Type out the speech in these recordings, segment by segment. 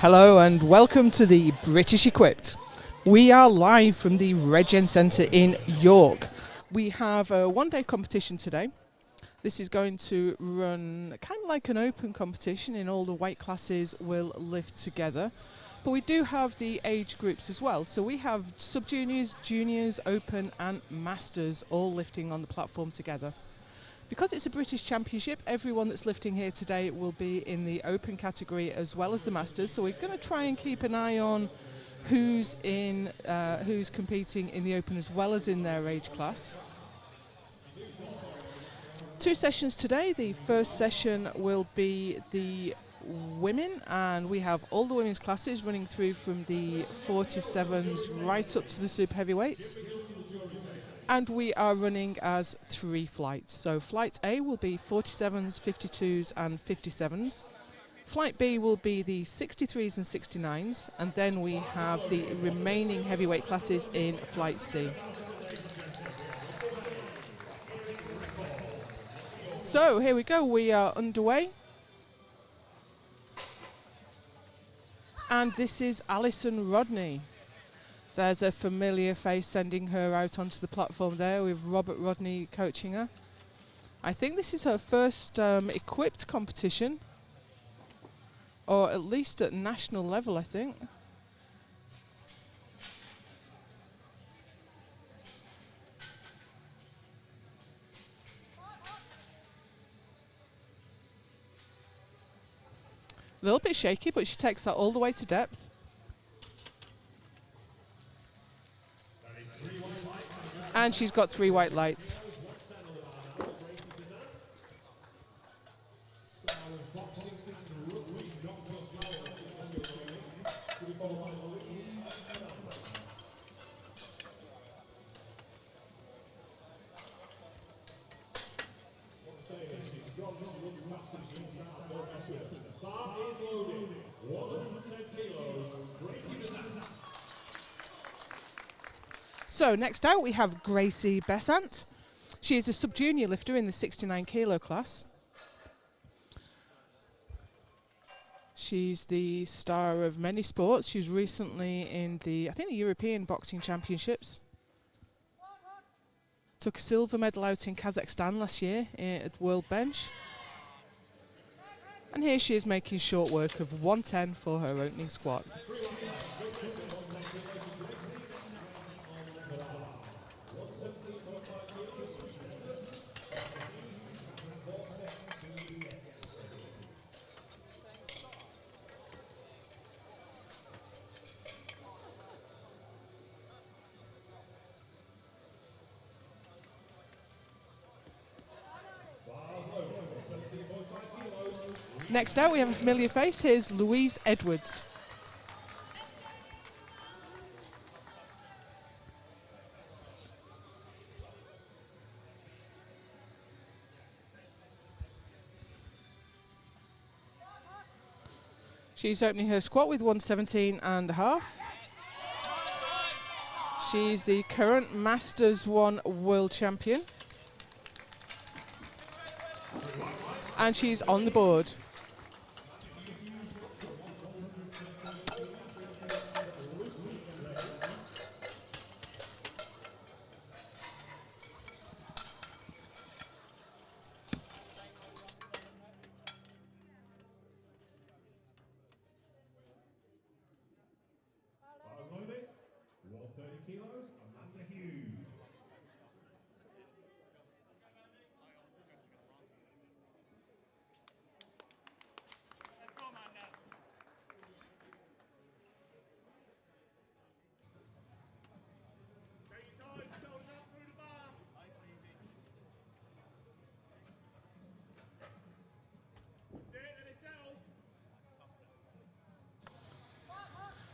Hello and welcome to the British Equipped. We are live from the Regen Centre in York. We have a one-day competition today. This is going to run kind of like an open competition in all the weight classes will lift together. But we do have the age groups as well. So we have sub-juniors, juniors, open and masters all lifting on the platform together. Because it's a British Championship, everyone that's lifting here today will be in the open category as well as the masters. So we're going to try and keep an eye on who's competing in the open as well as in their age class. 2 sessions today. The first session will be the women, and we have all the women's classes running through from the 47s right up to the super heavyweights. And we are running as 3 flights. So flight A will be 47s, 52s and 57s. Flight B will be the 63s and 69s. And then we have the remaining heavyweight classes in flight C. So here we go, we are underway. And this is Alison Rodney. There's a familiar face sending her out onto the platform there with Robert Rodney coaching her. I think this is her first equipped competition, or at least at national level, I think. A little bit shaky, but she takes that all the way to depth. And she's got 3 white lights. So next out we have Gracie Besant. She is a sub-junior lifter in the 69 kilo class. She's the star of many sports. She was recently in the, I think, the European Boxing Championships. Took a silver medal out in Kazakhstan last year at World Bench. And here she is making short work of 110 for her opening squat. Next out we have a familiar face. Here's Louise Edwards. She's opening her squat with 117.5. She's the current Masters 1 World Champion. And she's on the board.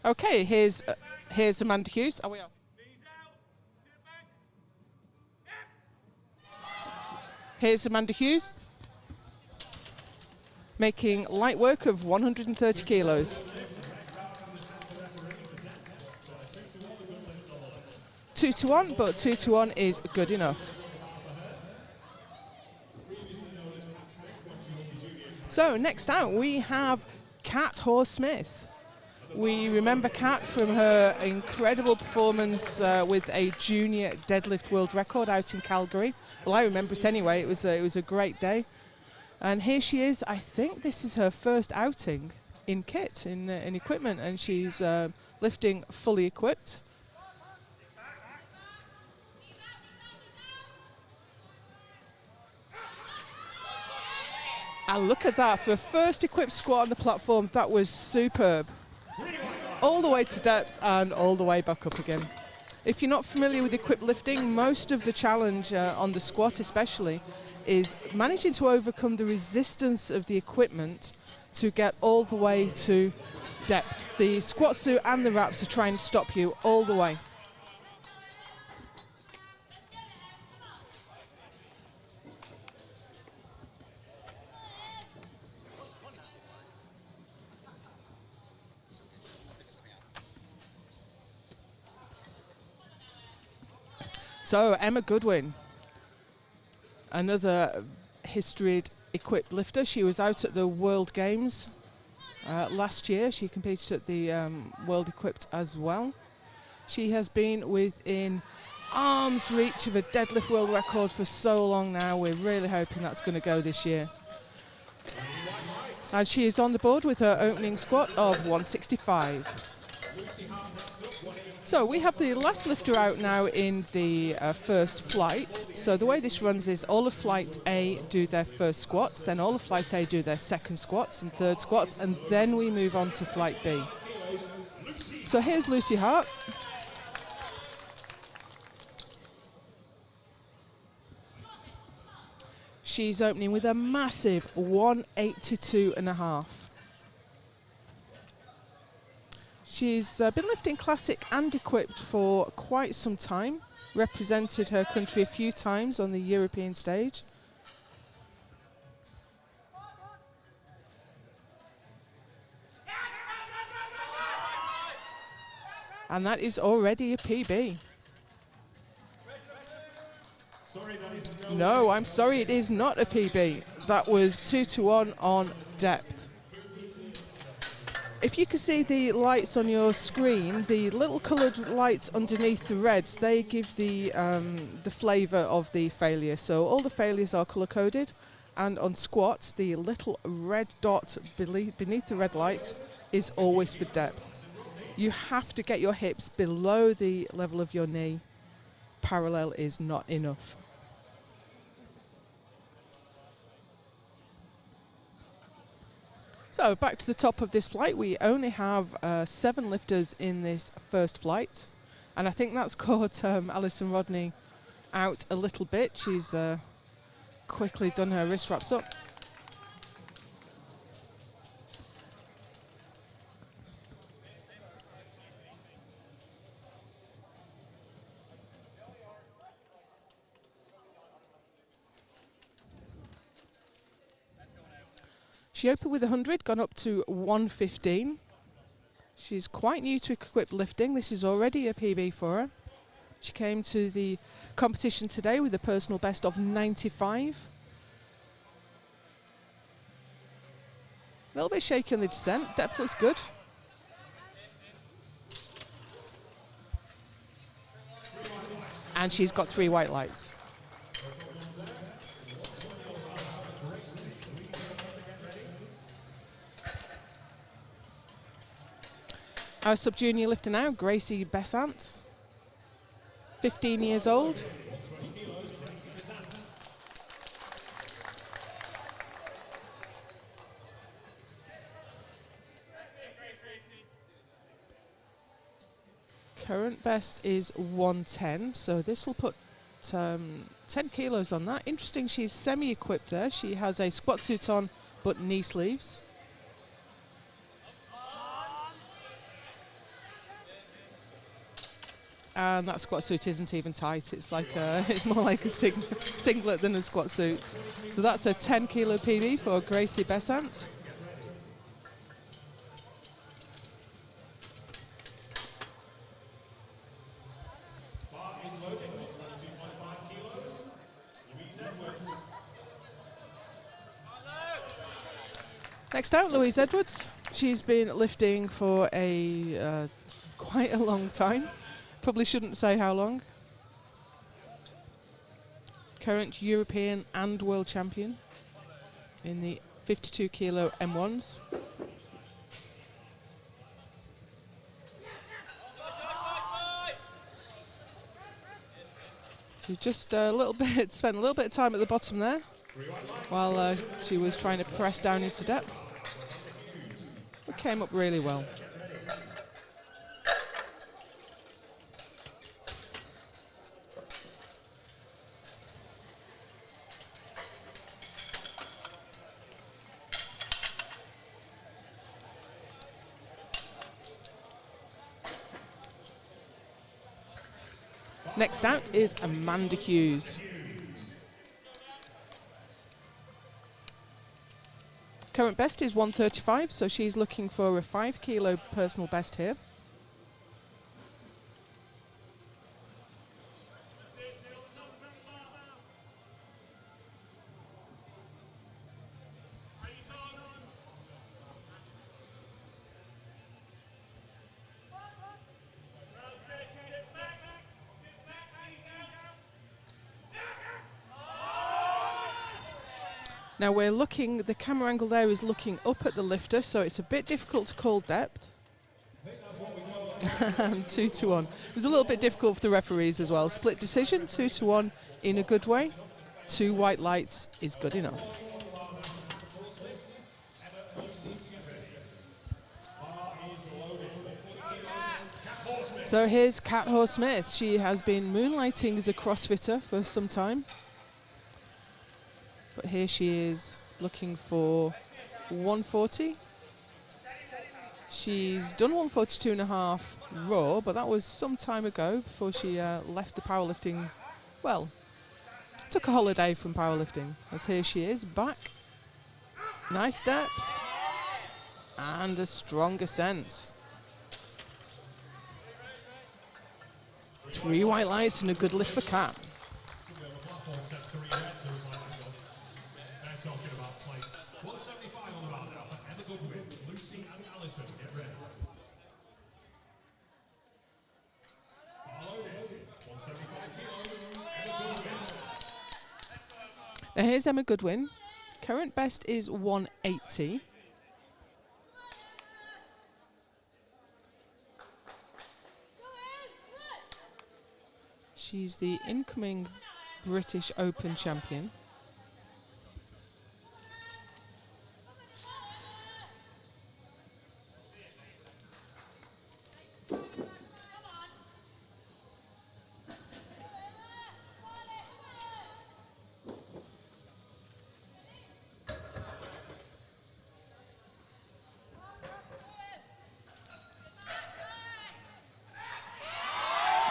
Okay, here's Amanda Hughes. Are we on? Here's Amanda Hughes, making light work of 130 kilos. 2-to-1, but 2-to-1 is good enough. So next out we have Kat Hoare-Smith. We remember Kat from her incredible performance with a junior deadlift world record out in Calgary. Well, I remember it anyway. It was a great day. And here she is. I think this is her first outing in kit, in equipment, and she's lifting fully equipped. And look at that, for a first equipped squat on the platform, that was superb. All the way to depth and all the way back up again. If you're not familiar with equipped lifting, most of the challenge on the squat especially is managing to overcome the resistance of the equipment to get all the way to depth. The squat suit and the wraps are trying to stop you all the way. So Emma Goodwin, another historied equipped lifter. She was out at the World Games last year. She competed at the World Equipped as well. She has been within arm's reach of a deadlift world record for so long now. We're really hoping that's going to go this year. And she is on the board with her opening squat of 165. So we have the last lifter out now in the first flight. So the way this runs is all of flight A do their first squats, then all of flight A do their second squats and third squats, and then we move on to flight B. So here's Lucy Hart. She's opening with a massive 182.5. She's been lifting classic and equipped for quite some time, represented her country a few times on the European stage. And that is already a PB. No, I'm sorry, it is not a PB. That was 2-1 on depth. If you can see the lights on your screen, the little coloured lights underneath the reds, they give the flavour of the failure. So all the failures are colour coded, and on squats, the little red dot beneath the red light is always for depth. You have to get your hips below the level of your knee. Parallel is not enough. So back to the top of this flight, we only have 7 lifters in this first flight, and I think that's caught Alison Rodney out a little bit. She's quickly done her wrist wraps up. She opened with 100, gone up to 115. She's quite new to equipped lifting. This is already a PB for her. She came to the competition today with a personal best of 95. A little bit shaky on the descent. Depth looks good. And she's got 3 white lights. Our sub-junior lifter now, Gracie Besant, 15 years old. Current best is 110, so this will put 10 kilos on that. Interesting, she's semi-equipped there. She has a squat suit on, but knee sleeves. And that squat suit isn't even tight. It's like it's more like a singlet than a squat suit. So that's a 10 kilo PB for Gracie Besant. Next out, Louise Edwards, She's been lifting for a quite a long time. Probably shouldn't say how long. Current European and world champion in the 52 kilo M1s. She just spent a little bit of time at the bottom there while she was trying to press down into depth. It came up really well. Next out is Amanda Hughes. Current best is 135, so she's looking for a 5 kilo personal best here. Now we're looking, the camera angle there is looking up at the lifter, so it's a bit difficult to call depth. 2-1. It was a little bit difficult for the referees as well. Split decision, 2-1 in a good way. 2 white lights is good enough. So here's Cat Horse Smith. She has been moonlighting as a CrossFitter for some time. But here she is looking for 140. She's done 142.5 raw, but that was some time ago before she left the powerlifting. Well, took a holiday from powerlifting. As here she is back. Nice depth and a strong ascent. 3 white lights and a good lift for Cat. Talking about plates. 175 on the round now for Emma Goodwin, Lucy and Alison. Get ready. Followed in 175 kilos. Emma Goodwin. Now here's Emma Goodwin. Current best is 180. She's the incoming British Open champion.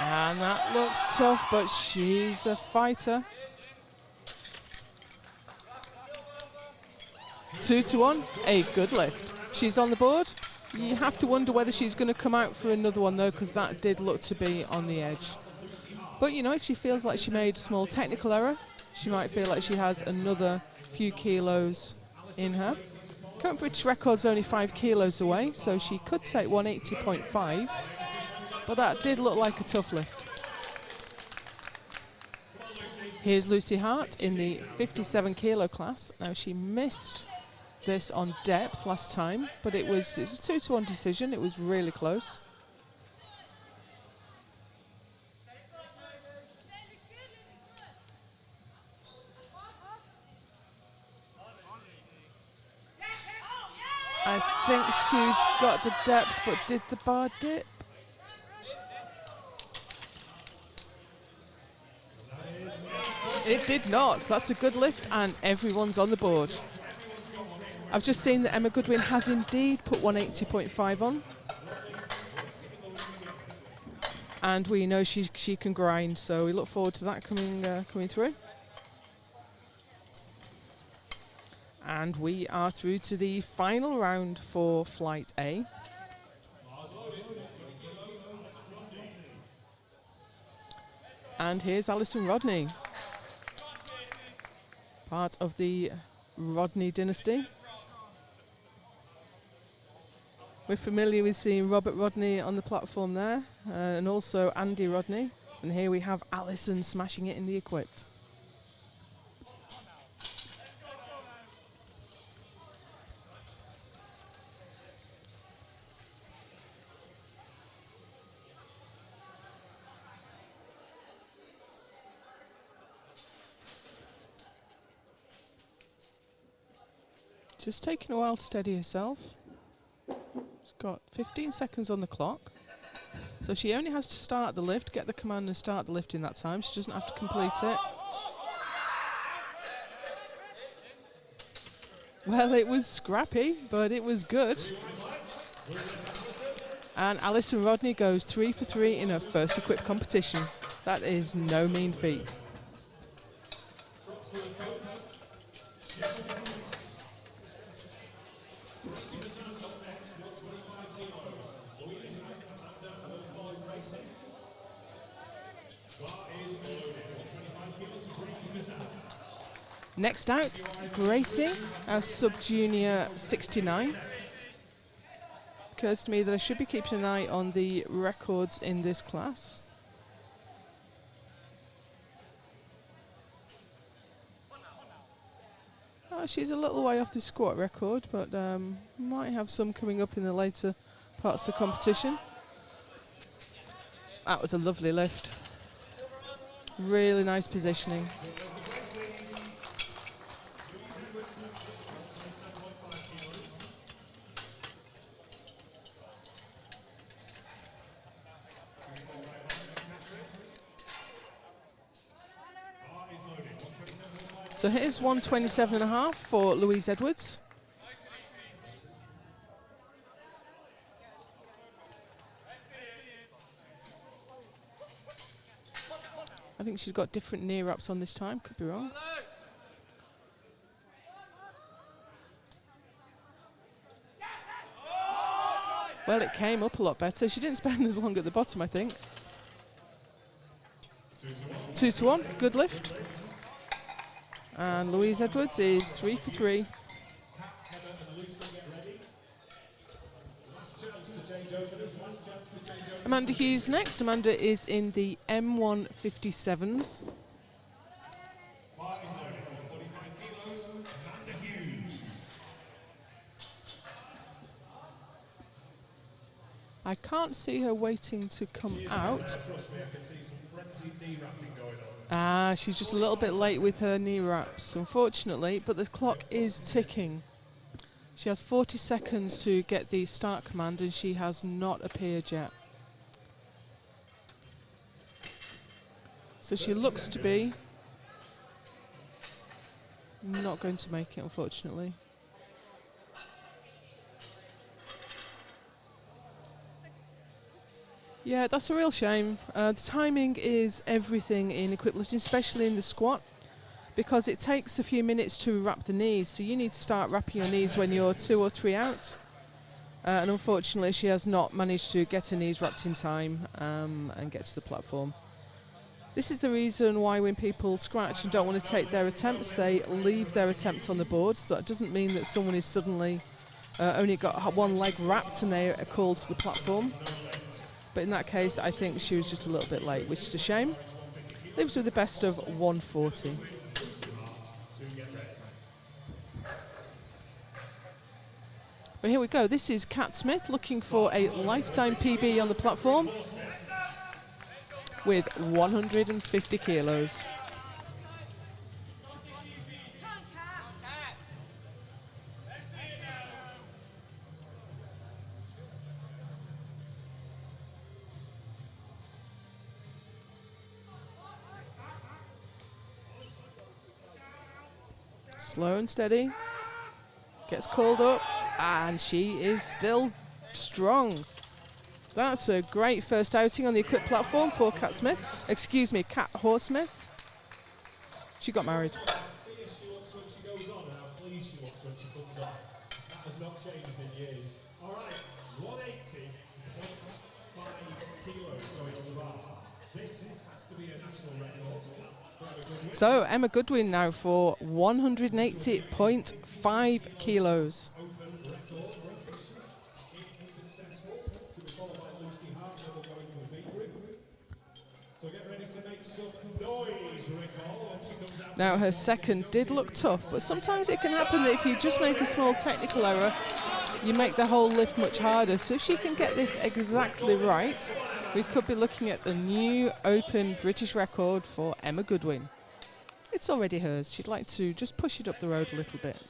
And that looks tough, but she's a fighter. 2-1, a good lift. She's on the board. You have to wonder whether she's going to come out for another one though, because that did look to be on the edge. But you know, if she feels like she made a small technical error, she might feel like she has another few kilos in her. Current British record's only 5 kilos away, so she could take 180.5. But that did look like a tough lift. Here's Lucy Hart in the 57 kilo class. Now she missed this on depth last time, but it was a 2-1 decision. It was really close. I think she's got the depth, but did the bar dip? It did not. That's a good lift, and everyone's on the board. I've just seen that Emma Goodwin has indeed put 180.5 on. And we know she can grind, so we look forward to that coming through. And we are through to the final round for Flight A. And here's Alison Rodney, part of the Rodney dynasty. We're familiar with seeing Robert Rodney on the platform there, and also Andy Rodney. And here we have Alison smashing it in the equipped. Just taking a while to steady herself. She's got 15 seconds on the clock. So she only has to start the lift, get the command and start the lift in that time. She doesn't have to complete it. Well, it was scrappy, but it was good. And Alison Rodney goes 3 for 3 in her first equipped competition. That is no mean feat. Next out, Gracie, our sub-junior 69. Occurs to me that I should be keeping an eye on the records in this class. Oh, she's a little way off the squat record, but might have some coming up in the later parts of the competition. That was a lovely lift. Really nice positioning. So here's 127.5 for Louise Edwards. I think she's got different knee wraps on this time, could be wrong. Well, it came up a lot better. She didn't spend as long at the bottom, I think. 2 to 1, good lift. And Louise Edwards is 3 for 3. Amanda Hughes next. Amanda is in the M157s. I can't see her waiting to come out. Ah, she's just a little bit late with her knee wraps, unfortunately, but the clock is ticking. She has 40 seconds to get the start command and she has not appeared yet. So she looks to be not going to make it, unfortunately. Yeah, that's a real shame. The timing is everything in equipped lifting, especially in the squat, because it takes a few minutes to wrap the knees. So you need to start wrapping your knees when you're 2 or 3 out. And unfortunately, she has not managed to get her knees wrapped in time and get to the platform. This is the reason why when people scratch and don't want to take their attempts, they leave their attempts on the board. So that doesn't mean that someone is suddenly only got one leg wrapped and they are called to the platform. But in that case, I think she was just a little bit late, which is a shame. Lives with the best of 140. But here we go. This is Kat Smith looking for a lifetime PB on the platform with 150 kilos. Slow and steady. Gets called up, and she is still strong. That's a great first outing on the equipped platform for Kat Smith. Excuse me, Kat Horsmith. She got married. So Emma Goodwin now for 180.5 kilos. Now her second did look tough, but sometimes it can happen that if you just make a small technical error, you make the whole lift much harder. So if she can get this exactly right, we could be looking at a new open British record for Emma Goodwin. It's already hers. She'd like to just push it up the road a little bit.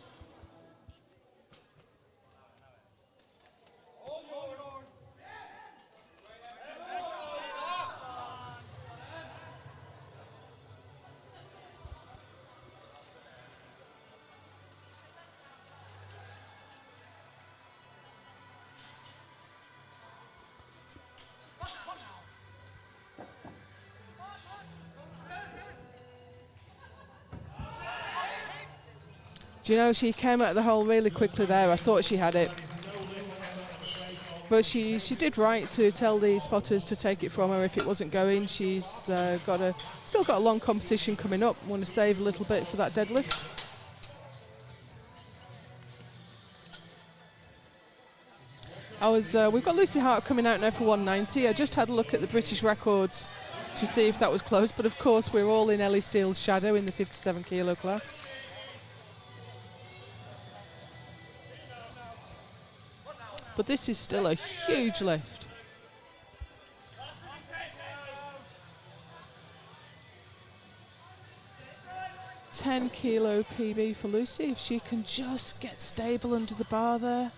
Do you know, she came out of the hole really quickly there. I thought she had it. But she did right to tell the spotters to take it from her if it wasn't going. She's still got a long competition coming up. Want to save a little bit for that deadlift. We've got Lucy Hart coming out now for 190. I just had a look at the British records to see if that was close. But of course, we're all in Ellie Steele's shadow in the 57 kilo class. But this is still a huge lift. $10 kilo PB for Lucy. If she can just get stable under the bar there.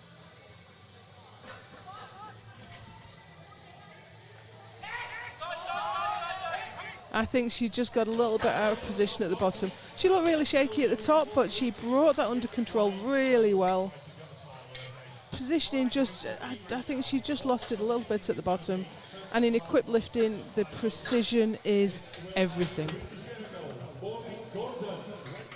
I think she just got a little bit out of position at the bottom. She looked really shaky at the top, but she brought that under control really well. Positioning I think she just lost it a little bit at the bottom, and in equipped lifting the precision is everything.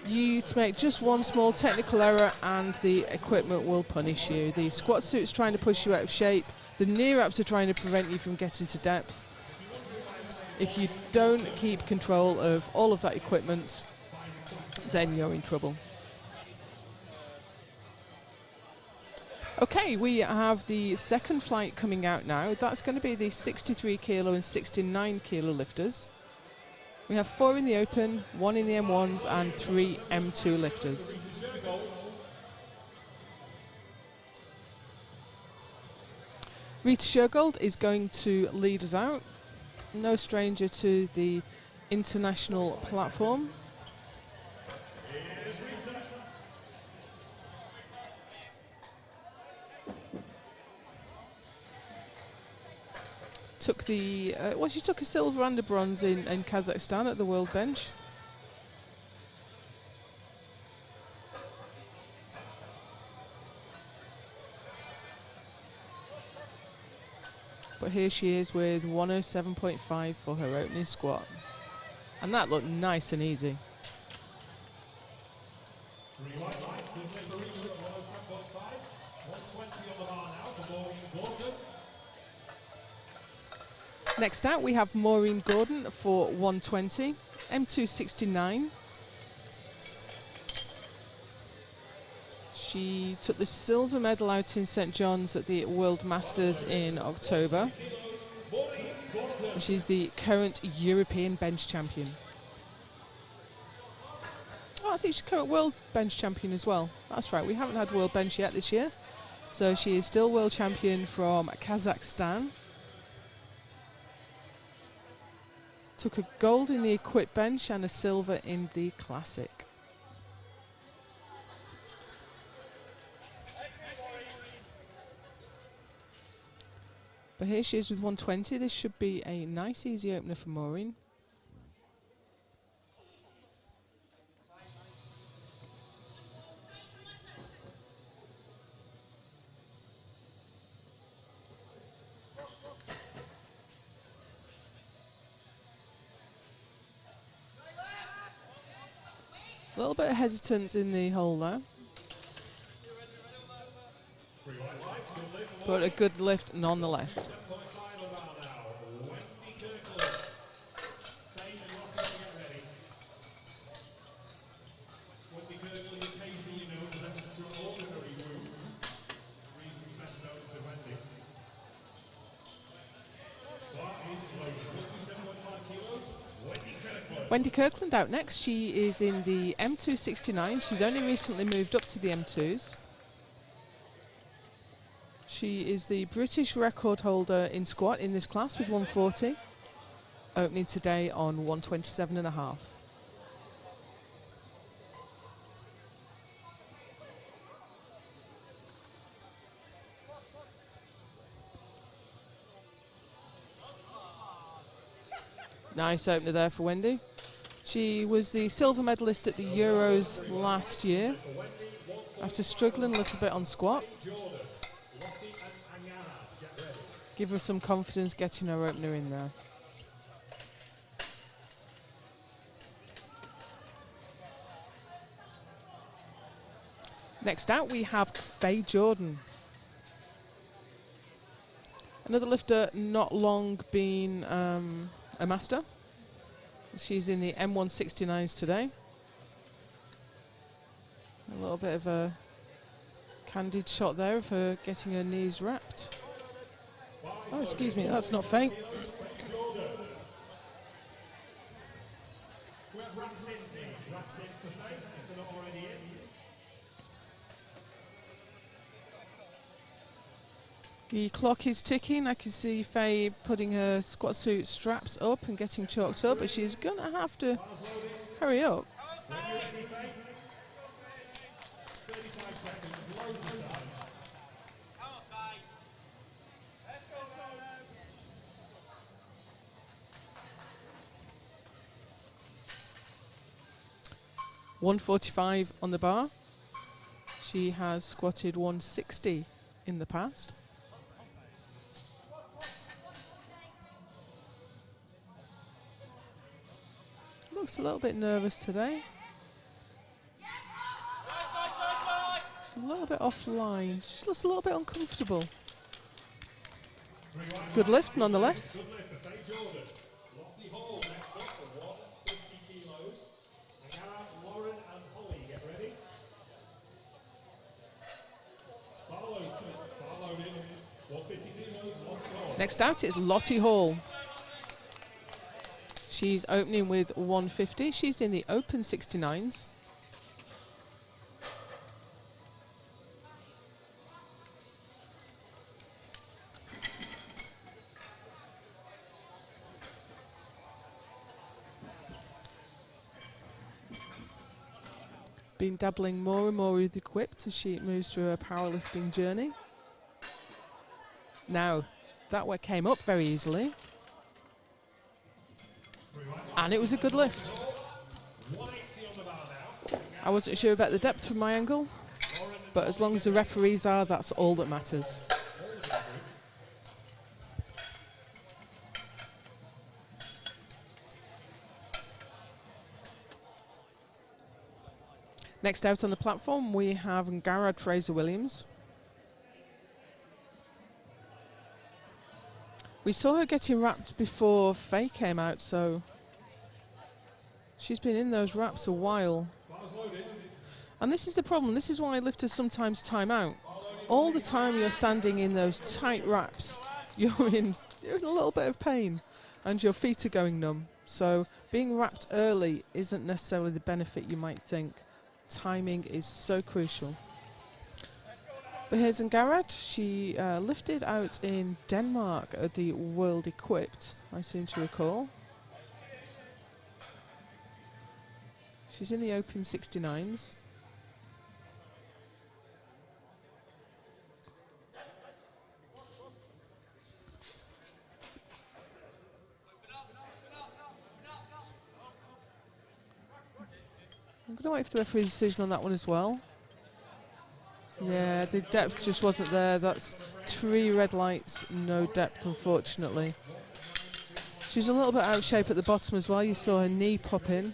You to make just one small technical error and the equipment will punish you. The squat suit's trying to push you out of shape, the knee wraps are trying to prevent you from getting to depth. If you don't keep control of all of that equipment, then you're in trouble. Okay, we have the second flight coming out now. That's going to be the 63 kilo and 69 kilo lifters. We have 4 in the open, 1 in the M1s and 3 M2 lifters. Rita Shergold is going to lead us out. No stranger to the international platform. Took the she took a silver and a bronze in Kazakhstan at the World Bench. But here she is with 107.5 for her opening squat, and that looked nice and easy. Next out we have Maureen Gordon for 120, M269. She took the silver medal out in St John's at the World Masters in October. She's the current European bench champion. Oh, I think she's current world bench champion as well. That's right, we haven't had world bench yet this year. So she is still world champion from Kazakhstan. Took a gold in the equipped bench and a silver in the classic. But here she is with 120. This should be a nice easy opener for Maureen. A little bit of hesitance in the hole there. But a good lift nonetheless. Wendy Kirkland out next. She is in the M269. She's only recently moved up to the M2s. She is the British record holder in squat in this class with 140. Opening today on 127.5. Nice opener there for Wendy. She was the silver medalist at the Euros last year after struggling a little bit on squat. Give her some confidence getting her opener in there. Next out we have Faye Jordan. Another lifter not long been a master. She's in the M169s today. A little bit of a candid shot there of her getting her knees wrapped. Oh, excuse me, that's not Faye. The clock is ticking. I can see Faye putting her squat suit straps up and getting chalked up, but she's going to have to hurry up. 145 on the bar. She has squatted 160 in the past. Looks a little bit nervous today. She's a little bit offline. She looks a little bit uncomfortable. Good lift nonetheless. Next out is Lottie Hall. She's opening with 150. She's in the open 69s. Been dabbling more and more with equipped as she moves through her powerlifting journey. Now, that one came up very easily. And it was a good lift. I wasn't sure about the depth from my angle, but as long as the referees are, that's all that matters. Next out on the platform, we have Garrad Fraser-Williams. We saw her getting wrapped before Faye came out, so she's been in those wraps a while. And this is the problem. This is why lifters sometimes time out. All the time you're standing in those tight wraps, you're in a little bit of pain and your feet are going numb. So being wrapped early isn't necessarily the benefit you might think. Timing is so crucial. But here's Garrad. She lifted out in Denmark at the World Equipped, I seem to recall. She's in the open 69s. I'm going to wait for the referee's decision on that one as well. Yeah, the depth just wasn't there. That's 3 red lights, no depth, unfortunately. She's a little bit out of shape at the bottom as well. You saw her knee pop in.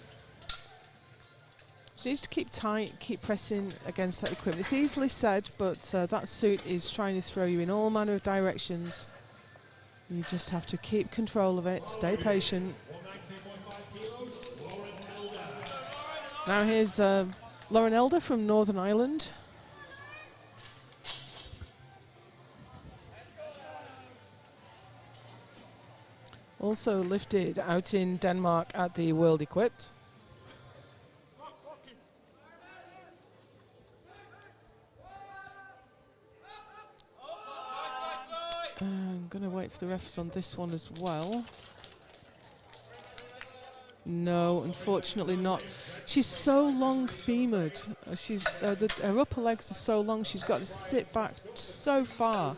She needs to keep tight, keep pressing against that equipment. It's easily said, but that suit is trying to throw you in all manner of directions. You just have to keep control of it, stay patient. Now here's Lauren Elder from Northern Ireland. Also lifted out in Denmark at the World Equipped. I'm going to wait for the refs on this one as well. No, unfortunately not. She's so long femored. Her upper legs are so long. She's got to sit back so far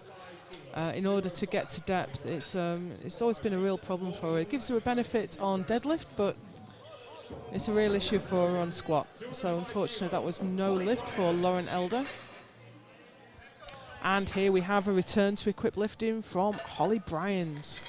in order to get to depth. It's always been a real problem for her. It gives her a benefit on deadlift, but it's a real issue for her on squat. So unfortunately, that was no lift for Lauren Elder. And here we have a return to equip lifting from Holly Bryans.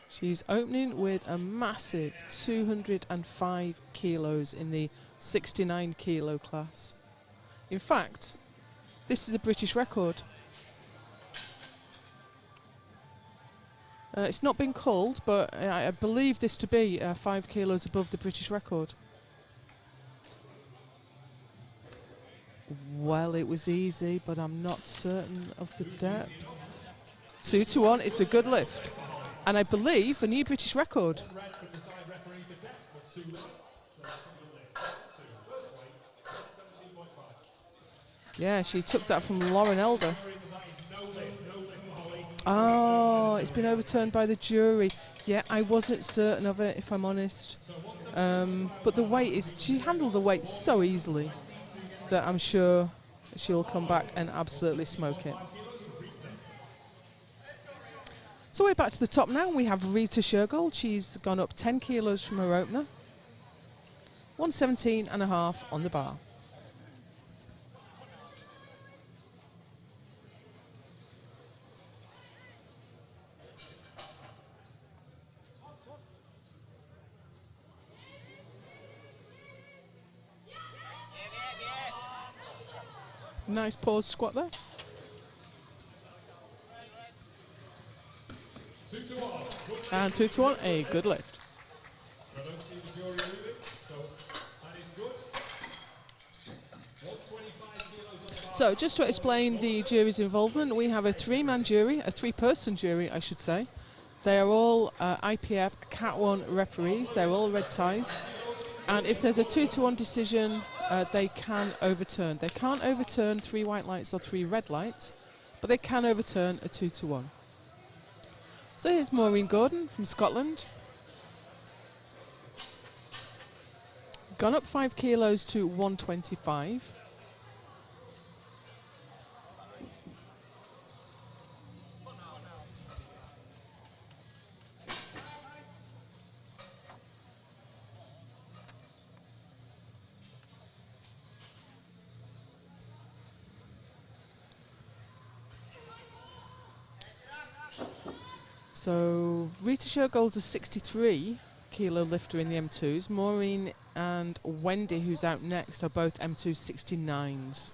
She's opening with a massive 205 kilos in the 69 kilo class. In fact, this is a British record. It's not been called, but I believe this to be 5 kilos above the British record. Well, it was easy, but I'm not certain of the depth. 2 to 1, it's a good lift. And I believe a new British record. Yeah, she took that from Lauren Elder. Oh, it's been overturned by the jury. Yeah, I wasn't certain of it, if I'm honest. But the weight is, she handled the weight so easily that I'm sure she'll come back and absolutely smoke it. So we're back to the top now. We have Rita Shergold. She's gone up 10 kilos from her opener. 117.5 on the bar. Nice pause squat there. 2 to 1. And 2 to 1, a good lift. I don't see the jury moving, so that is good. 125 kilos on the bar. So just to explain the jury's involvement, we have a 3-man jury, a 3-person jury, I should say. They are all IPF Cat 1 referees. They're all red ties. And if there's a 2 to 1 decision, they can overturn. They can't overturn 3 white lights or 3 red lights, but they can overturn a 2 to 1. So here's Maureen Gordon from Scotland. Gone up 5 kilos to 125. So Rita Shergold's a 63 kilo lifter in the M2s. Maureen and Wendy, who's out next, are both M2 69s.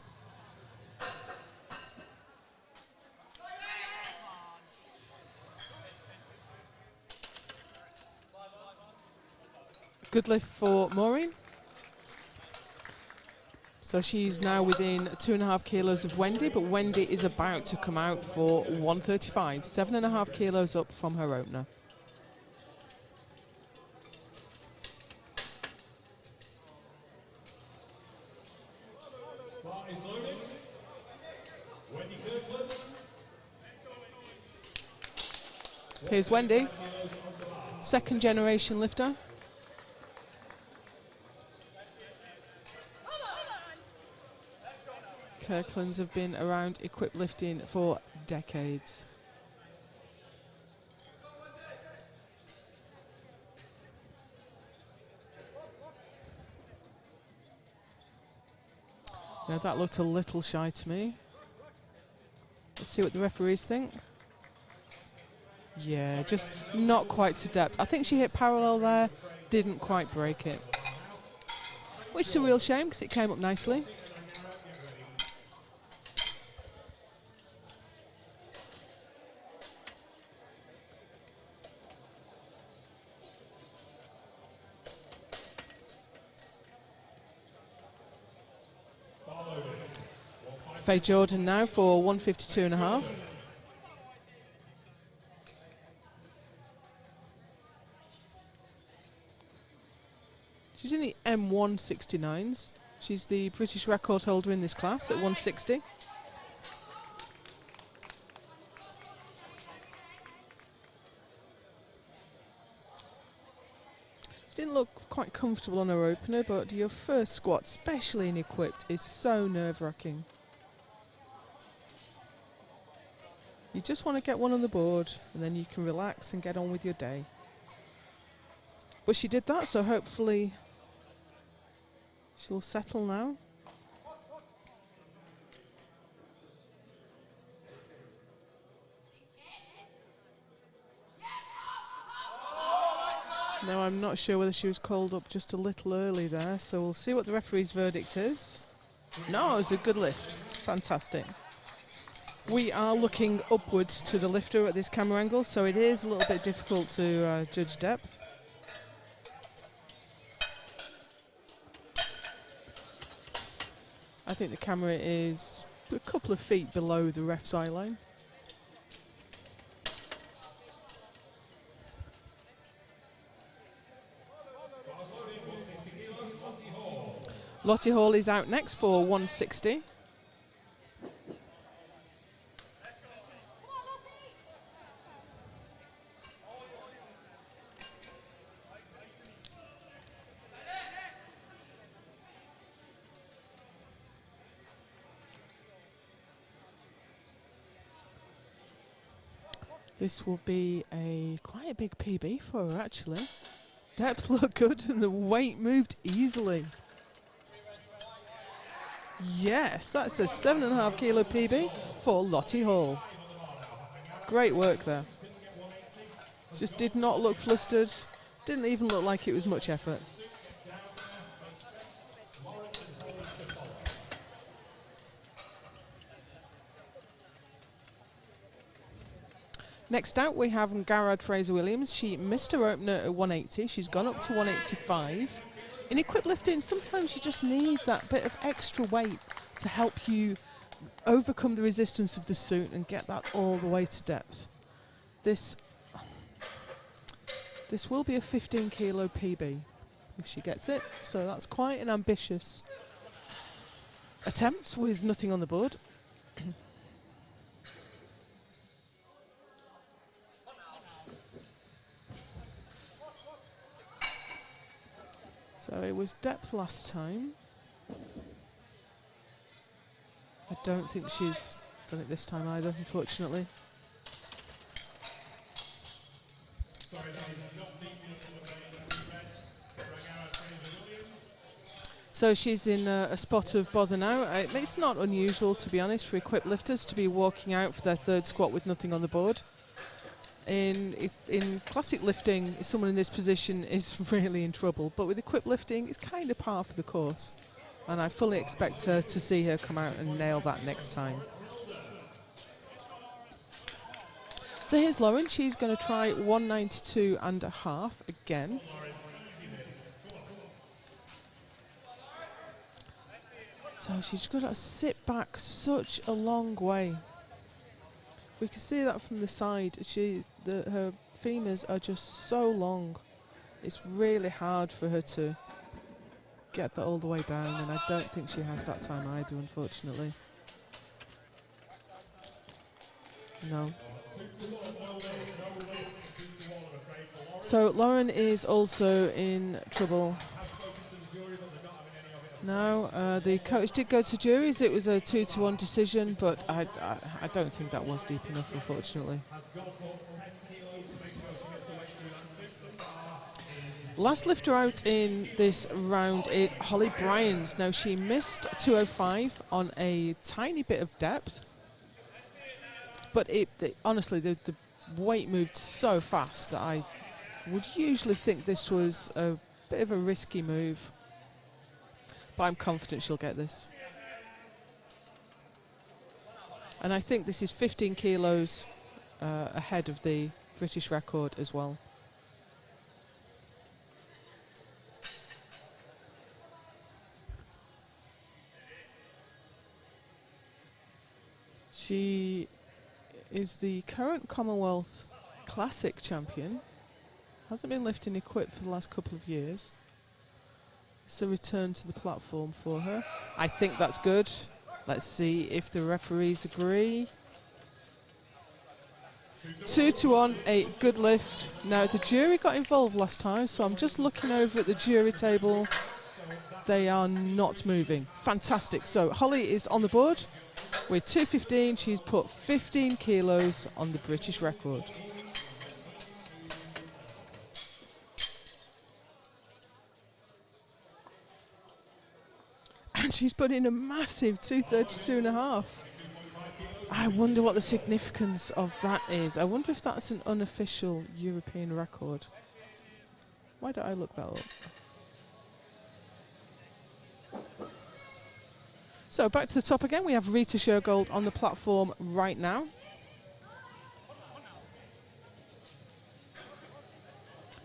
Good lift for Maureen. So she's now within 2.5 kilos of Wendy, but Wendy is about to come out for 135, 7.5 kilos up from her opener. Bar is loaded. Wendy Kirkland. Here's Wendy, 2nd generation lifter. Kirklands have been around equipped lifting for decades. Now that looked a little shy to me. Let's see what the referees think. Yeah, just not quite to depth. I think she hit parallel there, didn't quite break it. Which is a real shame because it came up nicely. Faye Jordan now for 152.5. She's in the M169s. She's the British record holder in this class at 160. She didn't look quite comfortable on her opener, but your first squat, especially in equipped, is so nerve-wracking. You just want to get one on the board, and then you can relax and get on with your day. But she did that, so hopefully she'll settle now. Now I'm not sure whether she was called up just a little early there, so we'll see what the referee's verdict is. No, it was a good lift. Fantastic. We are looking upwards to the lifter at this camera angle, so it is a little bit difficult to judge depth. I think the camera is a couple of feet below the ref's eye line. Lottie Hall is out next for 160. This will be quite a big PB for her, actually. Depth looked good and the weight moved easily. Yes, that's a 7.5 kilo PB for Lottie Hall. Great work there. Just did not look flustered. Didn't even look like it was much effort. Next out we have Garrad Fraser-Williams. She missed her opener at 180. She's gone up to 185. In equipped lifting, sometimes you just need that bit of extra weight to help you overcome the resistance of the suit and get that all the way to depth. This will be a 15 kilo PB if she gets it, so that's quite an ambitious attempt with nothing on the board. So it was depth last time. I don't think she's done it this time either, unfortunately. So she's in a spot of bother now. It's not unusual, to be honest, for equipped lifters to be walking out for their third squat with nothing on the board. In classic lifting, someone in this position is really in trouble, but with equipped lifting, it's kind of par for the course. And I fully expect her to see her come out and nail that next time. So here's Lauren. She's going to try 192.5 again. So she's got to sit back such a long way. We can see that from the side. Her femurs are just so long. It's really hard for her to get that all the way down, and I don't think she has that time either, unfortunately. No. So Lauren is also in trouble. Now, the coach did go to juries. It was a 2-1 decision, but I don't think that was deep enough, unfortunately. Last lifter out in this round is Holly Bryans. Now, she missed 205 on a tiny bit of depth, but honestly, the weight moved so fast that I would usually think this was a bit of a risky move. But I'm confident she'll get this. And I think this is 15 kilos ahead of the British record as well. She is the current Commonwealth Classic champion. Hasn't been lifting equipped for the last couple of years. It's a return to the platform for her. I think that's good. Let's see if the referees agree. 2-1, a good lift. Now the jury got involved last time, so I'm just looking over at the jury table. They are not moving. Fantastic. So Holly is on the board with 2:15. She's put 15 kilos on the British record. And she's put in a massive 232.5. I wonder what the significance of that is. I wonder if that's an unofficial European record. Why don't I look that up? So back to the top again. We have Rita Shergold on the platform right now.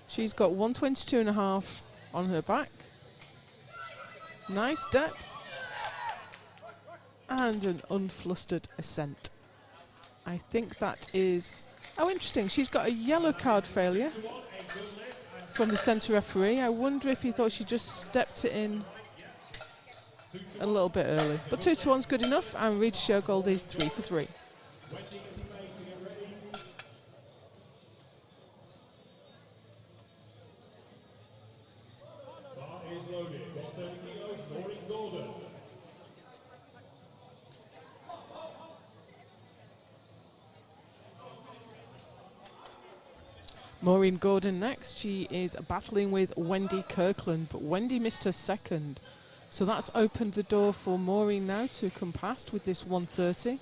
She's got 122.5 on her back. Nice depth. And an unflustered ascent. I think that is... Oh, interesting. She's got a yellow card failure from the centre referee. I wonder if he thought she just stepped it in a little bit early. But 2-1's good enough, and Rita Shergold is 3 for 3. Bar is loaded. Got 30 kilos. Maureen Gordon. Maureen Gordon next. She is battling with Wendy Kirkland, but Wendy missed her second. So that's opened the door for Maureen now to come past with this 130.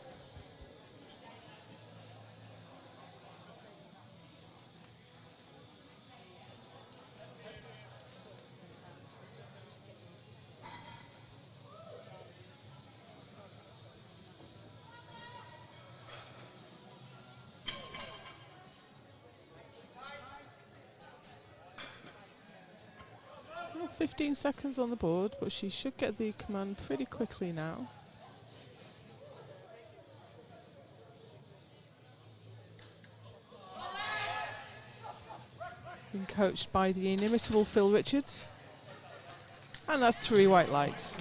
Well, 15 seconds on the board, but she should get the command pretty quickly now. Being coached by the inimitable Phil Richards. And that's 3 white lights.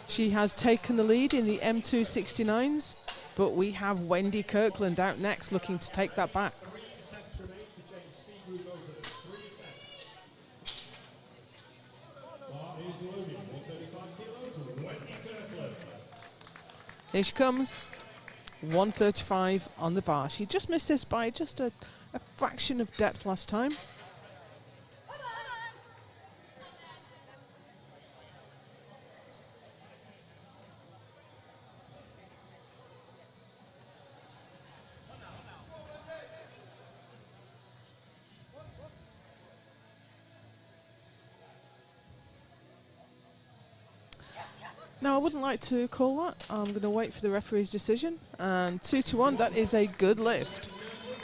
She has taken the lead in the M269s, but we have Wendy Kirkland out next looking to take that back. Here she comes, 135 on the bar. She just missed this by just a fraction of depth last time. Now, I wouldn't like to call that. I'm going to wait for the referee's decision. And 2-1, that is a good lift.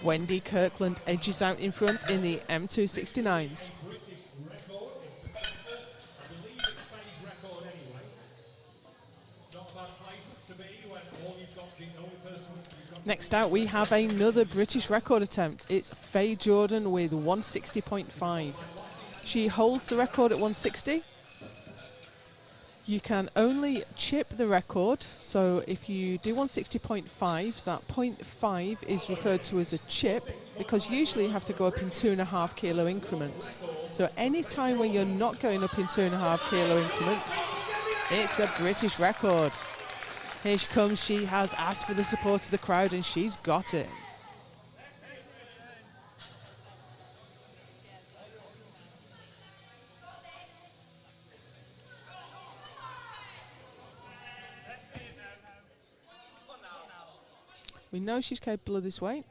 Wendy Kirkland edges out in front in the M269s. Next out, we have another British record attempt. It's Faye Jordan with 160.5. She holds the record at 160. You can only chip the record, so if you do 160.5, that 0.5 is referred to as a chip, because usually you have to go up in 2.5 kilo increments. So any time when you're not going up in 2.5 kilo increments, it's a British record. Here she comes. She has asked for the support of the crowd, and she's got it. We know she's capable of this weight.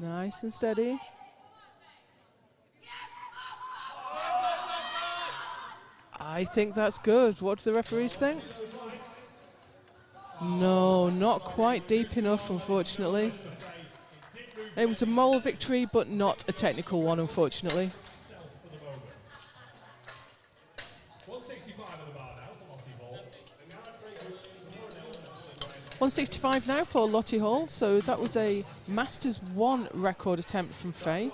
Nice and steady. I think that's good. What do the referees think? No, not quite deep enough, unfortunately. It was a moral victory, but not a technical one, unfortunately. 165 on the bar now for Lottie Hall. 165 now for Lottie Hall. So that was a Masters 1 record attempt from Faye.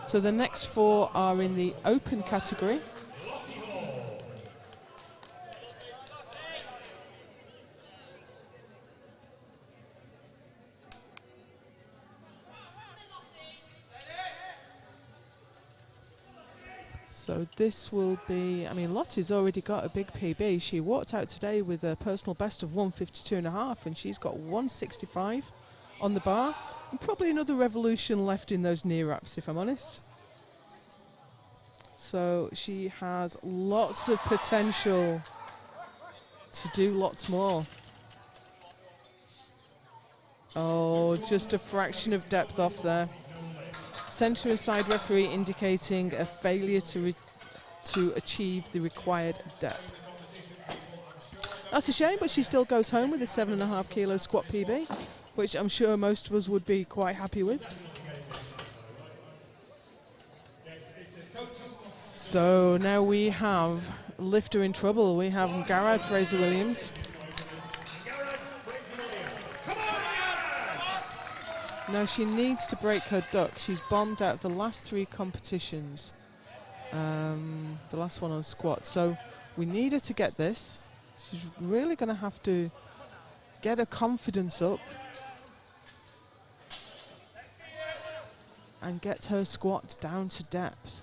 So the next 4 are in the open category. So this will be, I mean, Lottie's already got a big PB. She walked out today with a personal best of 152.5, and she's got 165 on the bar. And probably another revolution left in those knee wraps, if I'm honest. So she has lots of potential to do lots more. Oh, just a fraction of depth off there. Centre and side referee indicating a failure to achieve the required depth. That's a shame, but she still goes home with a 7.5 kilo squat PB, which I'm sure most of us would be quite happy with. So now we have lifter in trouble. We have Garrett Fraser-Williams. Now she needs to break her duck. She's bombed out the last 3 competitions. The last one on squat. So we need her to get this. She's really going to have to get her confidence up and get her squat down to depth.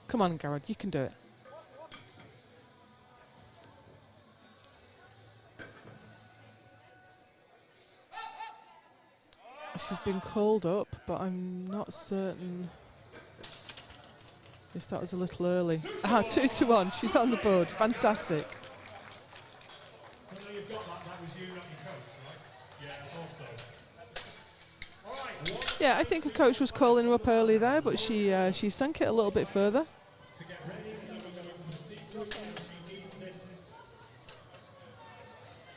Come on, Garrett, you can do it. She's been called up, but I'm not certain if that was a little early. 2-1. She's on the board. Fantastic. So now you've got that was you, not your coach, right? Yeah, I thought so. All right. Yeah, I think her coach was calling her up early there, but she sunk it a little bit further. To get ready, and then we're going to the secret, and she needs this.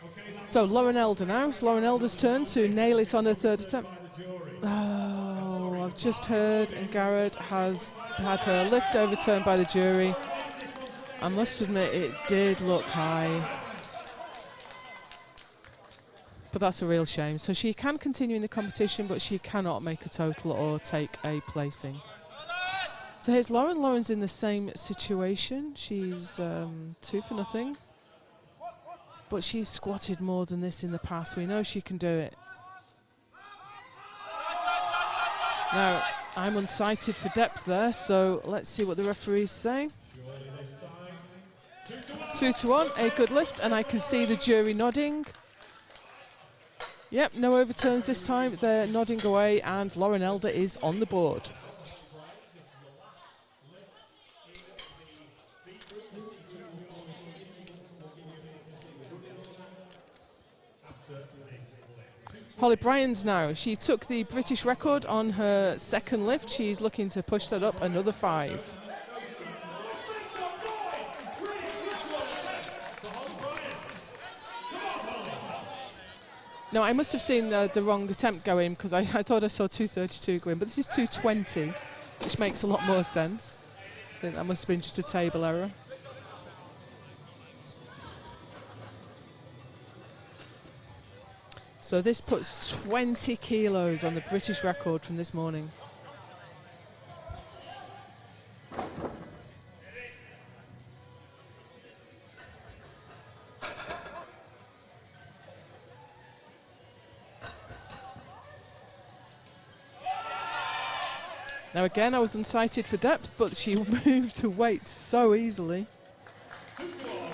Okay, So Lauren Elder now. It's Lauren Elder's turn to nail it on her 3rd attempt. Oh, I've just heard, and Garrett has had her lift overturned by the jury. I must admit, it did look high. But that's a real shame. So she can continue in the competition, but she cannot make a total or take a placing. So here's Lauren. Lauren's in the same situation. She's 2 for nothing. But she's squatted more than this in the past. We know she can do it. Now, I'm unsighted for depth there, so let's see what the referees say. 2-1, a good lift, and I can see the jury nodding. Yep, no overturns this time. They're nodding away, and Lauren Elder is on the board. Holly Bryans now. She took the British record on her 2nd lift. She's looking to push that up another 5. No, I must have seen the wrong attempt go in, because I thought I saw 232 go in, but this is 220, which makes a lot more sense. I think that must have been just a table error. So this puts 20 kilos on the British record from this morning. Now again, I was unsighted for depth, but she moved the weight so easily.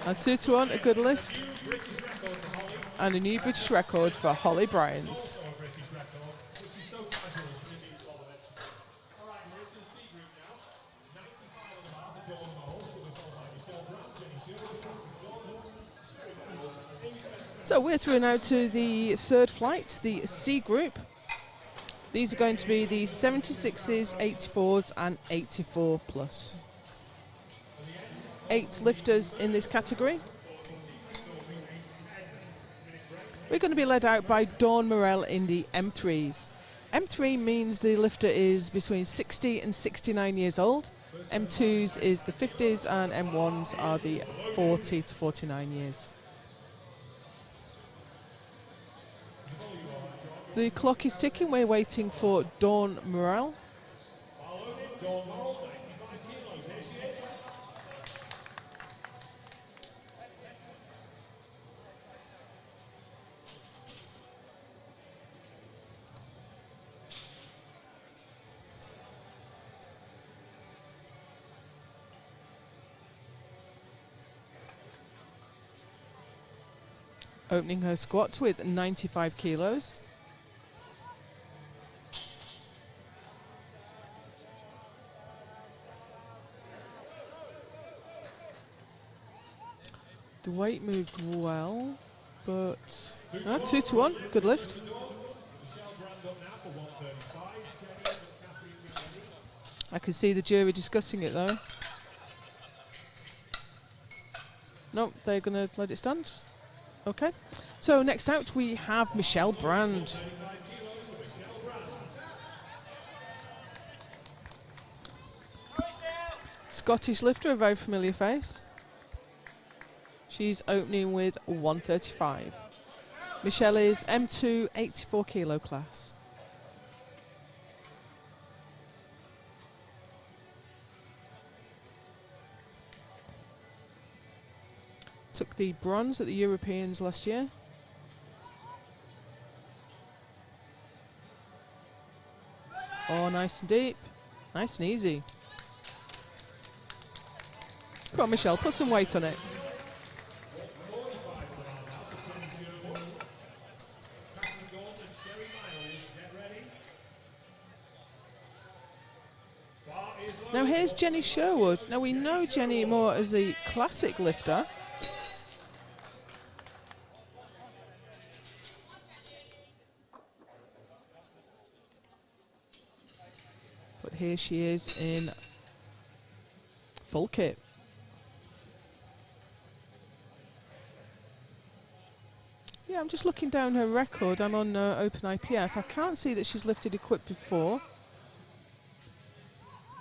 A 2-1, a good lift. And a new British record for Holly Bryans. So we're through now to the 3rd flight, the C group. These are going to be the 76s, 84s and 84 plus. 8 lifters in this category. We're going to be led out by Dawn Morell in the M3s. M3 means the lifter is between 60 and 69 years old. M2s is the 50s and M1s are the 40 to 49 years. The clock is ticking. We're waiting for Dawn Morell. Dawn Morell, 95 kilos. Here she is. Opening her squat with 95 kilos. The weight moved well, but 2 to 1, good lift. I can see the jury discussing it though. No, they're going to let it stand. Okay, so next out we have Michelle Brand. Scottish lifter, a very familiar face. She's opening with 135. Michelle is M2 84 kilo class. Took the bronze at the Europeans last year. Oh, nice and deep. Nice and easy. Come on, Michelle, put some weight on it. Now here's Jenny Sherwood. Now we know Jenny more as the classic lifter. But here she is in full kit. Yeah, I'm just looking down her record. I'm on OpenIPF. I can't see that she's lifted equipped before.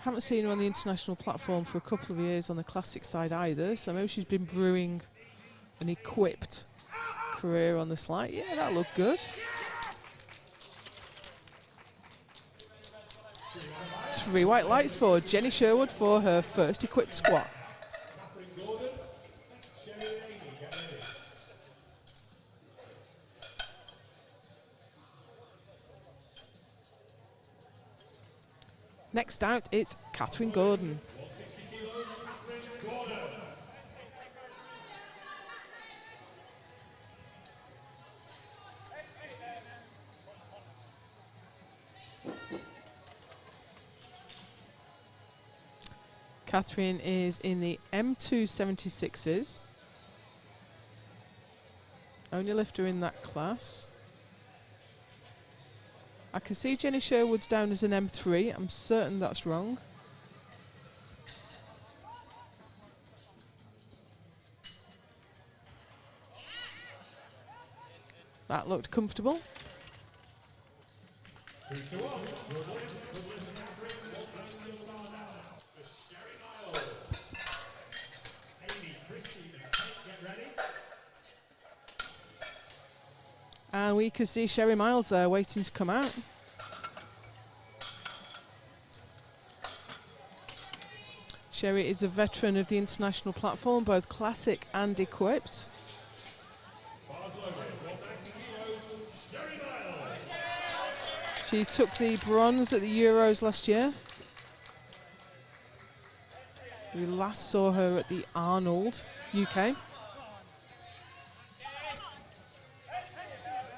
Haven't seen her on the international platform for a couple of years on the classic side either, so maybe she's been brewing an equipped career on the slide. Yeah, that looked good. 3 white lights for Jenny Sherwood for her first equipped squat. Next out, it's Catherine Gordon. Catherine is in the M276s. Only lifter in that class. I can see Jenny Sherwood's down as an M3. I'm certain that's wrong. That looked comfortable. And we can see Sherry Miles there waiting to come out. Sherry is a veteran of the international platform, both classic and equipped. She took the bronze at the Euros last year. We last saw her at the Arnold, UK.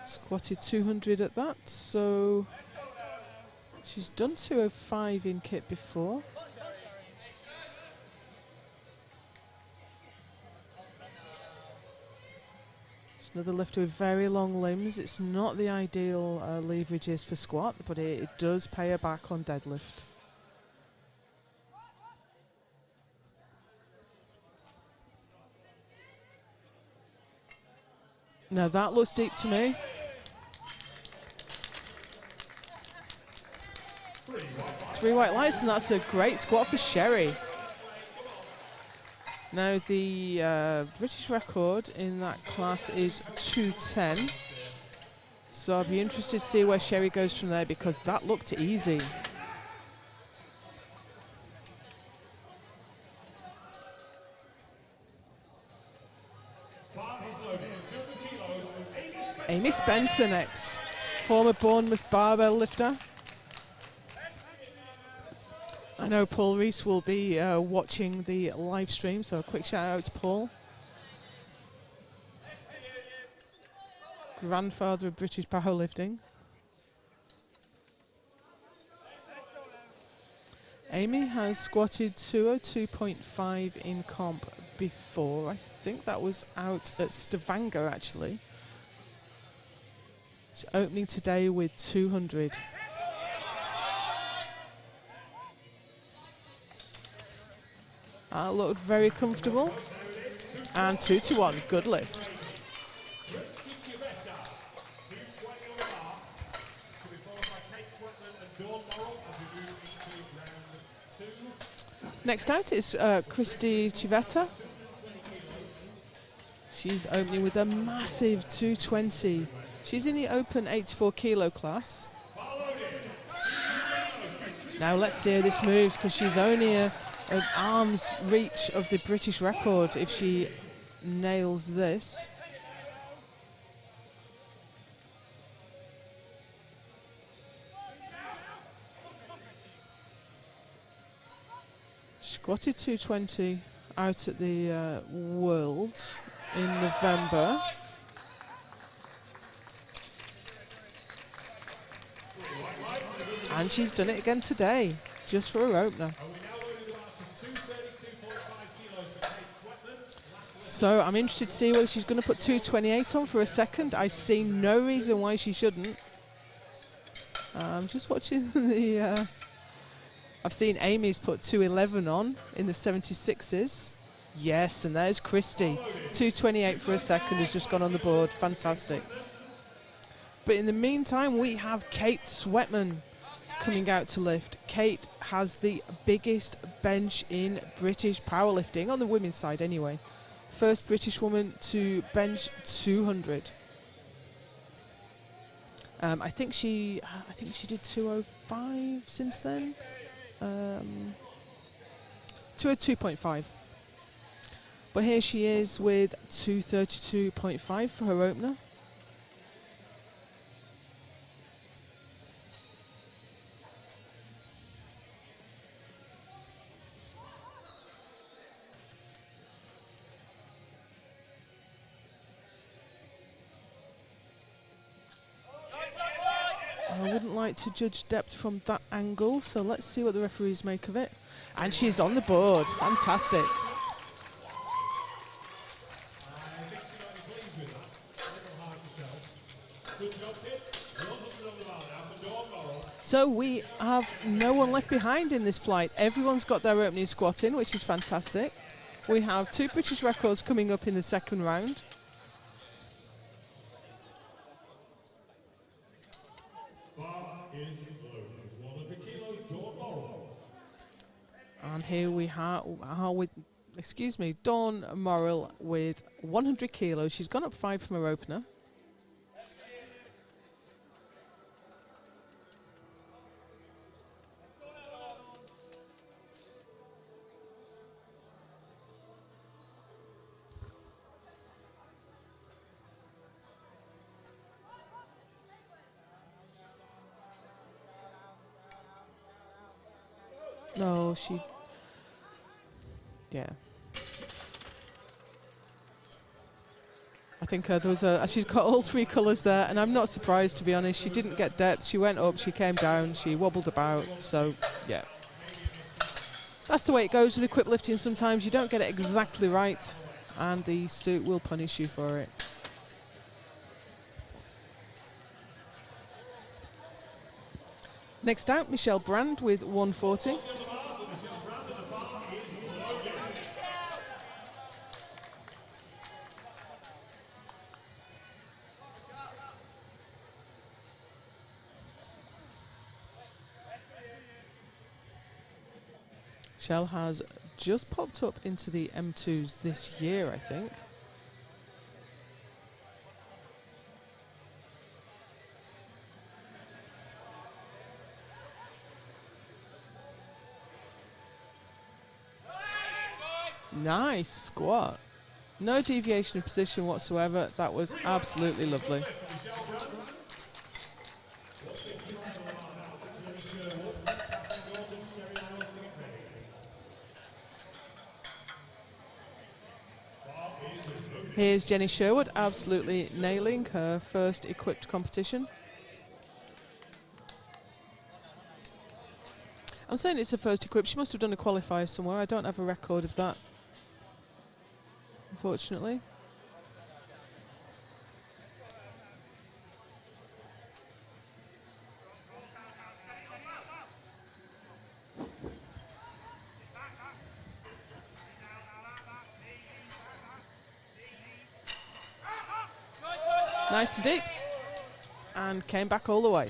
Squatted 200 at that, so she's done 205 in kit before. It's another lifter with very long limbs. It's not the ideal leverages for squat, but it does pay her back on deadlift. Now that looks deep to me. 3 white lights, and that's a great squat for Sherry. Now the British record in that class is 210. So I'll be interested to see where Sherry goes from there, because that looked easy. Amy Spencer next, former Bournemouth barbell lifter. I know Paul Rees will be watching the live stream, so a quick shout out to Paul. Grandfather of British powerlifting. Amy has squatted 202.5 in comp before. I think that was out at Stavanger actually. She's opening today with 200. That looked very comfortable. And 2 to 1, good lift. Next out is Christy Civetta. She's opening with a massive 220. She's in the open 84 kilo class. Now let's see how this moves, because she's only an arm's reach of the British record if she nails this. Squatted 220 out at the Worlds in November. And she's done it again today, just for her opener. So I'm interested to see whether she's going to put 228 on for a second. I see no reason why she shouldn't. I'm just watching the... I've seen Amy's put 211 on in the 76s. Yes, and there's Christy. 228 for a second has just gone on the board. Fantastic. But in the meantime, we have Kate Sweatman coming out to lift. Kate has the biggest bench in British powerlifting, on the women's side anyway. First British woman to bench 200. I think she did 205 since then. 202.5. But here she is with 232.5 for her opener. I wouldn't like to judge depth from that angle, so let's see what the referees make of it. And she's on the board. Fantastic. So we have no one left behind in this flight. Everyone's got their opening squat in, which is fantastic. We have 2 British records coming up in the second round. And here we have Dawn Morrill with 100 kilos. She's gone up 5 from her opener. No, yeah. I think there was she's got all 3 colours there, and I'm not surprised, to be honest. She didn't get depth. She went up, she came down, she wobbled about. So, yeah. That's the way it goes with equip lifting. Sometimes you don't get it exactly right, and the suit will punish you for it. Next out, Michelle Brand with 140. Shell has just popped up into the M2s this year, I think. Nice squat. No deviation of position whatsoever. That was absolutely lovely. Here's Jenny Sherwood absolutely nailing her first equipped competition. I'm saying it's her first equipped. She must have done a qualifier somewhere. I don't have a record of that, unfortunately. Nice and deep. And came back all the way.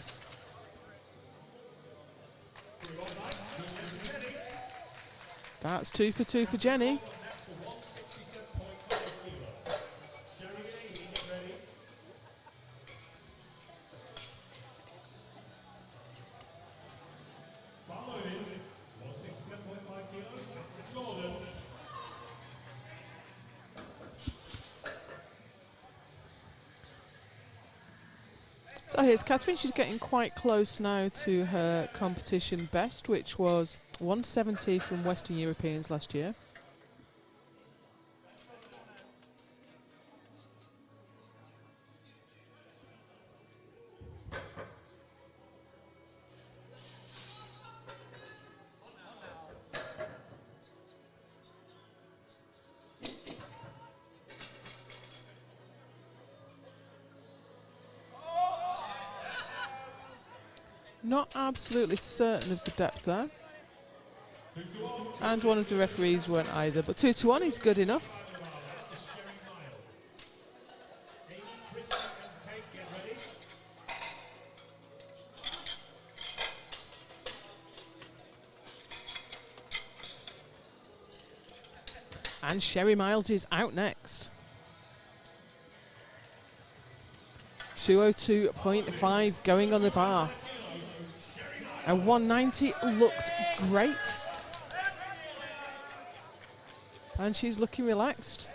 That's 2 for 2 for Jenny. So here's Catherine. She's getting quite close now to her competition best, which was 170 from Western Europeans last year. Not absolutely certain of the depth there. And one of the referees weren't either, but 2 to 1 is good enough. And Sherry Miles is out next. 202.5 going on the bar. A 190 looked great. And she's looking relaxed.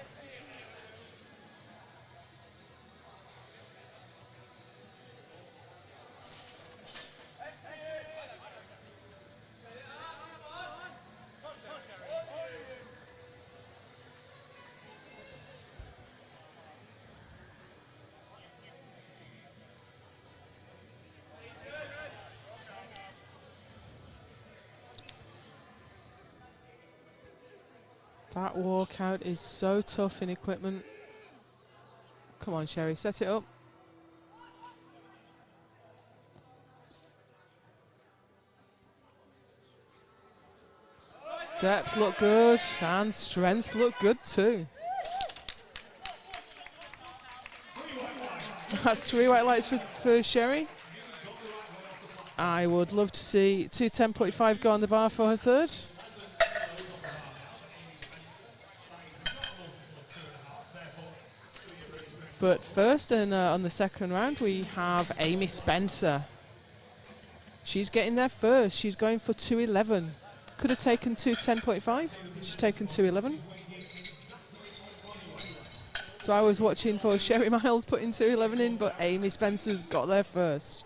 That walkout is so tough in equipment. Come on, Sherry, set it up. Depth looked good, and strength looked good too. That's 3 white lights for Sherry. I would love to see 210.5 go on the bar for her third. But first, and on the second round, we have Amy Spencer. She's getting there first. She's going for 211. Could have taken 210.5. She's taken 211. So I was watching for Sherry Miles putting 211 in, but Amy Spencer's got there first.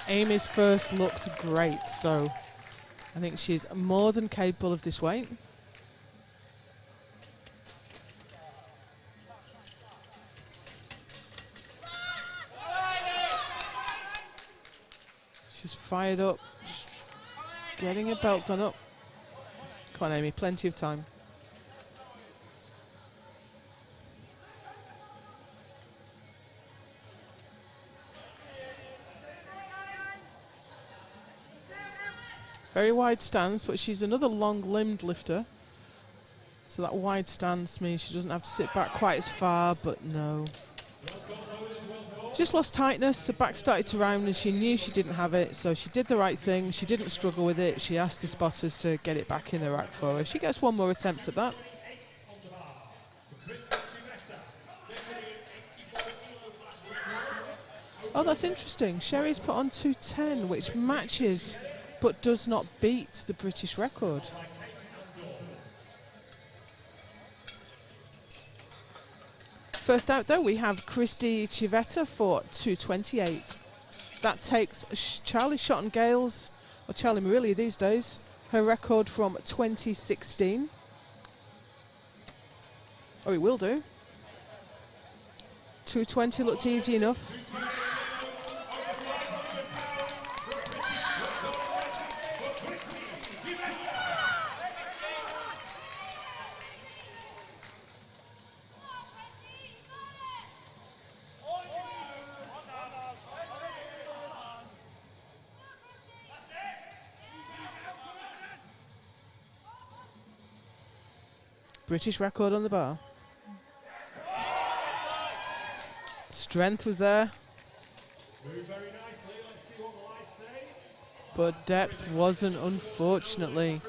Amy's first looked great, so I think she's more than capable of this weight. She's fired up, just getting her belt done up. Come on, Amy, plenty of time. Very wide stance, but she's another long-limbed lifter. So that wide stance means she doesn't have to sit back quite as far, but no. Just lost tightness, her back started to round and she knew she didn't have it, so she did the right thing. She didn't struggle with it. She asked the spotters to get it back in the rack for her. She gets one more attempt at that. Oh, that's interesting. Sherry's put on 210, which matches but does not beat the British record. First out, though, we have Christy Civetta for 228. That takes Charlie Shotton-Gales, or Charlie Murilli these days, her record from 2016. Oh, it will do. 220 looked easy enough. British record on the bar. Strength was there, but depth wasn't, unfortunately.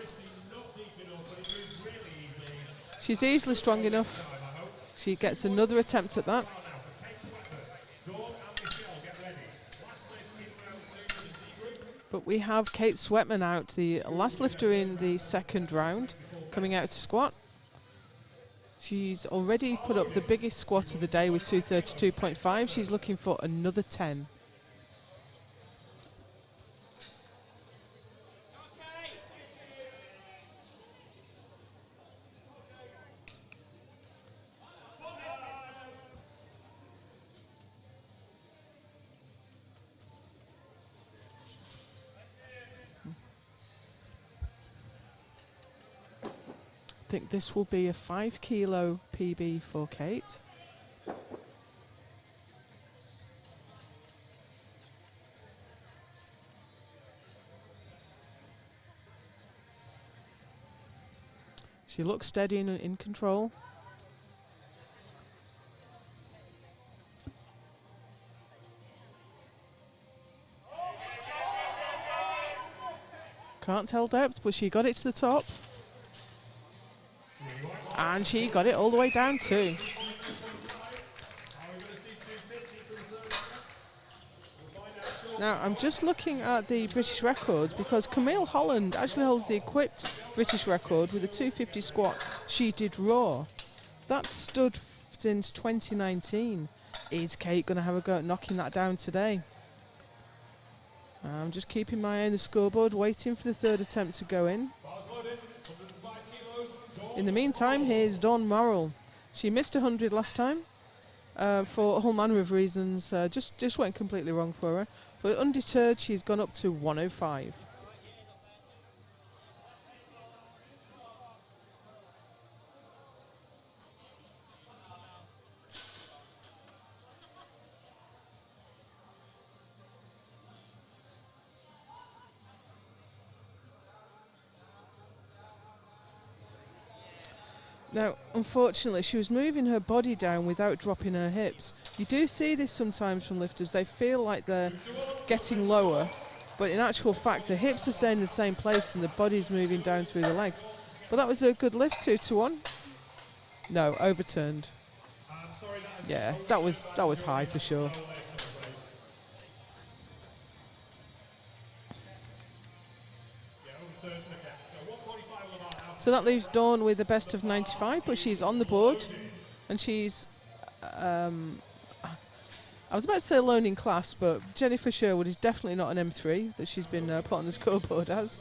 She's easily strong enough. She gets another attempt at that. But we have Kate Sweatman out, the last lifter in the second round, coming out to squat. She's already put up the biggest squat of the day with 232.5. She's looking for another 10. I think this will be a 5 kilo PB for Kate. She looks steady and in control. Can't tell depth, but she got it to the top. And she got it all the way down too. Now I'm just looking at the British records because Camille Holland actually holds the equipped British record with a 250 squat she did raw. That's stood since 2019. Is Kate going to have a go at knocking that down today? I'm just keeping my eye on the scoreboard, waiting for the third attempt to go in. In the meantime, here's Dawn Morrill. She missed 100 last time for a whole manner of reasons. Just went completely wrong for her. But undeterred, she's gone up to 105. Now, unfortunately, she was moving her body down without dropping her hips. You do see this sometimes from lifters. They feel like they're getting lower, but in actual fact, the hips are staying in the same place and the body's moving down through the legs. But that was a good lift, 2-1. No, overturned. Yeah, that was high for sure. So that leaves Dawn with a best of 95, but she's on the board, and she's, I was about to say alone in class, but Jennifer Sherwood is definitely not an M3 that she's been put on the scoreboard as.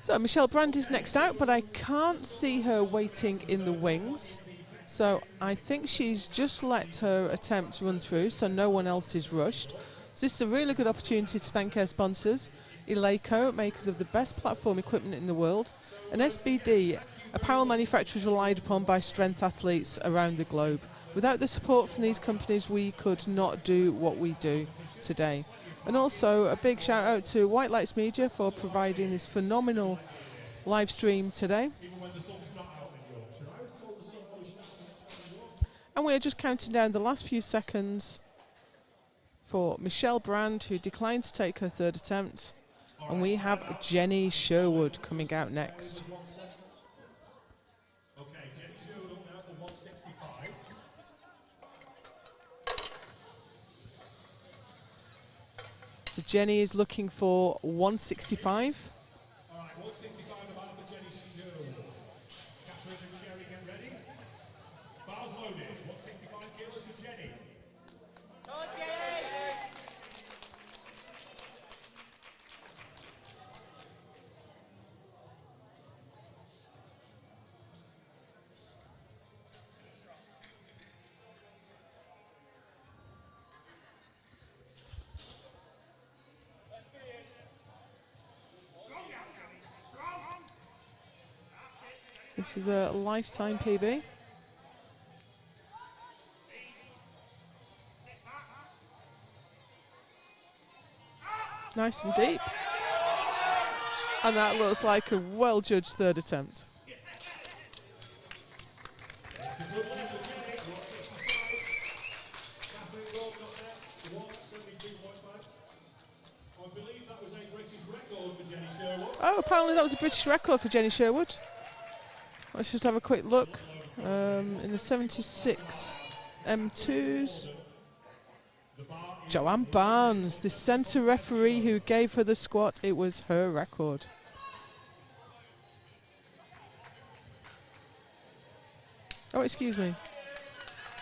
So Michelle Brand is next out, but I can't see her waiting in the wings. So I think she's just let her attempt run through, so no one else is rushed. So this is a really good opportunity to thank our sponsors, Eleiko, makers of the best platform equipment in the world, and SBD, apparel manufacturers relied upon by strength athletes around the globe. Without the support from these companies, we could not do what we do today. And also a big shout out to White Lights Media for providing this phenomenal live stream today. And we're just counting down the last few seconds for Michelle Brand, who declined to take her third attempt. And we have Jenny Sherwood coming out next. Okay, Jenny Sherwood up now for 165. So Jenny is looking for 165. All right, 165 the bar for Jenny Sherwood. Catherine and Sherry, get ready. Bars loaded, 165 kilos for Jenny. This is a lifetime PB. Nice and deep. And that looks like a well-judged third attempt. That's a good one for Jenny, 165. Catherine Gordon up next, 172.5. I believe that was a British record for Jenny Sherwood. Oh, apparently that was a British record for Jenny Sherwood. Let's just have a quick look. In the 76 M2s. Joanne Barnes, the centre referee who gave her the squat, it was her record. Oh, excuse me.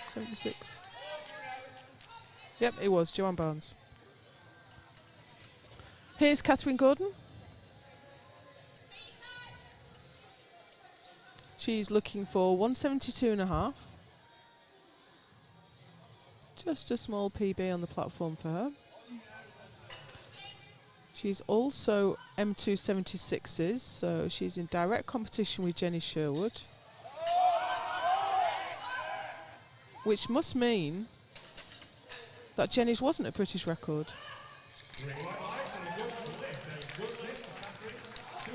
76. Yep, it was Joanne Barnes. Here's Catherine Gordon. She's looking for 172.5. Just a small PB on the platform for her. She's also M276s, so she's in direct competition with Jenny Sherwood. Which must mean that Jenny's wasn't a British record.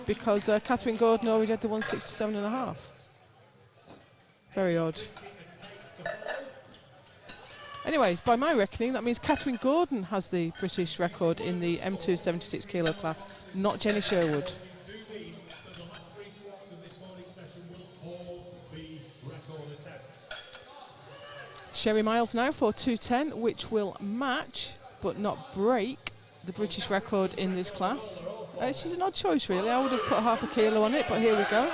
Because Catherine Gordon already had the 167.5. Very odd. Anyway, by my reckoning, that means Catherine Gordon has the British record in the M2 76 kilo class, not Jenny Sherwood. Sherry Miles now for 210, which will match, but not break, the British record in this class. She's an odd choice, really. I would have put half a kilo on it, but here we go.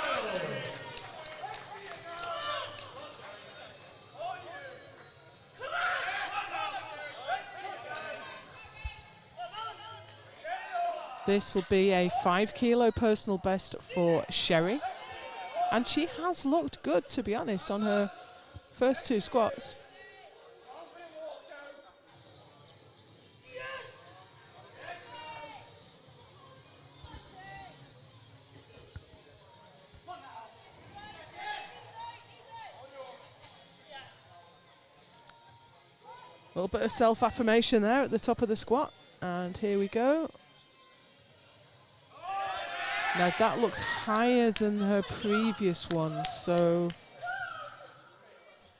This will be a 5 kilo personal best for Sherry. And she has looked good, to be honest, on her first 2 squats. A little bit of self-affirmation there at the top of the squat. And here we go. Now that looks higher than her previous one, so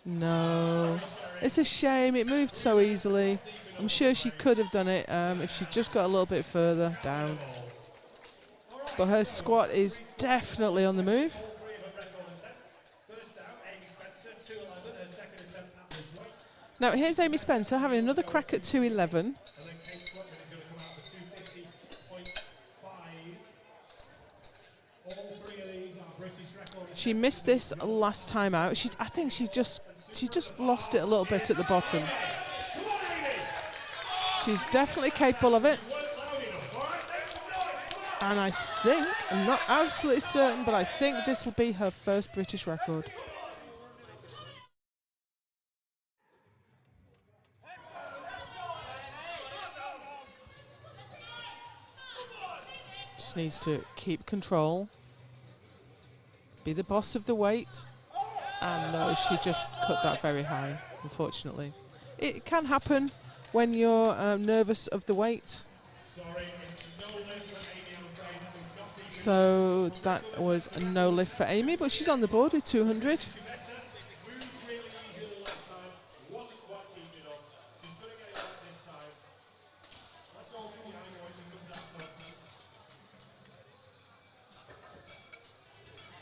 no. It's a shame, it moved so easily. I'm sure she could have done it if she just got a little bit further down. But her squat is definitely on the move. Now here's Amy Spencer having another crack at 211. She missed this last time out. I think she just lost it a little bit at the bottom. She's definitely capable of it. And I think, I'm not absolutely certain, but I think this will be her first British record. Just needs to keep control. Be the boss of the weight, and no, she just cut that very high, unfortunately. It can happen when you're nervous of the weight. So that was a no lift for Amy, but she's on the board with 200.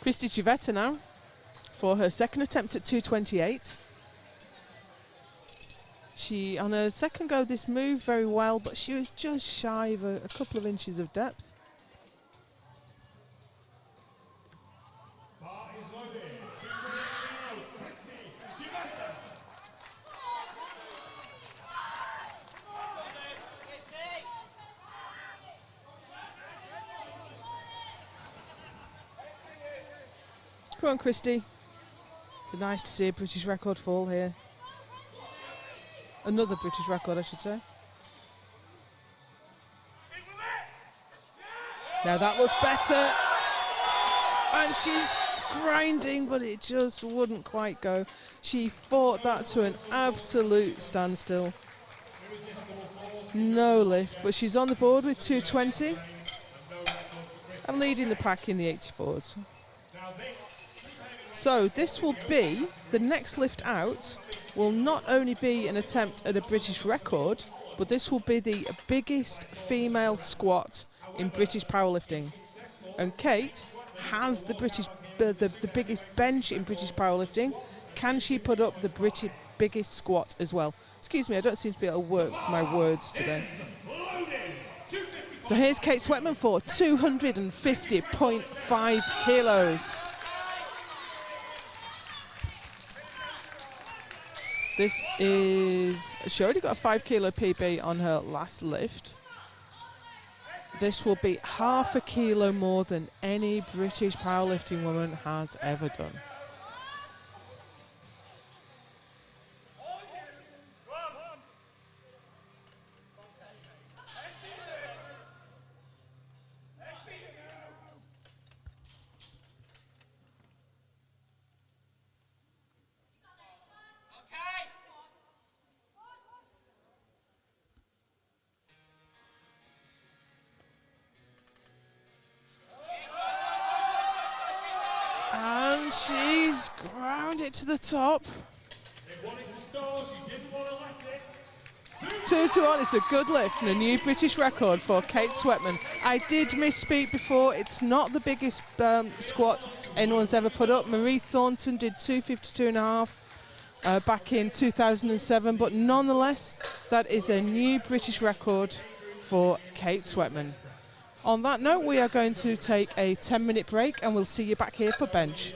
Christy Givetta now for her second attempt at 228. She, on her second go, this moved very well, but she was just shy of a couple of inches of depth. Bar is loaded. 228 kilos. Christy Givetta. Come on, Christy. It's nice to see a British record fall here. Another British record, I should say. Now that was better. And she's grinding, but it just wouldn't quite go. She fought that to an absolute standstill. No lift, but she's on the board with 220 and leading the pack in the 84s. So this will be, the next lift out will not only be an attempt at a British record, but this will be the biggest female squat in British powerlifting. And Kate has the biggest bench in British powerlifting. Can she put up the British biggest squat as well? Excuse me, I don't seem to be able to work my words today. So here's Kate Sweatman for 250.5 kilos. This is, she already got a 5 kilo PB on her last lift. This will be half a kilo more than any British powerlifting woman has ever done. And she's ground it to the top. They wanted to stall, she didn't want to let it. 2 to 1, it's a good lift and a new British record for Kate Sweatman. I did misspeak before, it's not the biggest squat anyone's ever put up. Marie Thornton did 252.5 back in 2007, but nonetheless, that is a new British record for Kate Sweatman. On that note, we are going to take a 10-minute break and we'll see you back here for bench.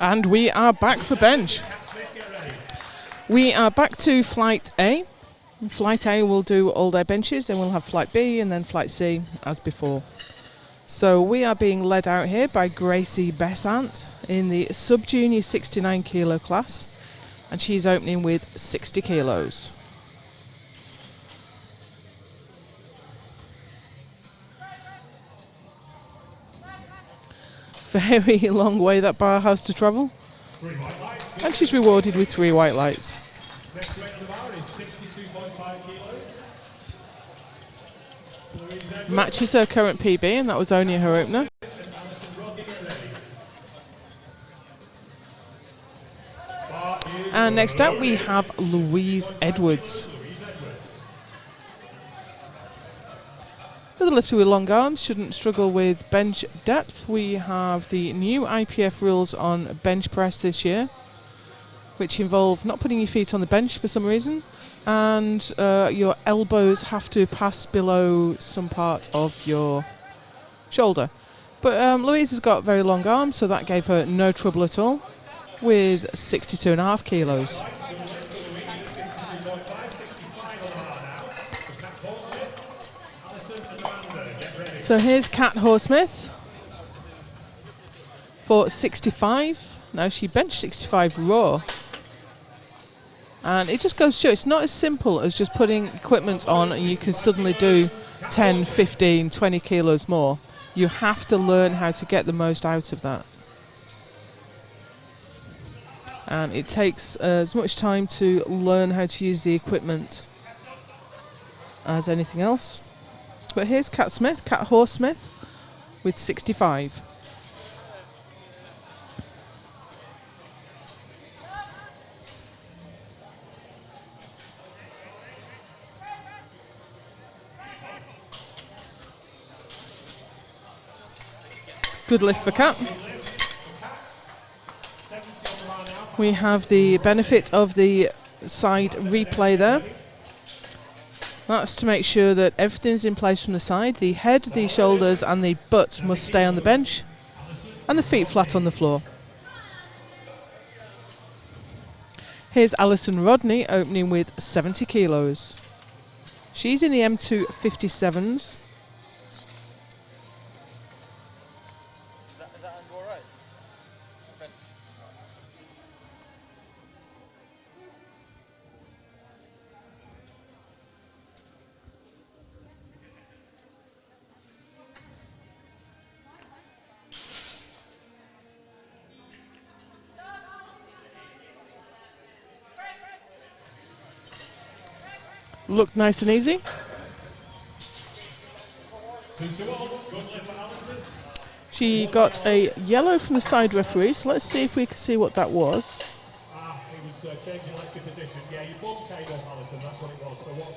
And we are back for bench. We are back to Flight A. Flight A will do all their benches, then we'll have Flight B and then Flight C as before. So we are being led out here by Gracie Besant in the sub-junior 69 kilo class, and she's opening with 60 kilos. Very long way that bar has to travel. And she's rewarded with 3 white lights. Next weight on the bar is 62.5 kilos. Matches her current PB, and that was only her opener. And next up we have Louise Edwards. For the lifter with long arms, shouldn't struggle with bench depth. We have the new IPF rules on bench press this year, which involve not putting your feet on the bench for some reason, and your elbows have to pass below some part of your shoulder. But Louise has got very long arms, so that gave her no trouble at all, with 62.5 kilos. So here's Kat Horsmith for 65. Now she benched 65 raw. And it just goes to show it's not as simple as just putting equipment on and you can suddenly do 10, 15, 20 kilos more. You have to learn how to get the most out of that. And it takes as much time to learn how to use the equipment as anything else. But here's Kat Horsmith with 65. Good lift for Kat. We have the benefit of the side replay there. That's to make sure that everything's in place from the side. The head, the shoulders and the butt must stay on the bench and the feet flat on the floor. Here's Alison Rodney opening with 70 kilos. She's in the M2 57s. Look nice and easy. She got a yellow from the side referee, so let's see if we can see what that was.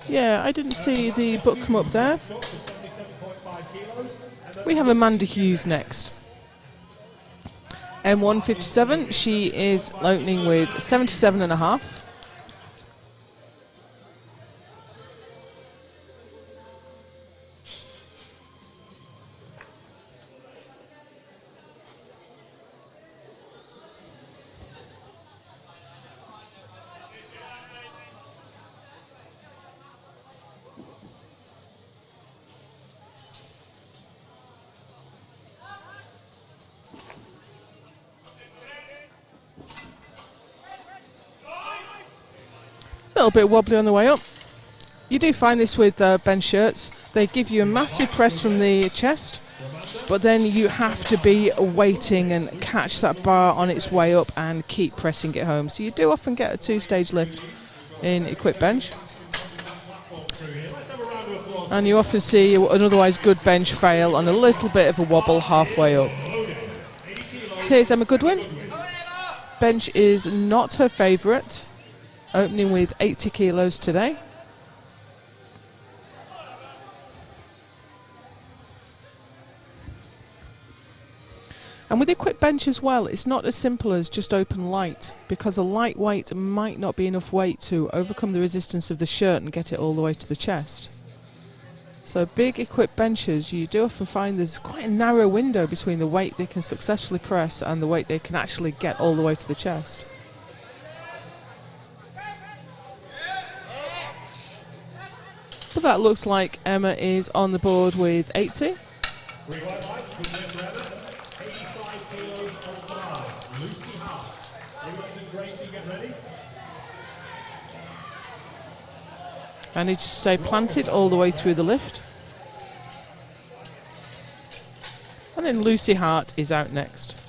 Yeah, I didn't see the book come up there. We have Amanda Hughes next. M157, she is opening with 77.5. A little bit wobbly on the way up. You do find this with bench shirts. They give you a massive press from the chest, but then you have to be waiting and catch that bar on its way up and keep pressing it home. So you do often get a 2-stage lift in equipped bench. And you often see an otherwise good bench fail on a little bit of a wobble halfway up. So here's Emma Goodwin. Bench is not her favourite, opening with 80 kilos today. And with equipped bench as well, it's not as simple as just open light, because a light weight might not be enough weight to overcome the resistance of the shirt and get it all the way to the chest. So big equipped benchers, you do often find there's quite a narrow window between the weight they can successfully press and the weight they can actually get all the way to the chest. But that looks like Emma is on the board with 80. 85 kilos on the line. Lucy Hart. Louise and Gracie, get ready. I need to stay planted all the way through the lift. And then Lucy Hart is out next.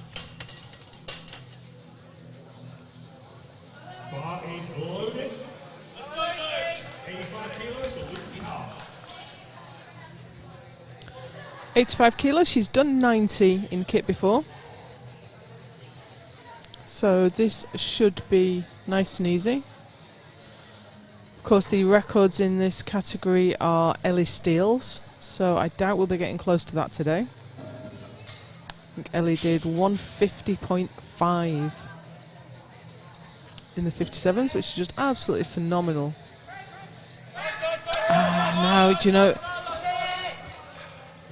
Bar is loaded. 85 kilos for Lucy Hart. 85 kilos, she's done 90 in kit before. So this should be nice and easy. Of course, the records in this category are Ellie Steele's, so I doubt we'll be getting close to that today. I think Ellie did 150.5 in the 57s, which is just absolutely phenomenal. Now, do you know,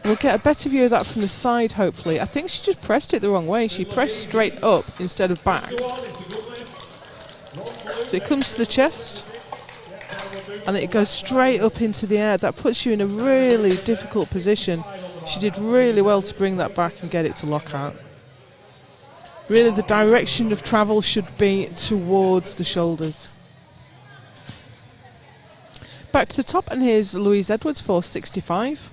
we'll get a better view of that from the side, hopefully. I think she just pressed it the wrong way. She pressed straight up instead of back. So it comes to the chest, and it goes straight up into the air. That puts you in a really difficult position. She did really well to bring that back and get it to lock out. Really, the direction of travel should be towards the shoulders. Back to the top, and here's Louise Edwards for 65.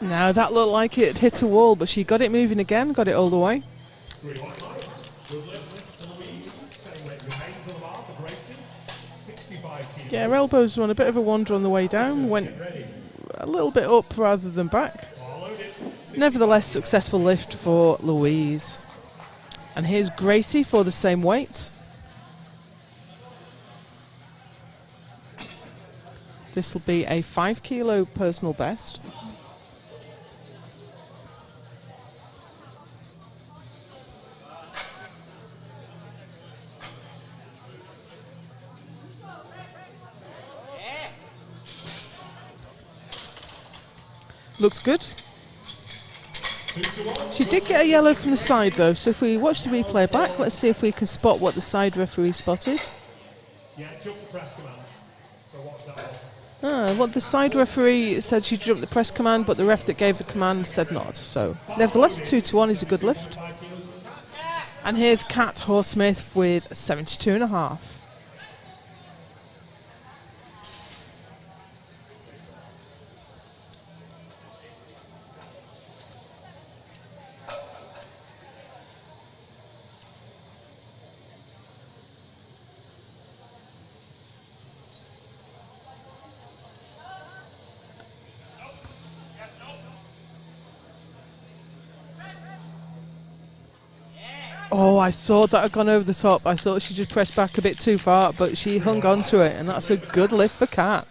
Now that looked like it hit a wall, but she got it moving again, got it all the way. Yeah, her elbows were on a bit of a wander on the way down, went a little bit up rather than back. Nevertheless, successful lift for Louise. And here's Gracie for the same weight. This will be a 5 kilo personal best. Looks good. She did get a yellow from the side though, so if we watch the replay back, let's see if we can spot what the side referee spotted. Yeah, jump the press command. So watch that one. Well, the side referee said she jumped the press command, but the ref that gave the command said not. So, nevertheless, 2-1 is a good lift. And here's Kat Horsmith with 72.5. Oh, I thought that had gone over the top. I thought she just pressed back a bit too far, but she hung on to it, and that's a good lift for Kat.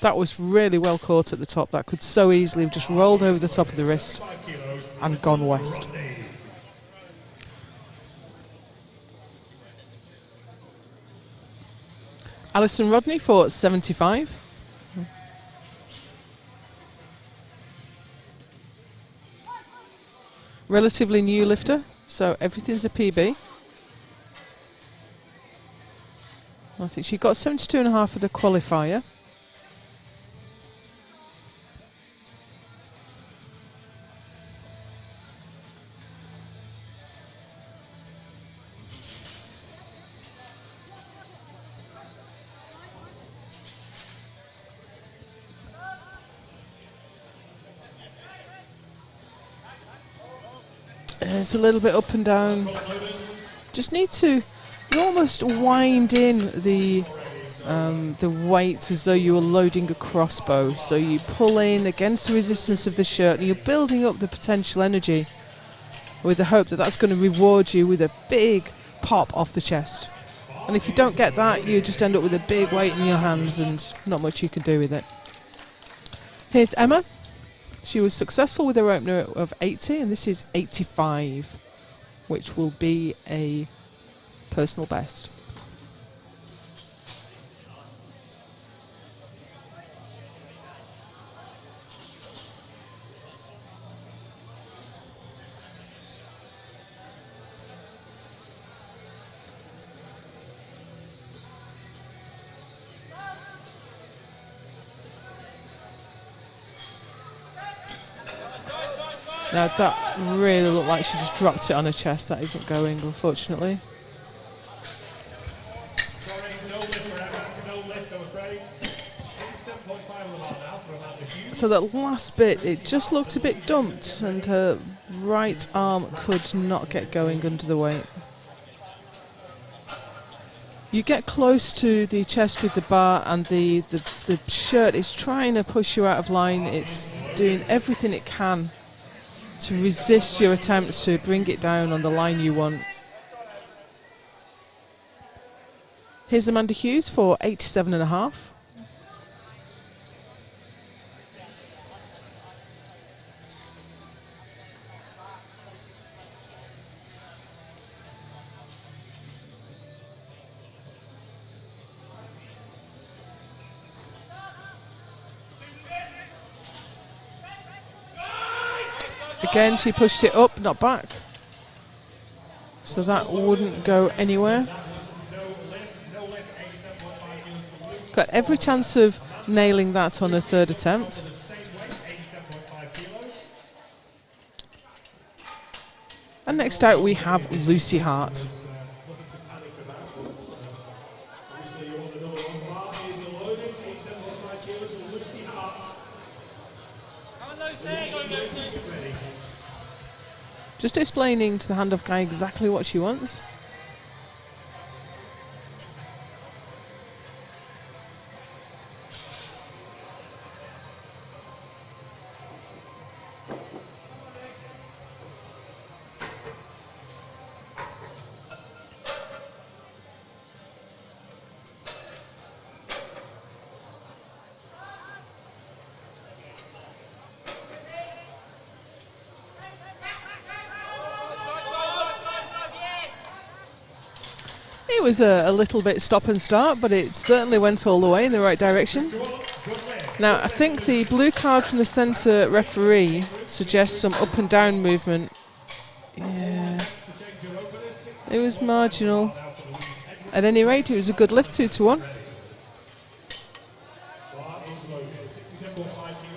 That was really well caught at the top. That could so easily have just rolled over the top of the wrist and gone west. Alison Rodney for 75. Relatively new lifter, so everything's a PB. I think she got 72.5 for the qualifier. It's a little bit up and down. Just need to, you almost wind in the weight as though you were loading a crossbow. So you pull in against the resistance of the shirt and you're building up the potential energy. with the hope that that's going to reward you with a big pop off the chest. And if you don't get that, you just end up with a big weight in your hands and not much you can do with it. Here's Emma. She was successful with her opener of 80, and this is 85, which will be a personal best. Now that really looked like she just dropped it on her chest. That isn't going, unfortunately. Sorry, no lift for Emma. No lift, I'm afraid. 87.5 on the bar now for Amanda Hughes. So that last bit, it just looked a bit dumped, and her right arm could not get going under the weight. You get close to the chest with the bar, and the shirt is trying to push you out of line. It's doing everything it can to resist your attempts to bring it down on the line you want. Here's Amanda Hughes for 87.5. Again, she pushed it up, not back. So that wouldn't go anywhere. Got every chance of nailing that on her third attempt. And next out we have Lucy Hart. Just explaining to the handoff guy exactly what she wants. It was a little bit stop and start, but it certainly went all the way in the right direction. Now, I think the blue card from the centre referee suggests some up and down movement. Yeah, it was marginal. At any rate, it was a good lift, 2-1.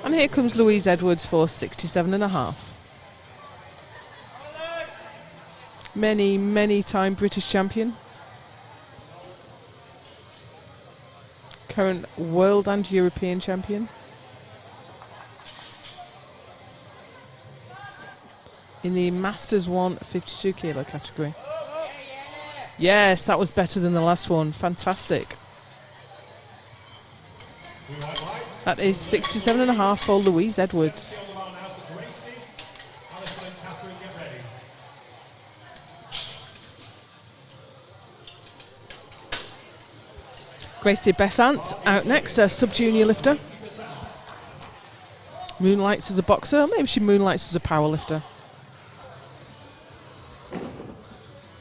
And here comes Louise Edwards for 67.5. Many time British champion. Current world and European champion. In the Masters 1 52 kilo category. Yes, that was better than the last one. Fantastic. That is 67.5 for Louise Edwards. Gracie Besant out next, a sub-junior lifter. Moonlights as a boxer, maybe she moonlights as a power lifter.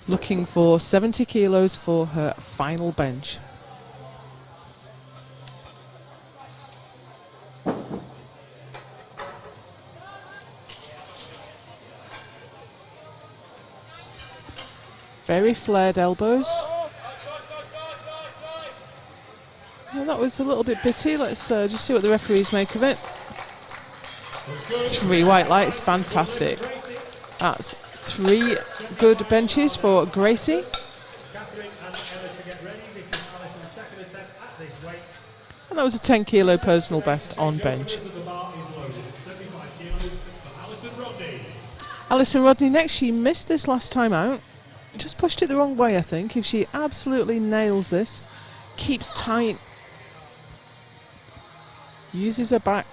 Looking for 70 kilos for her final bench. Very flared elbows. Well, that was a little bit bitty. Let's just see what the referees make of it. 3 white lights, fantastic. That's 3 good benches for Gracie. And that was a 10 kilo personal best on bench. Alison Rodney next. She missed this last time out. Just pushed it the wrong way, I think. If she absolutely nails this, keeps tight, uses her back,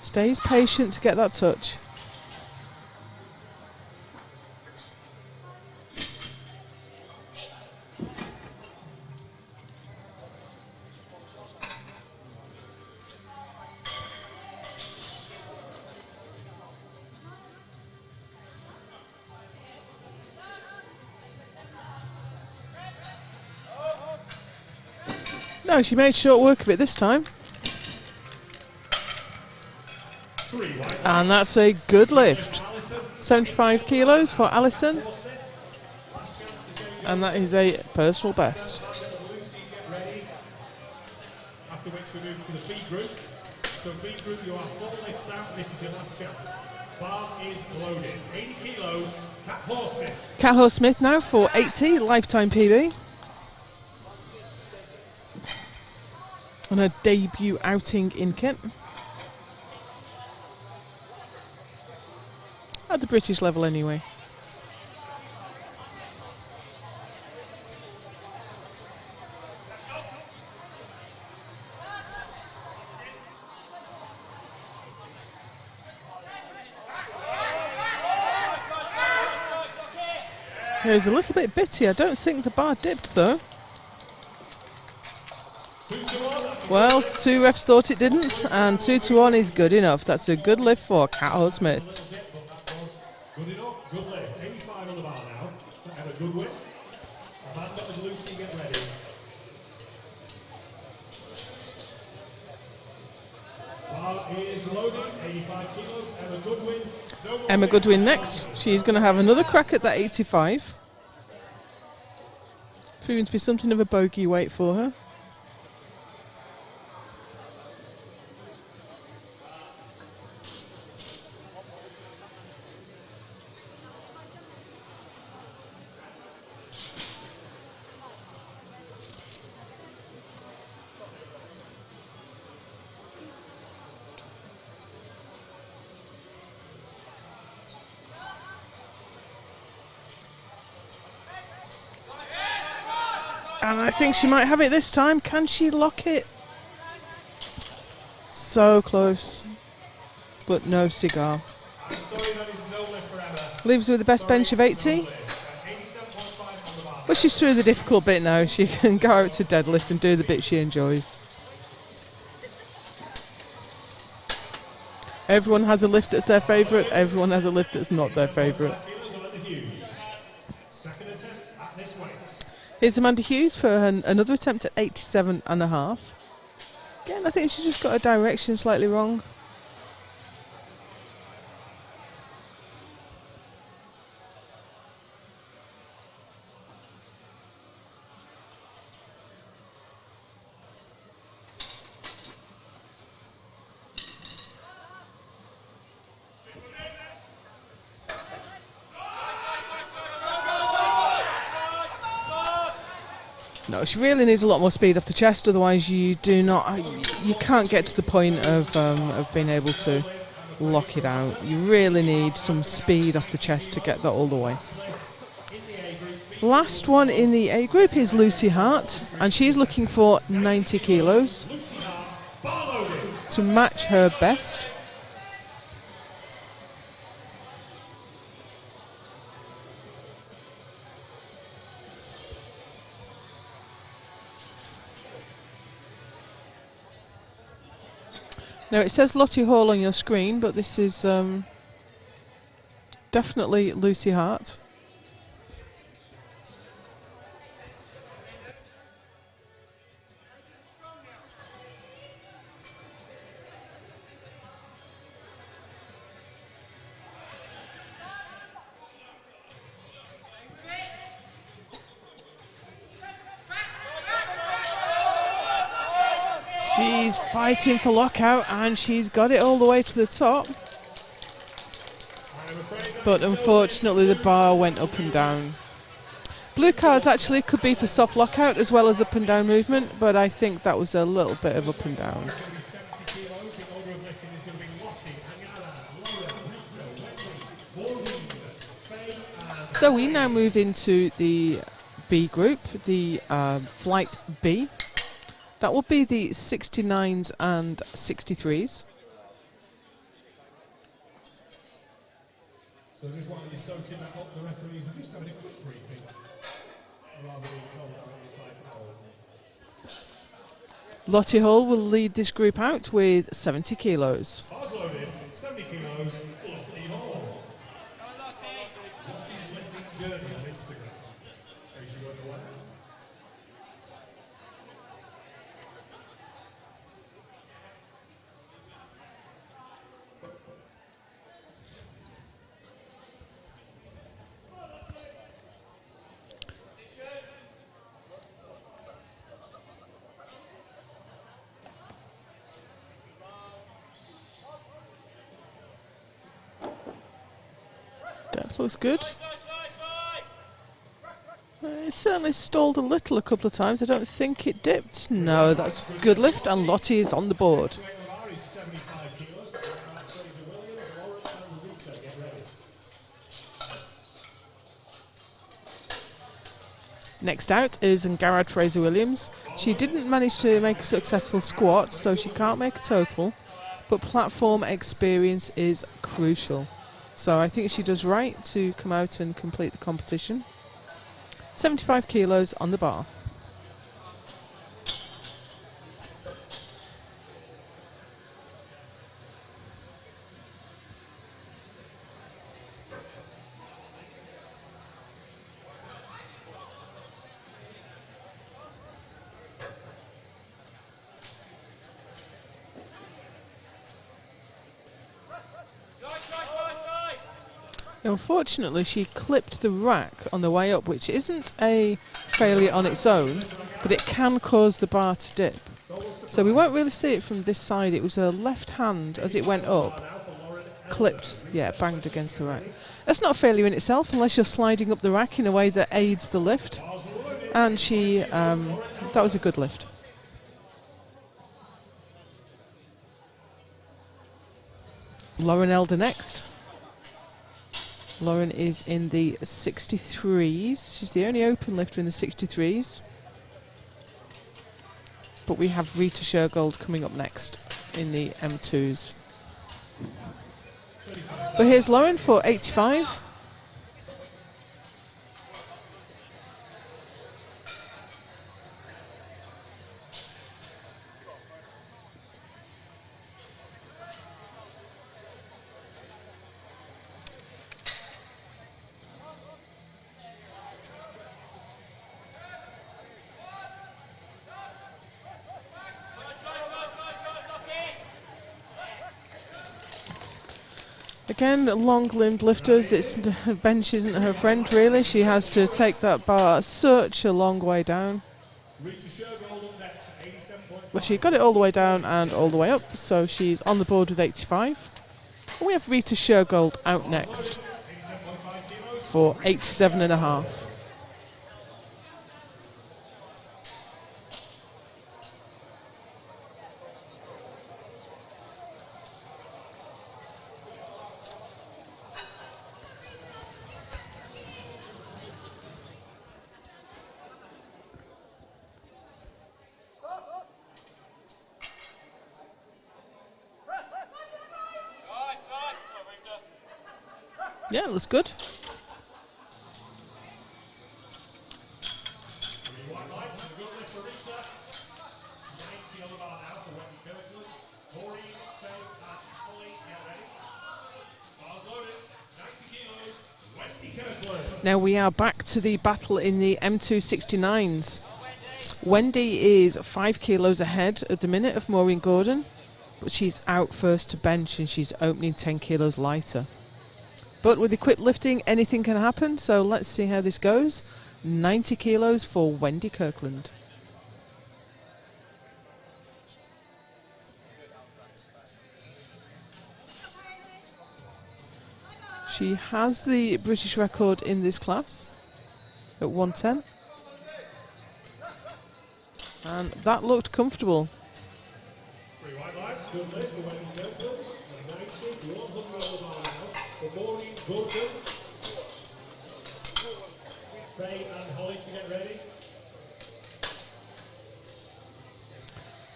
stays patient to get that touch. No, she made short work of it this time. And that's a good lift. 75 kilos for Alison. And that is a personal best. After which we move to the B group. So B group, you have 4 lifts out. This is your last chance. Bar is loaded. 80 kilos. Cat Horsmith. Cat Horsmith now for 80, lifetime PB. On her debut outing in Kent. At the British level anyway. It's a little bit bitty. I don't think the bar dipped though. Well, 2 refs thought it didn't, and 2-1 is good enough. That's a good lift for Cat Horsmith. Good enough, good lift. 85 on the bar now. And a good win. Amanda and Lucy, get ready. Bar is loaded. 85 kilos. Emma Goodwin. Emma Goodwin next. She's going to have another crack at that 85. Proving to be something of a bogey weight for her. And I think she might have it this time. Can she lock it? So close. But no cigar. Leaves her with the best bench of 80. But she's through the difficult bit now. She can go out to deadlift and do the bit she enjoys. Everyone has a lift that's their favourite. Everyone has a lift that's not their favourite. Here's Amanda Hughes for another attempt at 87.5. Again, I think she just got her direction slightly wrong. No, she really needs a lot more speed off the chest, otherwise you can't get to the point of being able to lock it out. You really need some speed off the chest to get that all the way. Last one in the A group is Lucy Hart, and she's looking for 90 kilos to match her best. Now it says Lottie Hall on your screen, but this is definitely Lucy Hart. She's fighting for lockout, and she's got it all the way to the top. But unfortunately the bar went up and down. Blue cards actually could be for soft lockout as well as up and down movement, but I think that was a little bit of up and down. So we now move into the B group, the flight B. That will be the 69s and 63s. So just while you're soaking that up, the referees are just having a quick briefing. Rather than told that it's by foul. Lottie Hall will lead this group out with 70 kilos. Bars loaded, 70 kilos, Lottie Hall. Lottie's lifting journey on Instagram. In case you weren't aware. looks good. It certainly stalled a little a couple of times. I don't think it dipped. No, that's good lift, and Lottie is on the board. Next out is Garrad Fraser-Williams. She didn't manage to make a successful squat, so she can't make a total, but platform experience is crucial. So I think she does right to come out and complete the competition. 75 kilos on the bar. Unfortunately, she clipped the rack on the way up, which isn't a failure on its own, but it can cause the bar to dip. So we won't really see it from this side. It was her left hand as it went up, clipped, yeah, banged against the rack. That's not a failure in itself unless you're sliding up the rack in a way that aids the lift. And she, that was a good lift. Lauren Elder next. Lauren is in the 63s. She's the only open lifter in the 63s. But we have Rita Shergold coming up next in the M2s. But here's Lauren for 85. Again, long-limbed lifters, bench isn't her friend really. She has to take that bar such a long way down. Well, she got it all the way down and all the way up, so she's on the board with 85. And we have Rita Shergold out next for 87.5. Yeah, it looks good. Now we are back to the battle in the M269s. Wendy is 5 kilos ahead at the minute of Maureen Gordon, but she's out first to bench and she's opening 10 kilos lighter. But with equipped lifting, anything can happen, so let's see how this goes. 90 kilos for Wendy Kirkland. She has the British record in this class at 110. And that looked comfortable.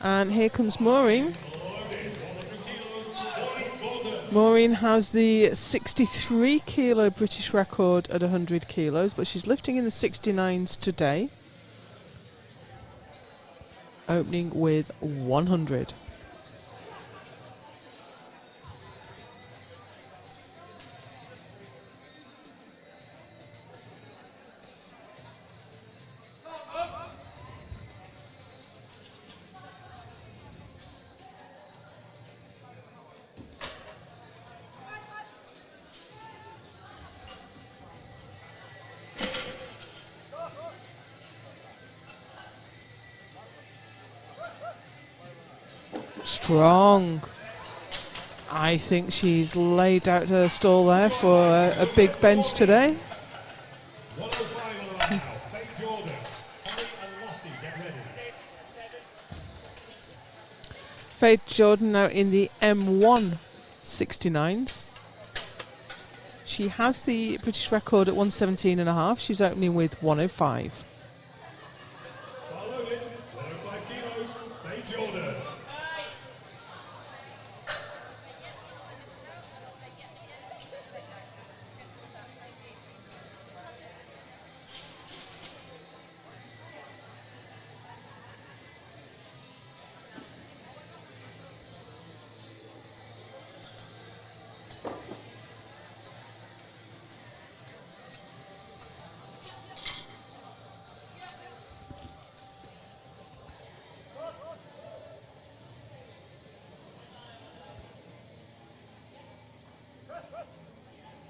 And here comes Maureen. Maureen has the 63 kilo British record at 100 kilos, but she's lifting in the 69s today. Opening with 100. Strong. I think she's laid out her stall there for a big bench today. 105 on the line now. Faith Jordan, Holly and Lottie, get ready. Faith Jordan now in the M1 69s. She has the British record at 117.5. She's opening with 105. Loaded, 105 kilos, Faith Jordan.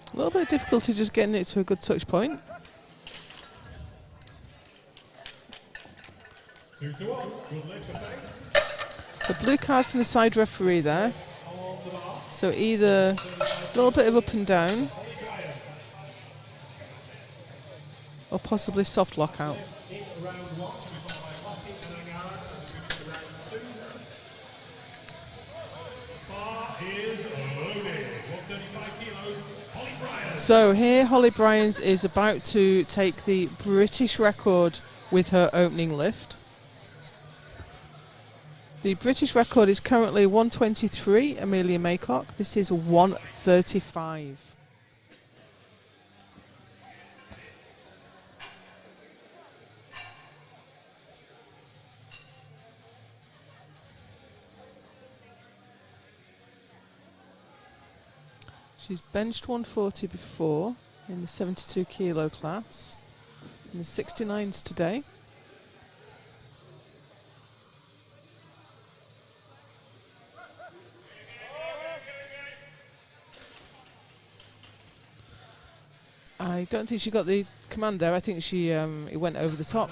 A little bit of difficulty just getting it to a good touch point. 2 to 1, good lift for Faith. The blue card from the side referee there. So either a little bit of up and down or possibly soft lockout. In round 1, to be followed by Lottie and Angara as we move to round 2. Bar is loaded, 135 kilos, Holly Bryan. So here Holly Bryans is about to take the British record with her opening lift. The British record is currently 123, Amelia Maycock. This is 135. She's benched 140 before in the 72 kilo class, in the 69s today. I don't think she got the command there. I think she it went over the top.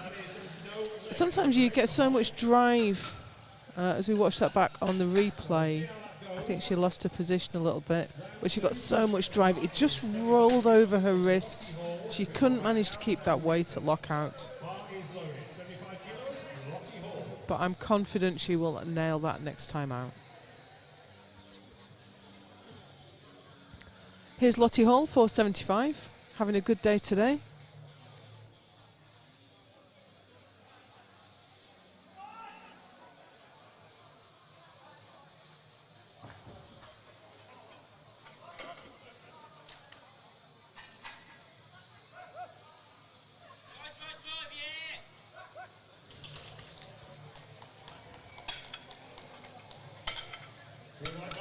Sometimes you get so much drive as we watch that back on the replay. I think she lost her position a little bit, but she got so much drive. It just rolled over her wrists. She couldn't manage to keep that weight at lockout. But I'm confident she will nail that next time out. Here's Lottie Hall, 475. Having a good day today.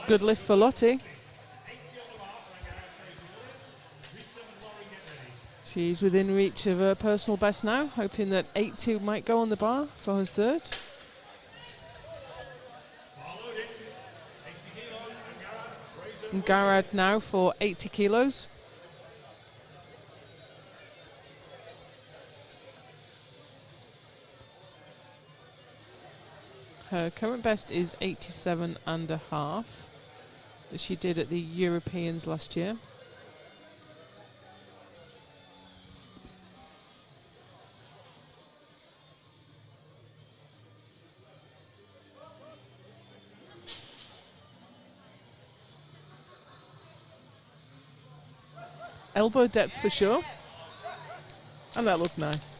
Good lift for Lottie. She's within reach of her personal best now, hoping that 80 might go on the bar for her third. And Garad now for 80 kilos. Her current best is 87.5 that she did at the Europeans last year. Elbow depth for sure, and that looked nice.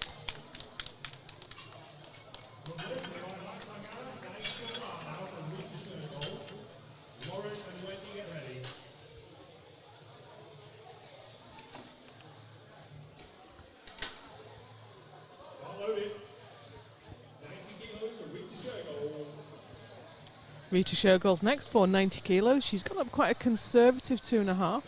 Rita Shergold next for 90 kilos. She's got up quite a conservative 2.5.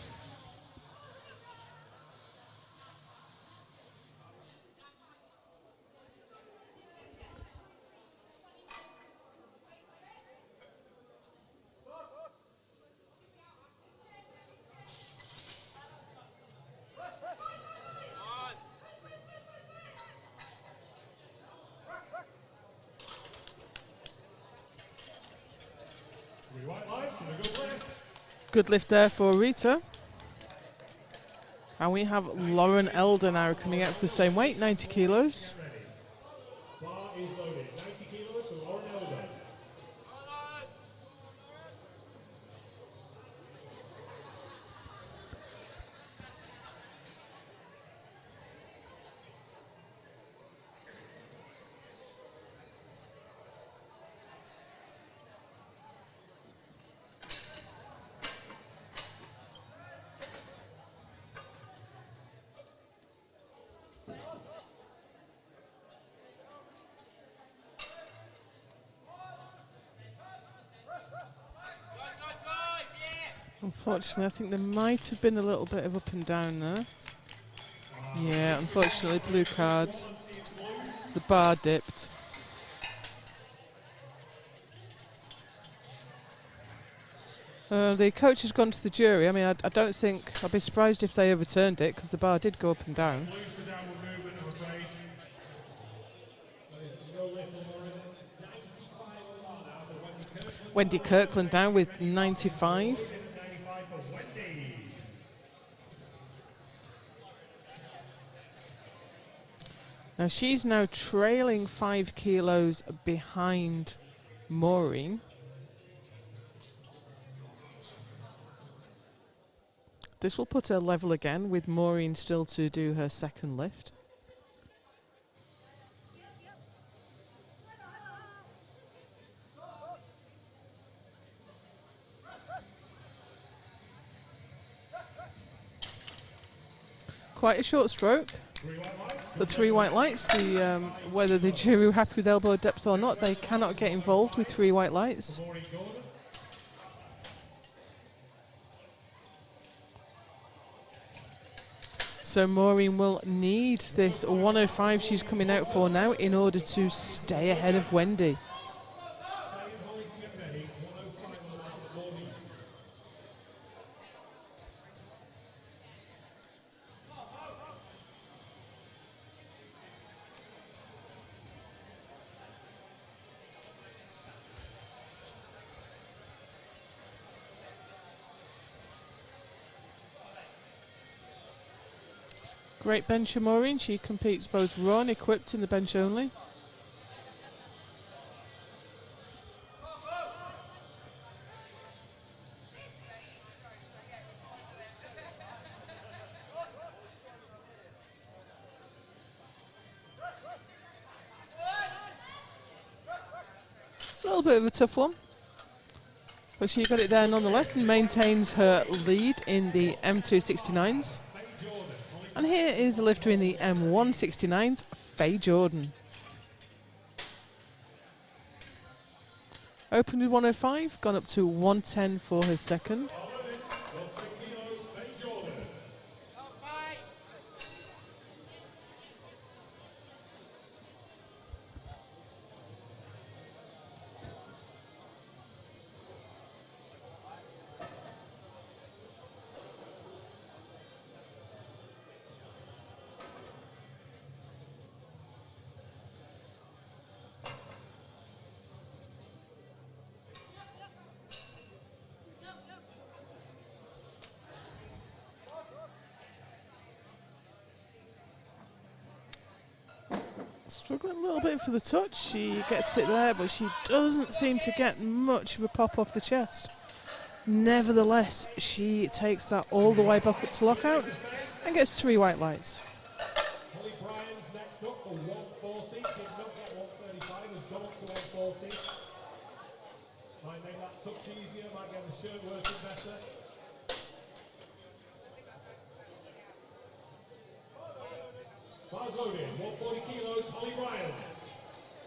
White lights and a good left. Good lift there for Rita. And we have Lauren Elder now coming out for the same weight, 90 kilos. Bar is loaded. 90 kilos for Lauren Elder. Unfortunately, I think there might have been a little bit of up and down there. Yeah, unfortunately, blue cards. The bar dipped. The coach has gone to the jury. I mean, I don't think... I'd be surprised if they overturned it, because the bar did go up and down. Blues for downward movement, I'm afraid. Wendy Kirkland down with 95. 95 for Wendy. Now she's now trailing 5 kilos behind Maureen. This will put her level again, with Maureen still to do her second lift. Quite a short stroke. The 3 white lights, whether the jury are happy with elbow depth or not, they cannot get involved with 3 white lights. So Maureen will need this 105 she's coming out for now in order to stay ahead of Wendy. Great bencher Maureen, she competes both raw and equipped in the bench only. A little bit of a tough one, but she got it there nonetheless and maintains her lead in the M269s. And here is a lifter in the M169s, Faye Jordan. Opened with 105, gone up to 110 for her second. Struggling a little bit for the touch. She gets it there, but she doesn't seem to get much of a pop off the chest. Nevertheless, she takes that all the way back up to lockout and gets 3 white lights. Holly Bryan's next up for 140. Did not get 135, has gone up to 140. Might make that touch easier, might get the shirt working better. Bars loaded, 140 kilos, Holly Bryan.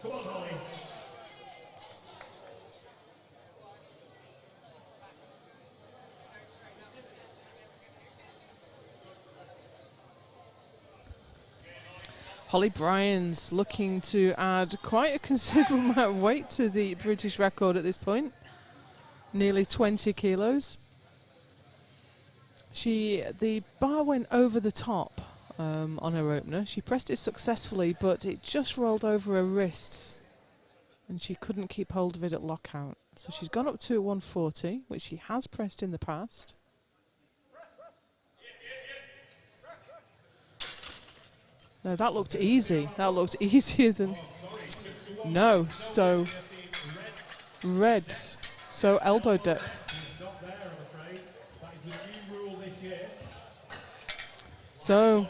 Come on, Holly. Holly Bryan's looking to add quite a considerable amount of weight to the British record at this point. Nearly 20 kilos. The bar went over the top on her opener. She pressed it successfully, but it just rolled over her wrists and she couldn't keep hold of it at lockout. So she's gone up to 140, which she has pressed in the past. No, that looked easy. That looked easier than... No, so... Reds. So elbow depth. So...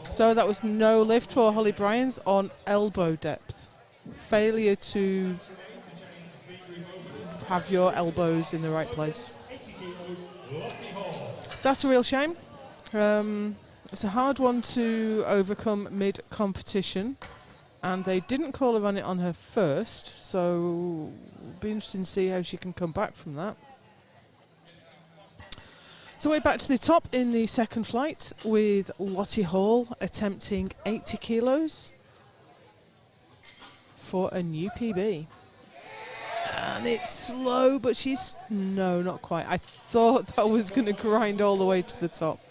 So that was no lift for Holly Bryans on elbow depth. Failure to have your elbows in the right place. That's a real shame. It's a hard one to overcome mid-competition, and they didn't call her on it on her first, so it'll be interesting to see how she can come back from that. So we're back to the top in the second flight with Lottie Hall attempting 80 kilos for a new PB. And it's slow, but she's... No, not quite. I thought that was going to grind all the way to the top.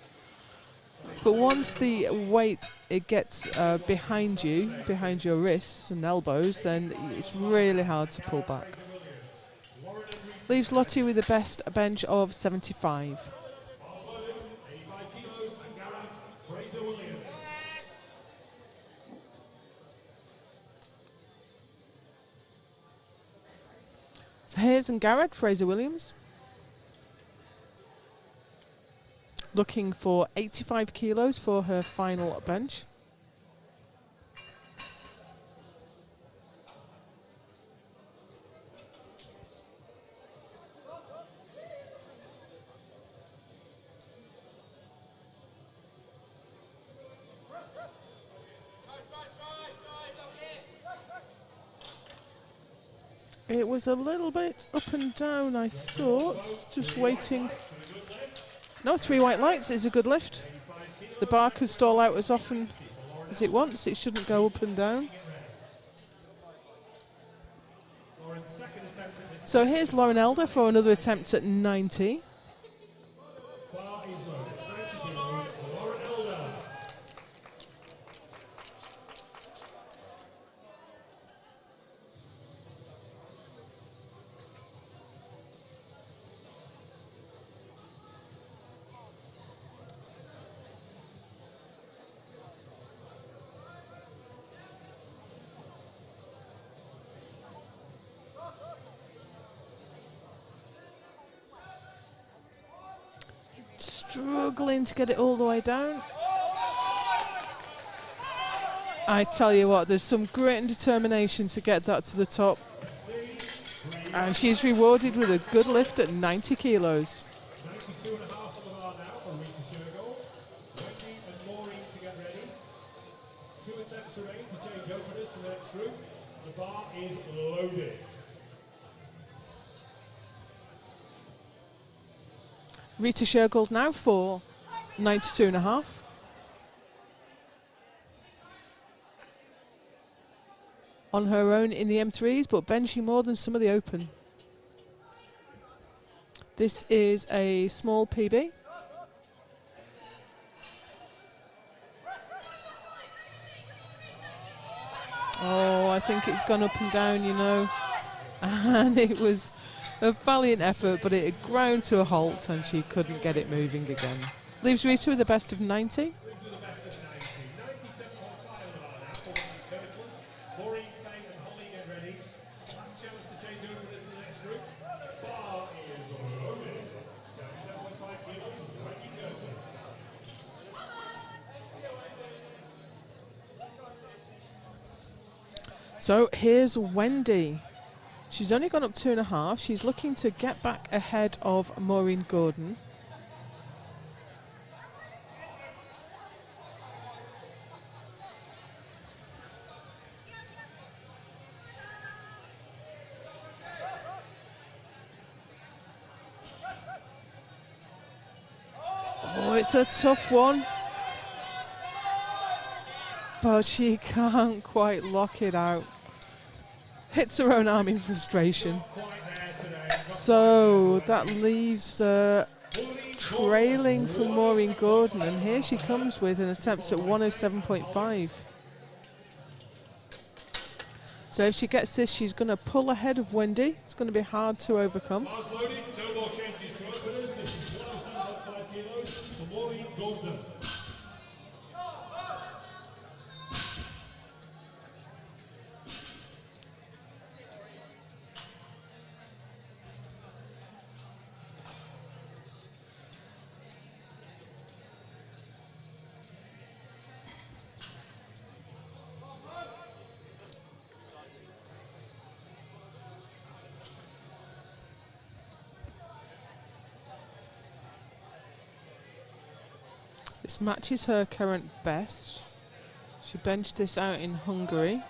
But once the weight, it gets behind you, behind your wrists and elbows, then it's really hard to pull back. Leaves Lottie with the best bench of 75. So here's Garrett, Fraser Williams, looking for 85 kilos for her final bench. It was a little bit up and down, I thought, just waiting. No, 3 white lights is a good lift. The bar can stall out as often as it wants. It shouldn't go up and down. So here's Lauren Elder for another attempt at 90. Struggling to get it all the way down. I tell you what, there's some grit and determination to get that to the top. And she's rewarded with a good lift at 90 kilos. 92.5 on the bar now for Rita Shergold. Wendy and Maureen to get ready. 2 attempts remain to change openers for the next group. The bar is loaded. Rita Shergold now for 92.5. On her own in the M3s, but benching more than some of the open. This is a small PB. Oh, I think it's gone up and down, you know. And it was a valiant effort, but it had ground to a halt and she couldn't get it moving again. Leaves Rita with the best of 90. So here's Wendy. She's only gone up 2.5. She's looking to get back ahead of Maureen Gordon. Oh, it's a tough one. But she can't quite lock it out. Hits her own arm in frustration. So that leaves trailing from Maureen Gordon, and here she comes with an attempt at 107.5. So if she gets this, she's going to pull ahead of Wendy. It's going to be hard to overcome. Bars loaded, no more changes to openers. This is 107.5 kilos for Maureen Gordon. This matches her current best. She benched this out in Hungary.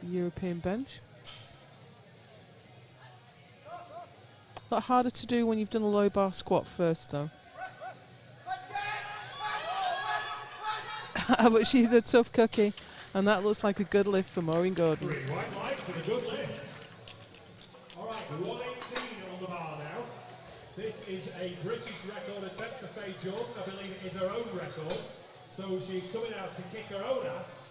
European bench. A lot harder to do when you've done a low bar squat first though. But she's a tough cookie, and that looks like a good lift for Maureen Gordon. 3 white lights and a good lift. All right, 118 on the bar now. This is a British record attempt for Faye Jordan. I believe it is her own record. So she's coming out to kick her own ass.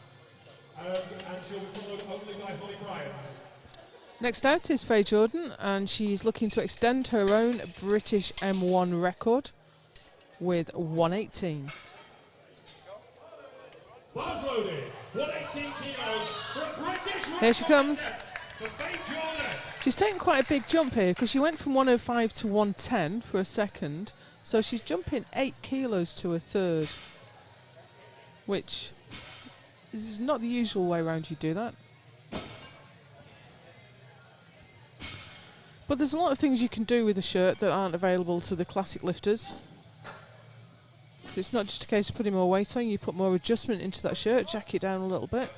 And she'll be followed only by Holly Bryant. Next out is Faye Jordan, and she's looking to extend her own British M1 record with 118. Bars loaded, 118 kilos for a British record. Here she comes. For Faye Jordan. She's taken quite a big jump here because she went from 105 to 110 for a second. So she's jumping 8 kilos to a third, which is not the usual way around you do that. But there's a lot of things you can do with a shirt that aren't available to the classic lifters. So it's not just a case of putting more weight on, you put more adjustment into that shirt, jack it down a little bit.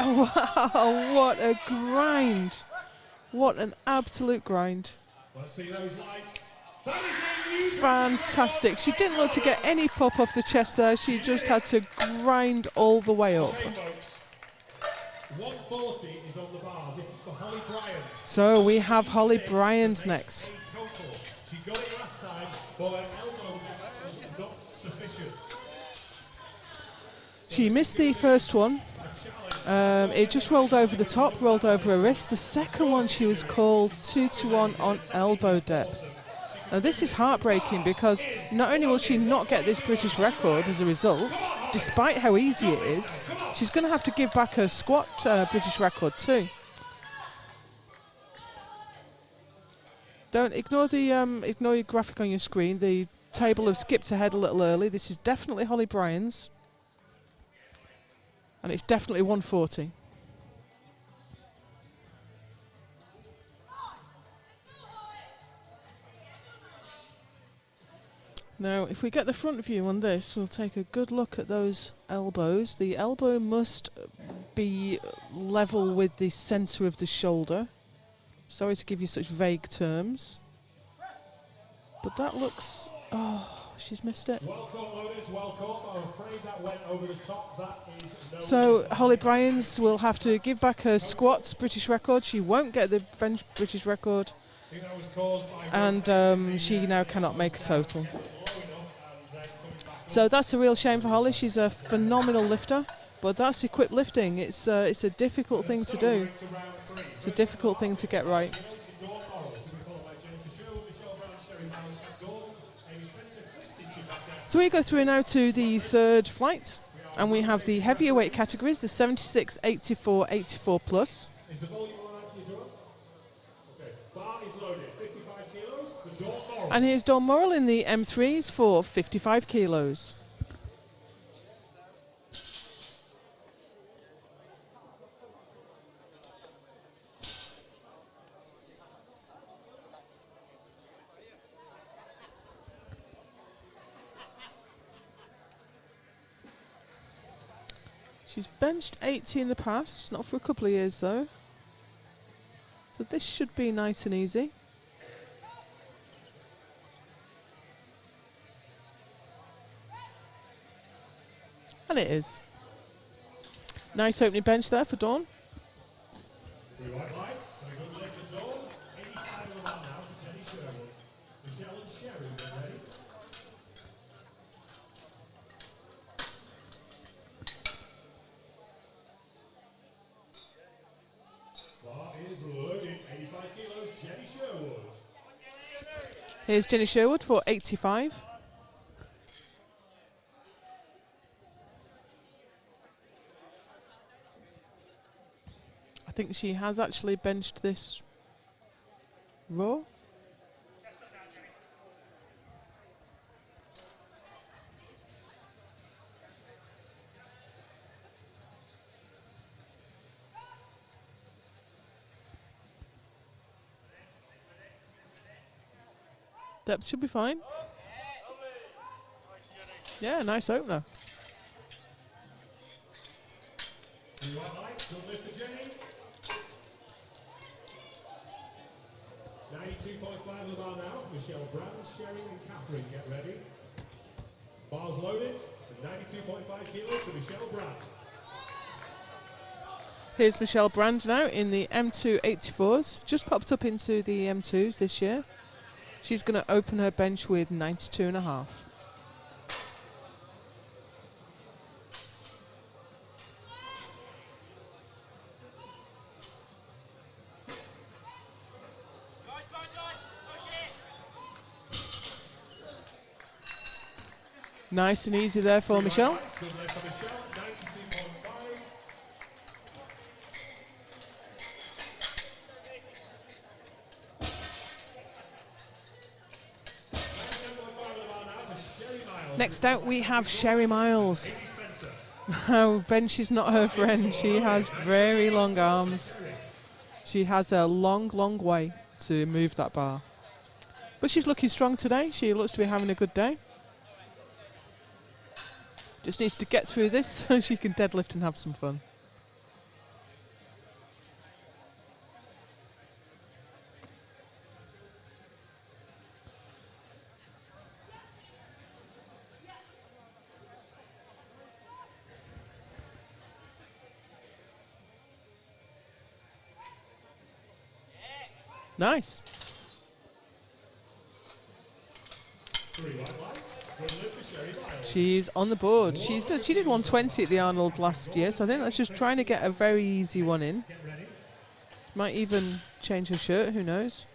Wow, what a grind. What an absolute grind. Let's see those lights. That is a new Fantastic. She didn't look to get any pop off the chest there. She just had to grind all the way up. Okay, folks. 140 is on the bar. This is for Holly Bryant. So we have Holly Bryant next. Total. She got it last time, but her elbow was not sufficient. She missed the first one. It just rolled over the top, rolled over her wrist. The second one she was called 2-1 on elbow depth. Now this is heartbreaking because not only will she not get this British record as a result, despite how easy it is, she's going to have to give back her squat British record too. Don't ignore the ignore your graphic on your screen. The table has skipped ahead a little early. This is definitely Holly Bryant's. And it's definitely 140. Now, if we get the front view on this, we'll take a good look at those elbows. The elbow must be level with the centre of the shoulder. Sorry to give you such vague terms. But that looks... Oh, she's missed it. Welcome, loaders, welcome. I'm afraid that went over the top. That is no So Holly Bryant will have to give back her squats British record. She won't get the bench British record. I think that was caused by And she now cannot make a total. So that's a real shame for Holly. She's a phenomenal lifter, but that's equipped lifting. It's a difficult thing to do. It's a difficult thing to get right. So we go through now to the third flight, and we have the heavier weight categories, the 76, 84, 84 plus. Is the volume right for your jaw? Okay. Bar is loaded. 55 kilos. The door Morrill. And here's Dawn Morrill in the M3s for 55 kilos. She's benched 80 in the past, not for a couple of years though. So this should be nice and easy. And it is. Nice opening bench there for Dawn. 3 white lights. And a good leg for Dawn. 85 on the bar now for Jenny Sherwood. Michelle and Sherry, get ready. Bar is loaded. 85 kilos, Jenny Sherwood. Here's Jenny Sherwood for 85. I think she has actually benched this raw. Depth should be fine. Yeah, nice opener. 3 white lights, good lift for Jenny. 92.5 on the bar now. Michelle Brand, Sherry and Catherine, get ready. Bars loaded. 92.5 kilos for Michelle Brand. Here's Michelle Brand now in the M2 84s. Just popped up into the M2s this year. She's going to open her bench with 92.5. Nice and easy there for Michelle. Good leg for Michelle, 92.5. Next out we have Sherry Miles. Oh, bench is not her friend. She has very long arms. She has a long, long way to move that bar. But she's looking strong today. She looks to be having a good day. Just needs to get through this so she can deadlift and have some fun. Nice. 3 white lights. Good lift for Sherry Miles. She's on the board. She did 120 at the Arnold last year, so I think that's just trying to get a very easy one in. Get ready. Might even change her shirt, who knows.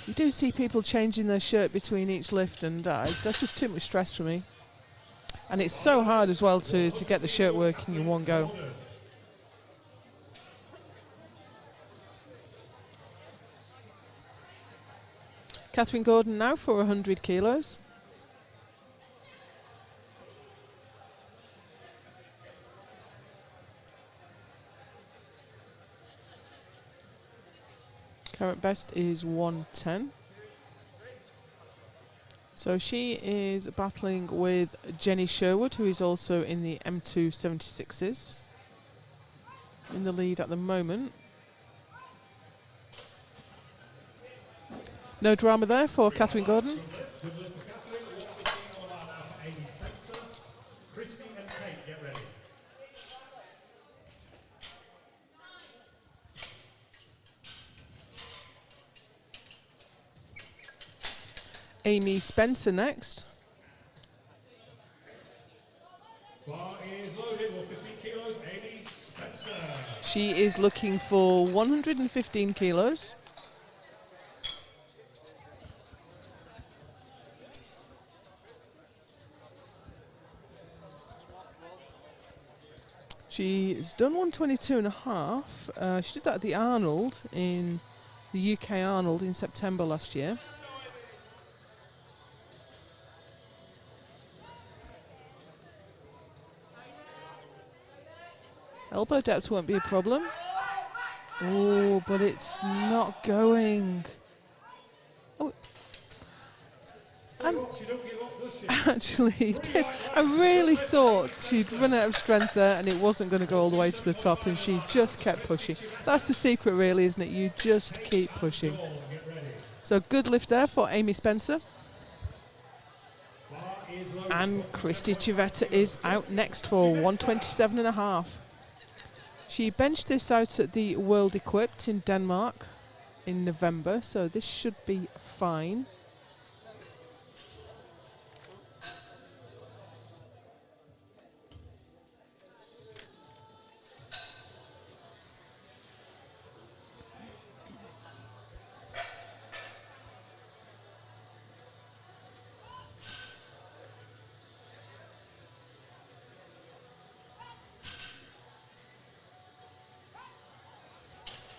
You do see people changing their shirt between each lift, and that's just too much stress for me. And it's so hard as well to get the shirt working in one go. Catherine Gordon now for 100 kilos. Current best is 110. So she is battling with Jenny Sherwood, who is also in the M276s. In the lead at the moment. No drama there for Catherine Gordon. Good lift for Catherine. 115 on the bar now for Amy Spencer. Christy and Kate, get ready. Amy Spencer next. Bar is loaded. 115 kilos. Amy Spencer. She is looking for 115 kilos. She's done 122.5. She did that at the Arnold in the UK Arnold in September last year. Elbow depth won't be a problem. Oh, but it's not going. Oh. She don't give up, does she? Actually, I really thought she'd run out of strength there and it wasn't going to go all the way to the top, and she just kept pushing. That's the secret really, isn't it? You just keep pushing. So good lift there for Amy Spencer. Bar is loaded. And Christy Civetta is out next for 127.5. She benched this out at the World Equipped in Denmark in November, so this should be fine.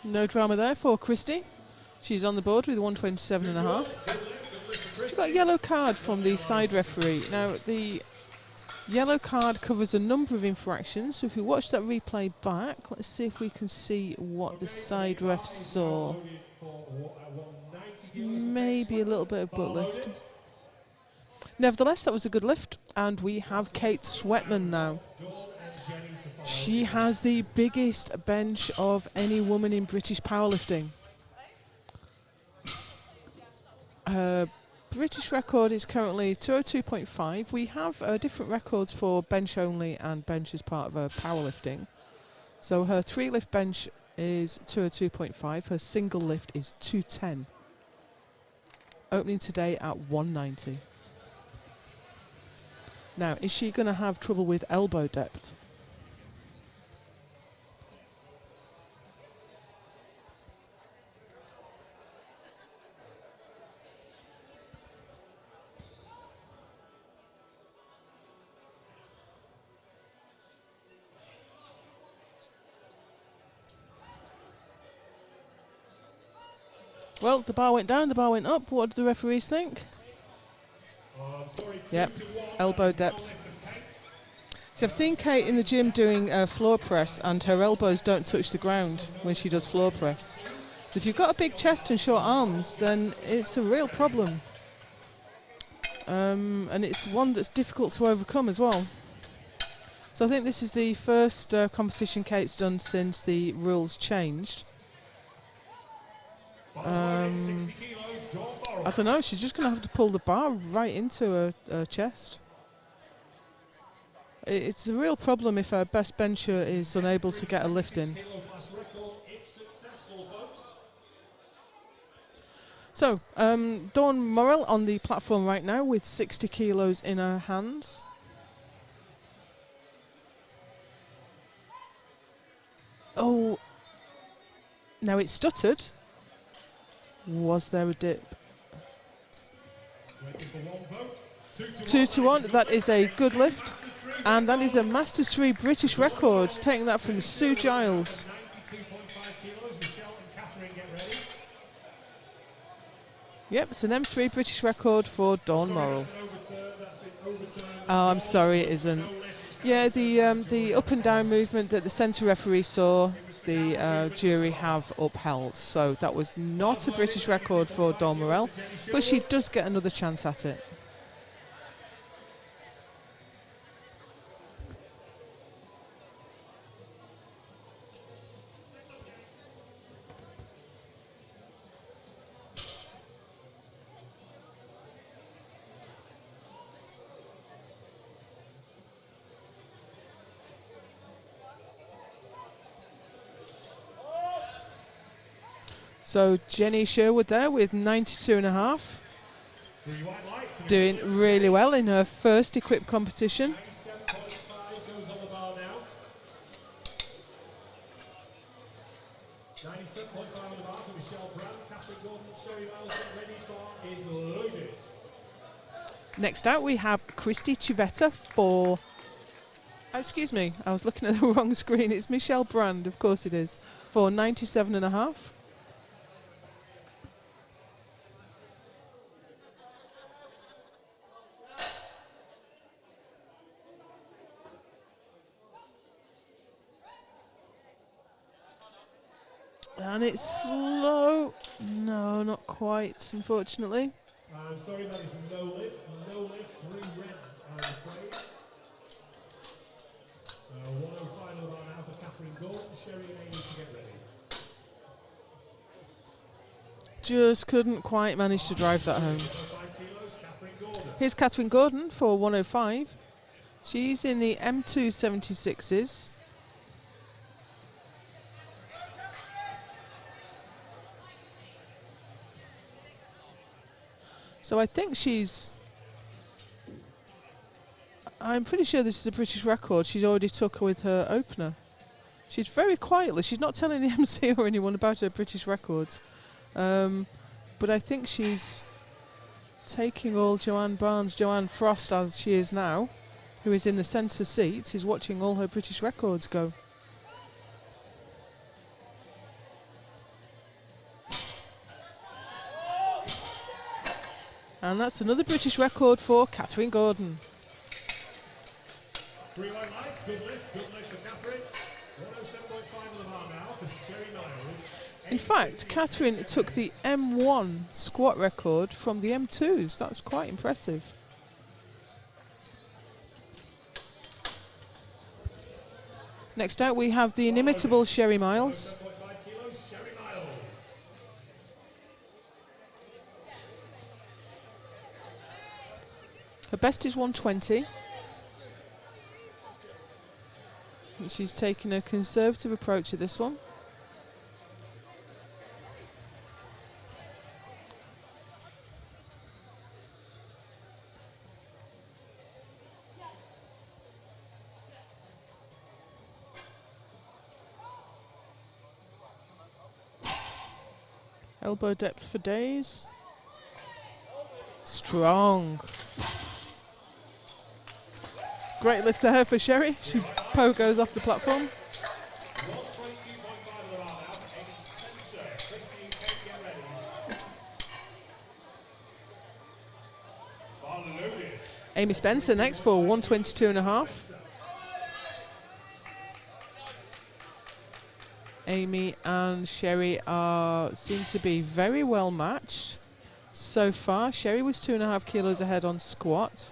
No drama there for Christy. She's on the board with 127.5. She got a yellow card from the side referee. Now, the yellow card covers a number of infractions. So if we watch that replay back, let's see if we can see what the side ref saw. Maybe a little bit of butt lift. Nevertheless, that was a good lift. And we have Kate Sweatman now. She has the biggest bench of any woman in British powerlifting. Her British record is currently 202.5. We have different records for bench only and bench as part of her powerlifting. So her 3 lift bench is 202.5. Her single lift is 210. Opening today at 190. Now, is she going to have trouble with elbow depth? Well, the bar went down, the bar went up. What do the referees think? Yep, elbow depth. So I've seen Kate in the gym doing floor press, and her elbows don't touch the ground when she does floor press. So if you've got a big chest and short arms, then it's a real problem. And it's one that's difficult to overcome as well. So I think this is the first competition Kate's done since the rules changed. I don't know, she's just going to have to pull the bar right into her chest. It's a real problem if her best bencher is unable to get a lift in. So, Dawn Morrell on the platform right now with 60 kilos in her hands. Oh, now it stuttered. Was there a dip? 2 to 1, that is a good lift. And that is a Masters 3 British record, taking that from Sue Giles. Yep, it's an M3 British record for Dawn Morrell. Oh, I'm sorry, it isn't. Yeah, the up and down movement that the centre referee saw, the jury have upheld. So that was not a British record for Dawn Morrell, but she does get another chance at it. So Jenny Sherwood there with 92.5, doing really well in her first equipped competition. 97.5 goes on the bar now. 97.5 on the bar for Michelle Brand. Catherine Gordon, Sherry Miles, ready. Bar is loaded. Next out we have Christy Civetta for... Oh, excuse me, I was looking at the wrong screen. It's Michelle Brand, of course it is, for 97.5. And it's slow. No, not quite, unfortunately. I'm sorry, that is no lift. No lift, 3 reds, I'm afraid. 105 on the bar now for Catherine Gordon. Sherry and Amy to get ready. Just couldn't quite manage to drive that home. 5 kilos, Catherine Gordon. Here's Catherine Gordon for 105. She's in the M276s. So I think I'm pretty sure this is a British record. She's already took with her opener. She's very quietly, she's not telling the MC or anyone about her British records. But I think she's taking all Joanne Frost as she is now, who is in the centre seat, is watching all her British records go. And that's another British record for Catherine Gordon. 3 white lights, good lift for Catherine. 107.5 on the bar now for Sherry Miles. In fact, Catherine took the M1 squat record from the M2s. That's quite impressive. Next out we have the inimitable Sherry Miles. 107.5 kilos, Sherry Miles. Her best is 120. And she's taken a conservative approach at this one. Elbow depth for days. Strong. Great lift there for Sherry. She goes off the platform. 122.5 on the bar now for Amy Spencer. Christine, get ready. Bar loaded. Amy Spencer next for 122.5. Amy and Sherry seem to be very well matched so far. Sherry was 2.5 kilos ahead on squat.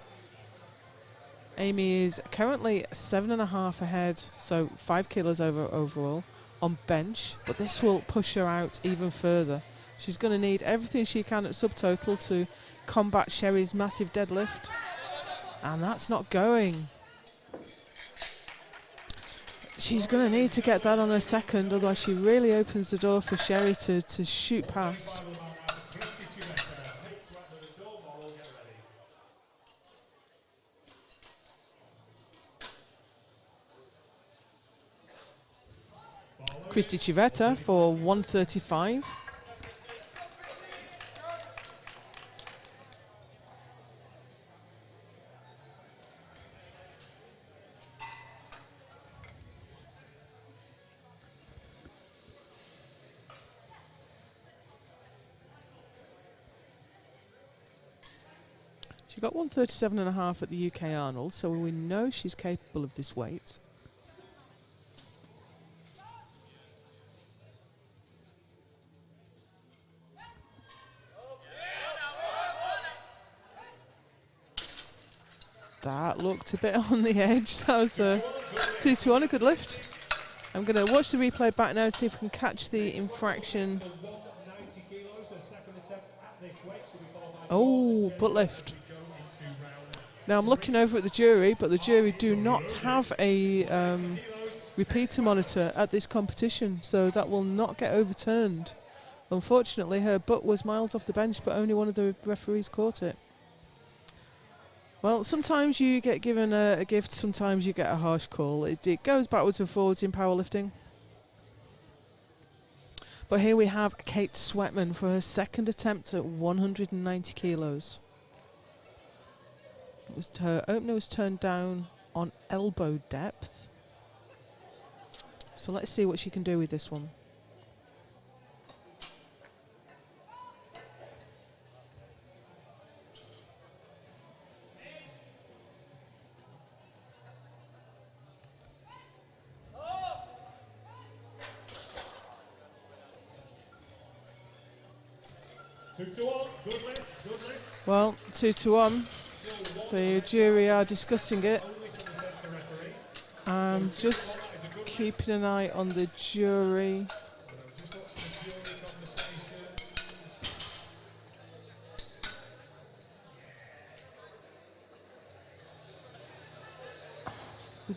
Amy is currently 7.5 ahead, so 5 kilos over overall on bench, but this will push her out even further. She's going to need everything she can at subtotal to combat Sherry's massive deadlift, and that's not going. She's going to need to get that on her second, otherwise she really opens the door for Sherry to shoot past. Christy Civetta for 135. She got 137.5 at the UK Arnold, so we know she's capable of this weight. That looked a bit on the edge. That was a 2-2-1, a good lift. I'm going to watch the replay back now, see if we can catch the infraction. Oh, butt lift. Now I'm looking over at the jury, but the jury do not have a repeater monitor at this competition, so that will not get overturned. Unfortunately, her butt was miles off the bench, but only one of the referees caught it. Well, sometimes you get given a gift, sometimes you get a harsh call. It goes backwards and forwards in powerlifting. But here we have Kate Sweatman for her second attempt at 190 kilos. Her opener was turned down on elbow depth. So let's see what she can do with this one. Well, 2-1. The jury are discussing it. I'm just keeping an eye on the jury.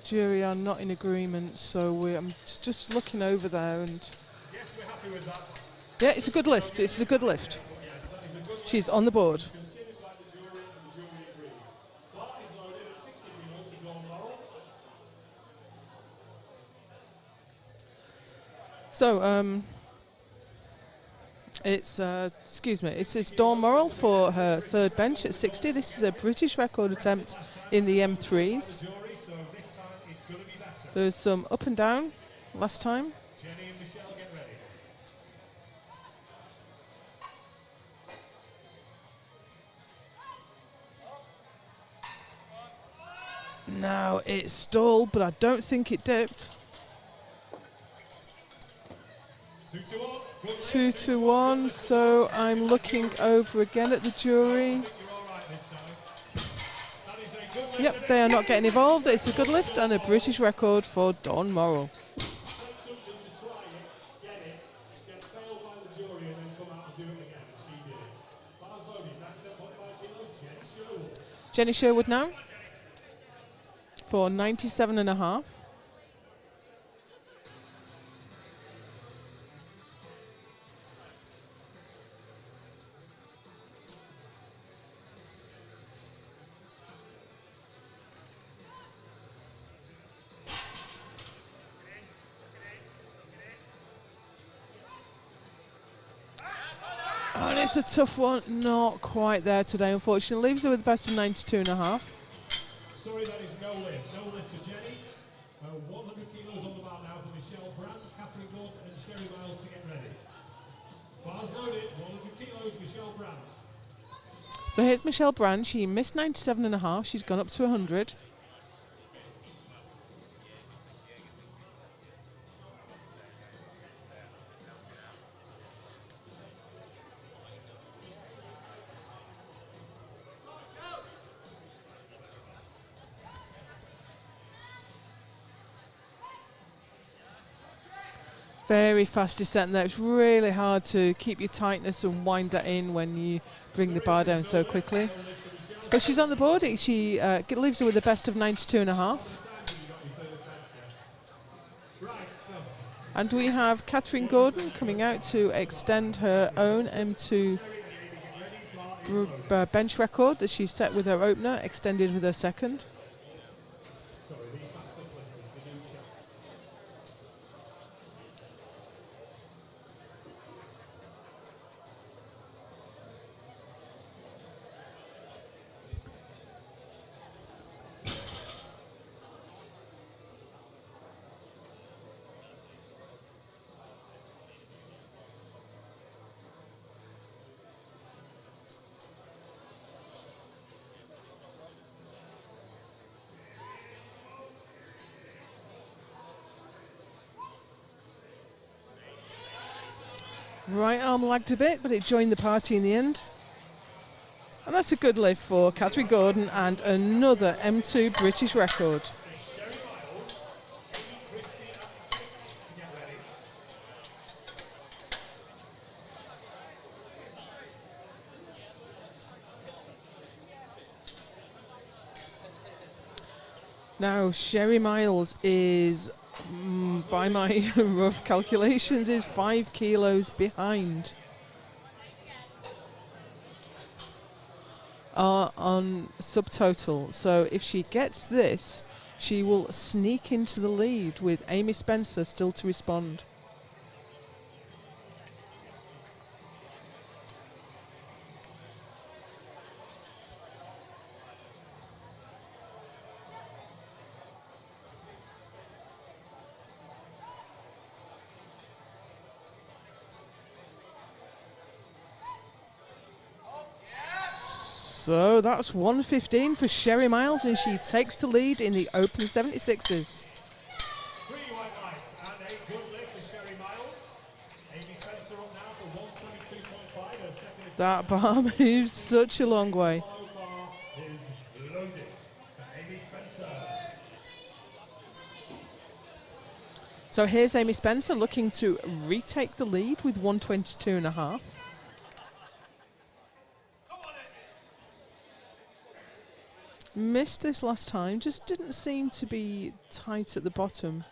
jury are not in agreement, so I'm just looking over there, and Yes, we're happy with that. yeah, it's a good lift. It's a good lift. She's on the board. Considered by the jury and the jury agreed. Bar is loaded at 60 kilos for Dawn Laurel. So, it's, excuse me, it says Dawn Morrill for her third bench at 60. This is a British record attempt in the M3s. There's some up and down last time. Jenny and Michelle, get ready. Now it's stalled, but I don't think it dipped. 2 to 1, so I'm looking over again at the jury. Yep, they are not getting involved. It's a good lift and a British record for Dawn Morrill. Jenny Sherwood now for 97.5. And it's a tough one, not quite there today, unfortunately. Leaves her with the best of 92.5. Sorry, that is no lift. No lift for Jenny. 100 kilos on the bar now for Michelle Brandt, Catherine Gordon and Sherry Miles to get ready. Bars loaded, 100 kilos, Michelle Brandt. So here's Michelle Brandt. She missed 97.5. She's gone up to 100. Very fast descent there. It's really hard to keep your tightness and wind that in when you bring the bar down so quickly. But she's on the board. She leaves her with the best of 92.5. And we have Catherine Gordon coming out to extend her own M2 bench record that she set with her opener, extended with her second. Right arm lagged a bit, but it joined the party in the end. And that's a good lift for Catherine Gordon and another M2 British record. Now, Sherry Miles is, by my rough calculations, is 5 kilos behind on subtotal. So if she gets this, she will sneak into the lead with Amy Spencer still to respond. So that's 1:15 for Sherry Miles, and she takes the lead in the open 76s. 3 white lights and a good lift for Sherry Miles. Amy Spencer up now for 122.5. Her second That bar moves such a long way. bar is loaded for Amy Spencer. So here's Amy Spencer looking to retake the lead with 122.5. Missed this last time, just didn't seem to be tight at the bottom.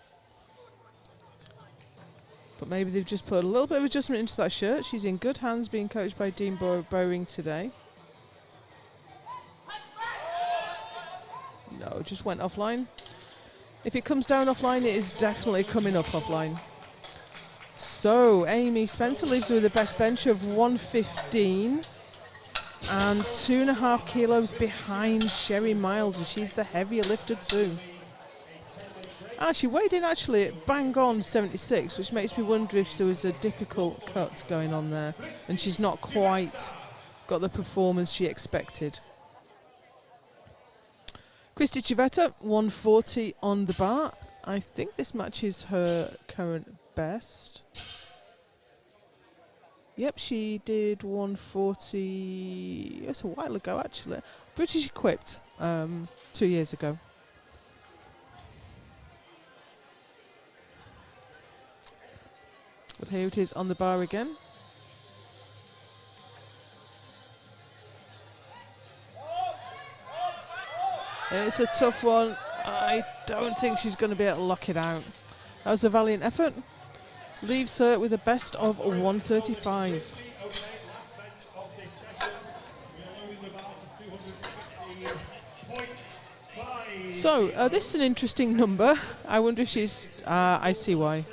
But maybe they've just put a little bit of adjustment into that shirt. She's in good hands being coached by Dean Bowring today. No, just went offline. If it comes down offline, it is definitely coming up offline. So, Amy Spencer leaves with the best bench of 115 and 2.5 kilos behind Sherry Miles, and she's the heavier lifter too. She weighed in actually at bang on 76, which makes me wonder if there was a difficult cut going on there and she's not quite got the performance she expected. Christy Civetta, 140 on the bar. I think this matches her current best. Yep, she did 140, that's a while ago actually. British Equipped 2 years ago. But here it is on the bar again. It's a tough one. I don't think she's going to be able to lock it out. That was a valiant effort. Leaves her with a best of 135. So, this is an interesting number. I wonder if she's... I see why.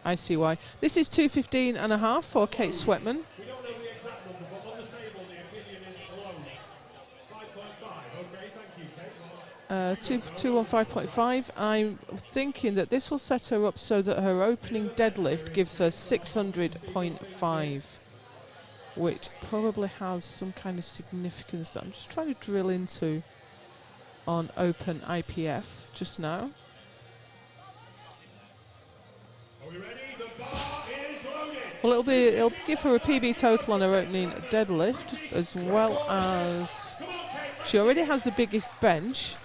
I see why. This is 215.5 for Kate Sweatman. We don't know the exact number, but on the table the opinion is low. 5.5. Okay, thank you, Kate. 215.5. I'm thinking that this will set her up so that her opening deadlift gives her 600.5, which probably has some kind of significance that I'm just trying to drill into on open IPF just now. Are we ready? The bar is loaded. Well, it'll give her a PB total on her opening deadlift, as well as she already has the biggest bench.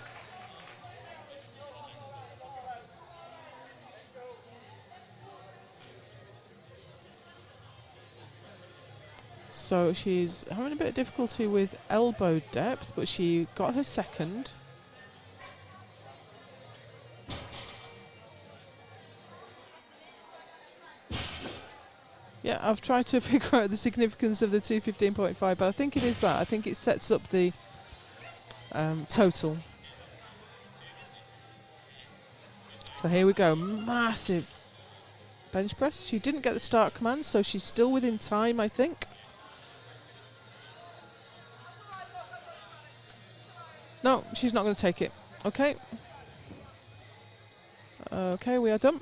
So she's having a bit of difficulty with elbow depth, but she got her second. Yeah, I've tried to figure out the significance of the 215.5, but I think it is that. I think it sets up the total. So here we go, massive bench press. She didn't get the start command, so she's still within time, I think. No, she's not going to take it. Okay. Okay, we are done.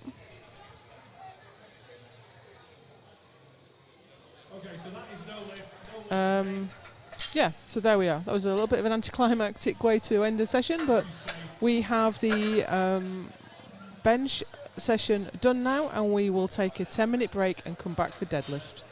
Okay, so that is no lift. Yeah, so there we are. That was a little bit of an anticlimactic way to end the session, but we have the bench session done now, and we will take a 10-minute break and come back for deadlift.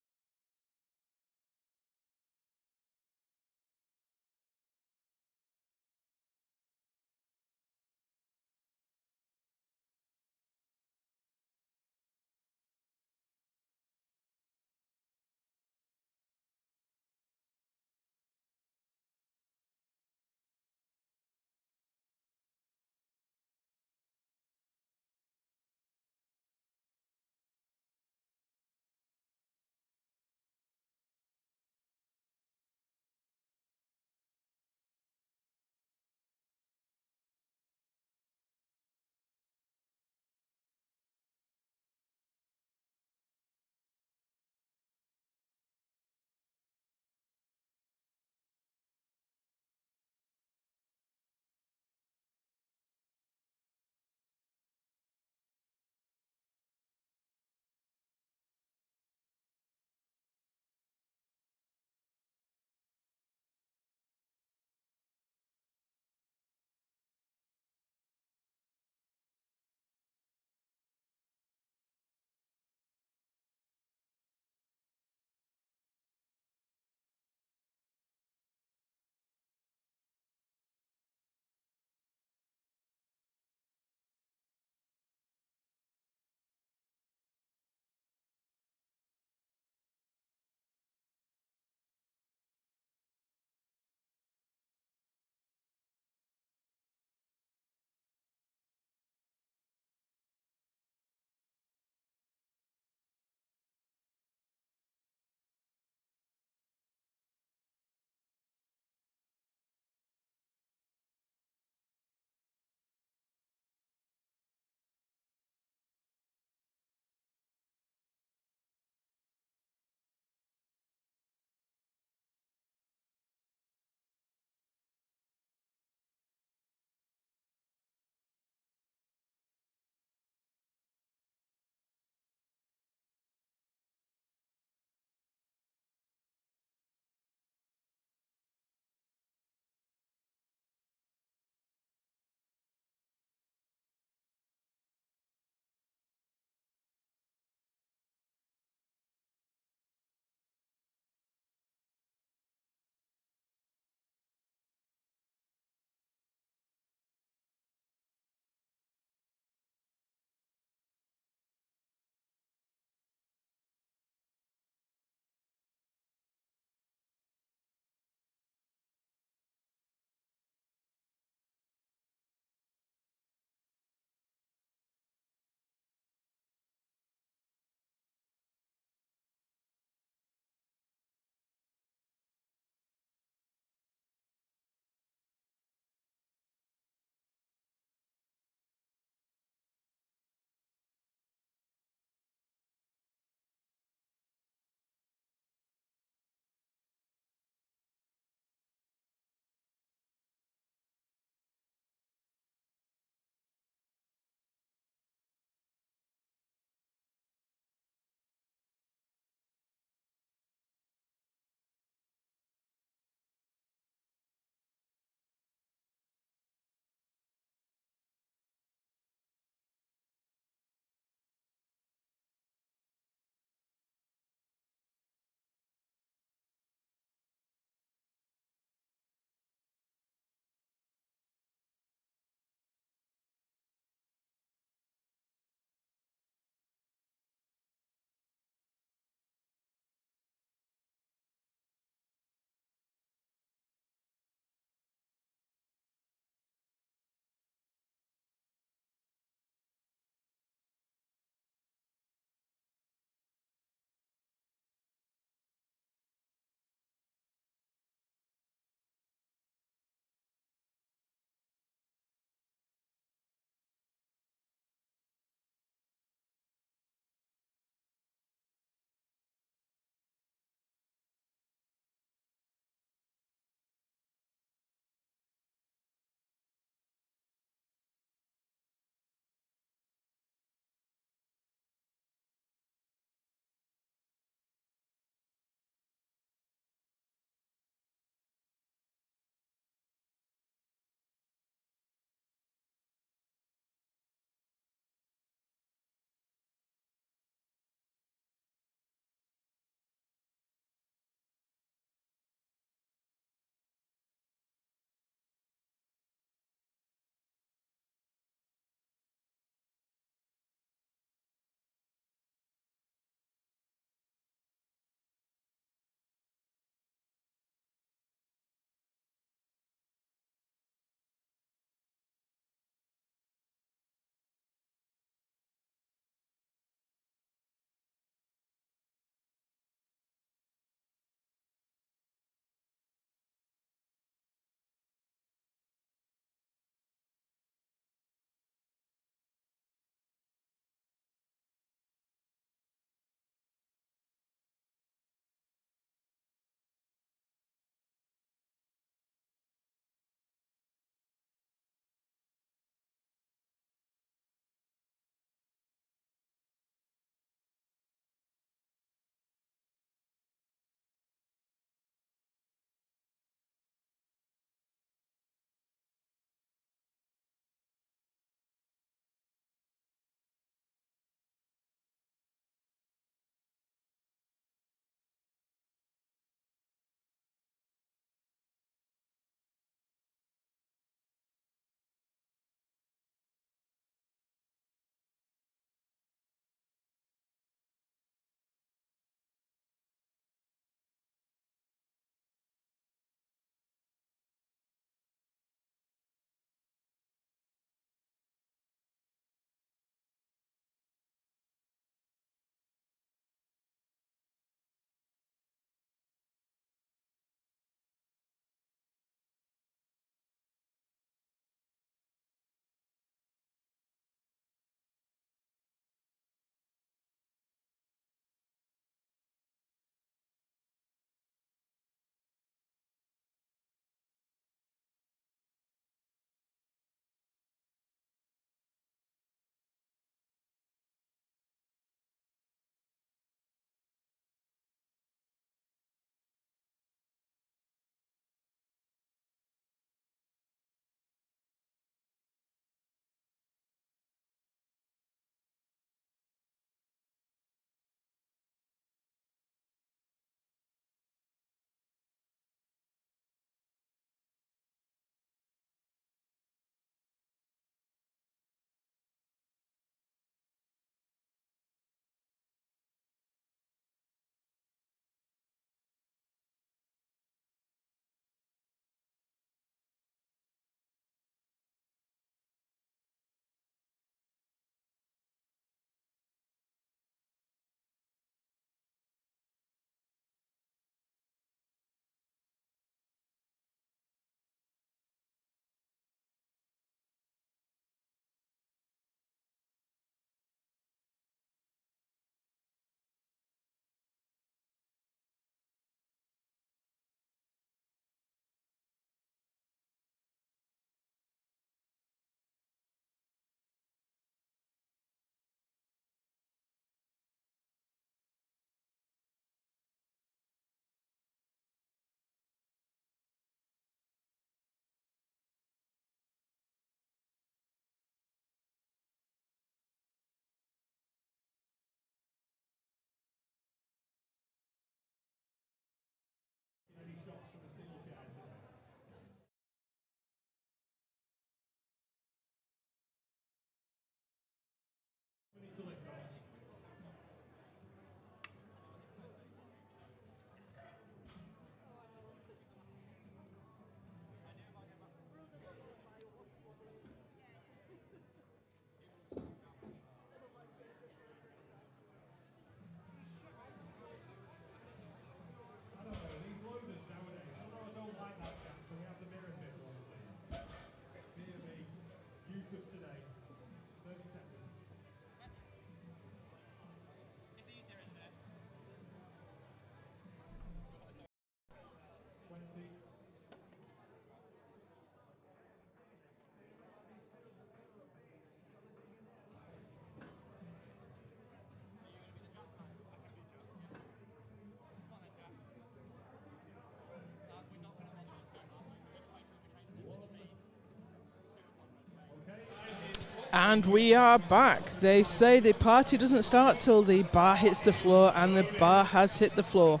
And we are back. They say the party doesn't start till the bar hits the floor, and the bar has hit the floor.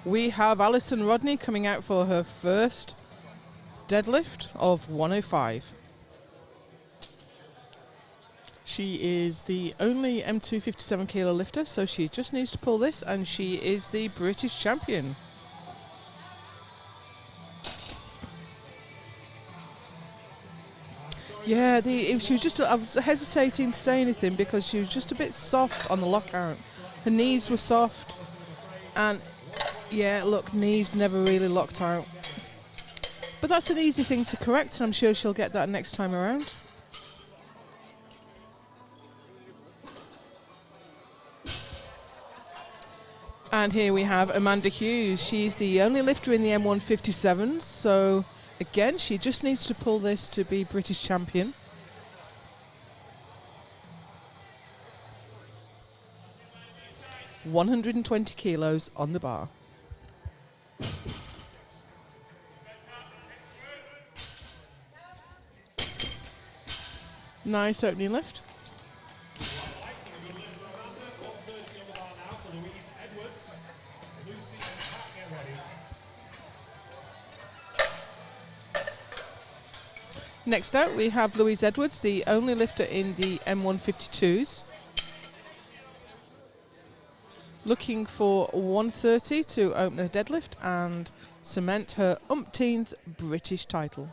We have Alison Rodney coming out for her first deadlift of 105. She is the only M2 57 kilo lifter, so she just needs to pull this, and she is the British champion. Yeah, she was just. I was hesitating to say anything because she was just a bit soft on the lockout. Her knees were soft, and yeah, look, knees never really locked out. But that's an easy thing to correct, and I'm sure she'll get that next time around. And here we have Amanda Hughes. She's the only lifter in the M157, so again, she just needs to pull this to be British champion. $120 kilos on the bar. Nice opening lift. Next out, we have Louise Edwards, the only lifter in the M152s. Looking for 130 to open her deadlift and cement her umpteenth British title.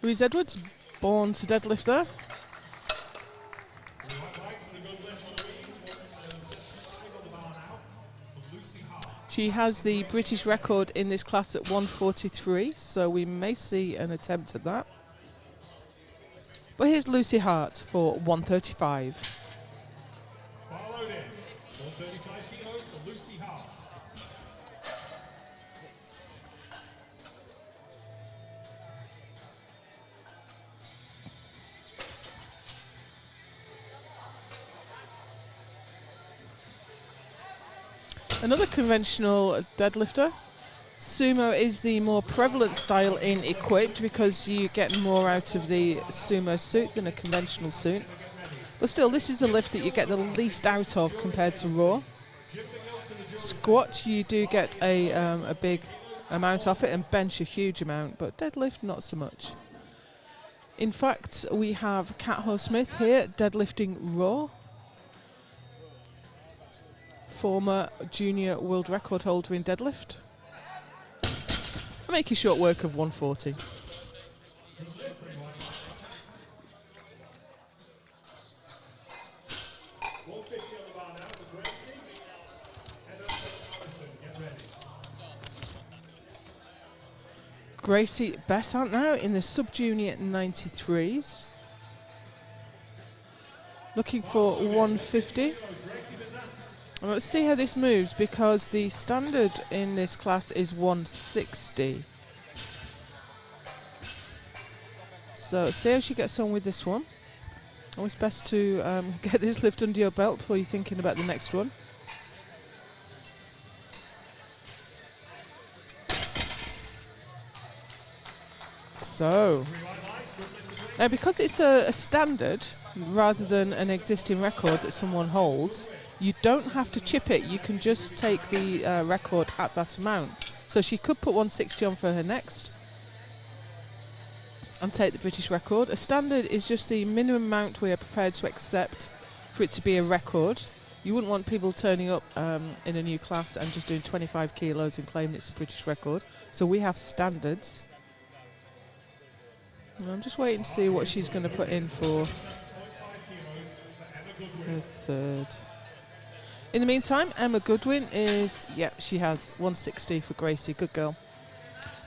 Louise Edwards, born to deadlift there. She has the British record in this class at 143, so we may see an attempt at that. But here's Lucy Hart for 135. Followed in, 135 kilos for Lucy Hart. Another conventional deadlifter. Sumo is the more prevalent style in equipped because you get more out of the sumo suit than a conventional suit. But still, this is the lift that you get the least out of compared to raw. Squat, you do get a big amount of it, and bench a huge amount, but deadlift not so much. In fact, we have Kat Ho-Smith here deadlifting raw. Former junior world record holder in deadlift. I'm making short work of 140. Gracie Bessant now in the sub-junior 93s. Looking for 150. Well, let's see how this moves because the standard in this class is 160. So see how she gets on with this one. Always best to get this lift under your belt before you're thinking about the next one. So, now because it's a standard rather than an existing record that someone holds, you don't have to chip it, you can just take the record at that amount. So she could put 160 on for her next and take the British record. A standard is just the minimum amount we are prepared to accept for it to be a record. You wouldn't want people turning up in a new class and just doing 25 kilos and claiming it's a British record. So we have standards. And I'm just waiting to see what she's going to put in for her third. In the meantime, Emma Goodwin is, she has 160 for Gracie, good girl.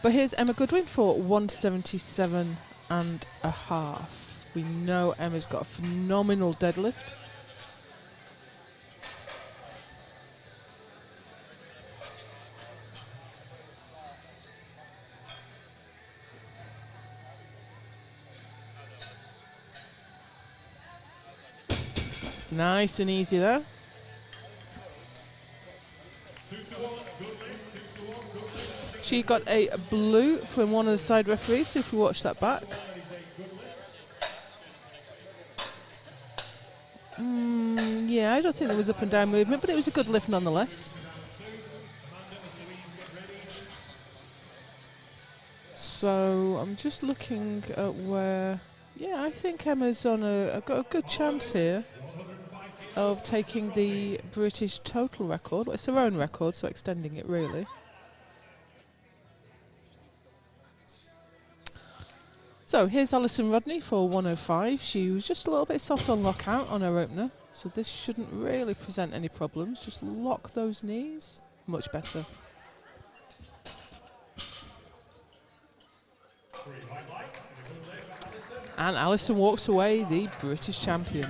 But here's Emma Goodwin for 177.5. We know Emma's got a phenomenal deadlift. Nice and easy there. 2 to 1, good lift, 2 to 1, good lift. She got a blue from one of the side referees, so if you watch that back. Yeah, I don't think there was up and down movement, but it was a good lift nonetheless. So I'm just looking at where, yeah, I think Emma's on got a good chance here of taking the British total record. Well, it's her own record, so extending it really. So here's Alison Rodney for 105. She was just a little bit soft on lockout on her opener, so this shouldn't really present any problems. Just lock those knees. Much better. And Alison walks away the British champion.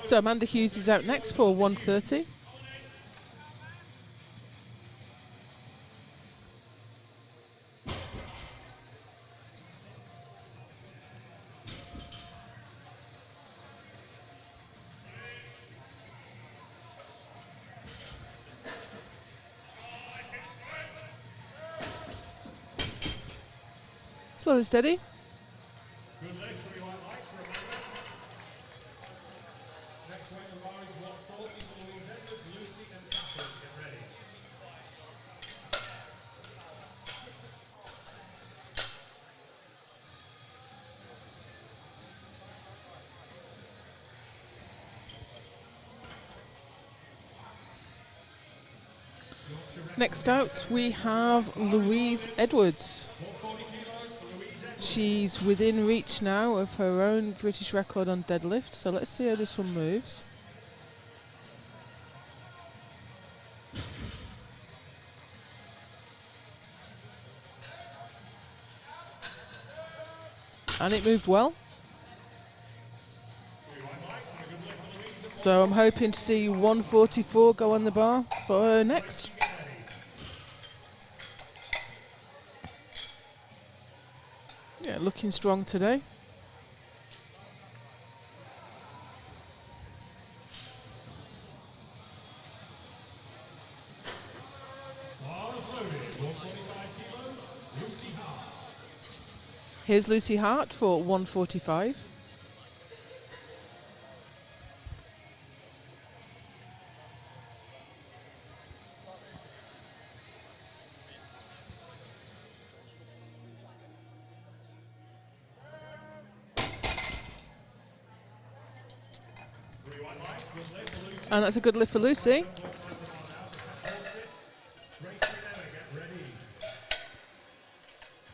So Amanda Hughes is out next for 130. Slow and steady. Good leg, 3 white lights for Amanda. Next weight of rise, 140 for Louise Edwards, Lucy and Catherine. Get ready. Next out we have Louise Edwards. She's within reach now of her own British record on deadlift, so let's see how this one moves. And it moved well. So I'm hoping to see 144 go on the bar for her next. Yeah, looking strong today. Here's Lucy Hart for 145. And that's a good lift for Lucy.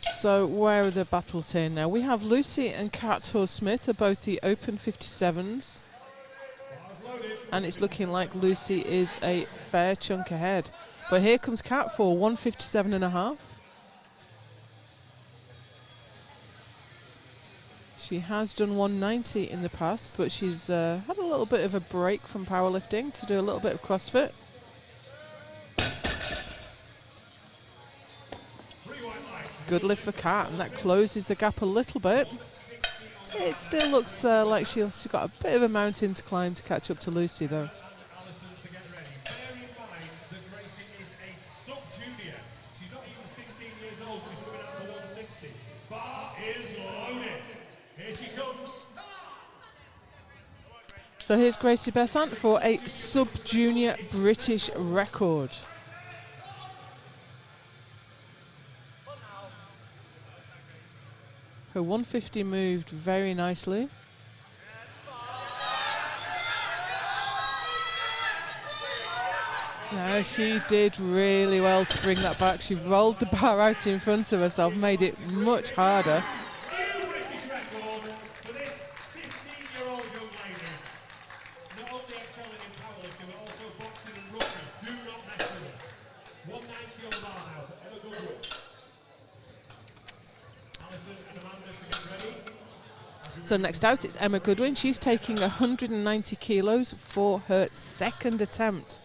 So where are the battles here now? We have Lucy and Kat Hall-Smith are both the Open 57s. And it's looking like Lucy is a fair chunk ahead. But here comes Kat for 157.5. She has done 190 in the past, but she's had a little bit of a break from powerlifting to do a little bit of CrossFit. Good lift for Kat, and that closes the gap a little bit. It still looks like she's got a bit of a mountain to climb to catch up to Lucy, though. So here's Gracie Besant for a sub-junior British record. Her 150 moved very nicely. No, she did really well to bring that back. She rolled the bar out in front of herself, made it much harder. So next out it's Emma Goodwin. She's taking 190 kilos for her second attempt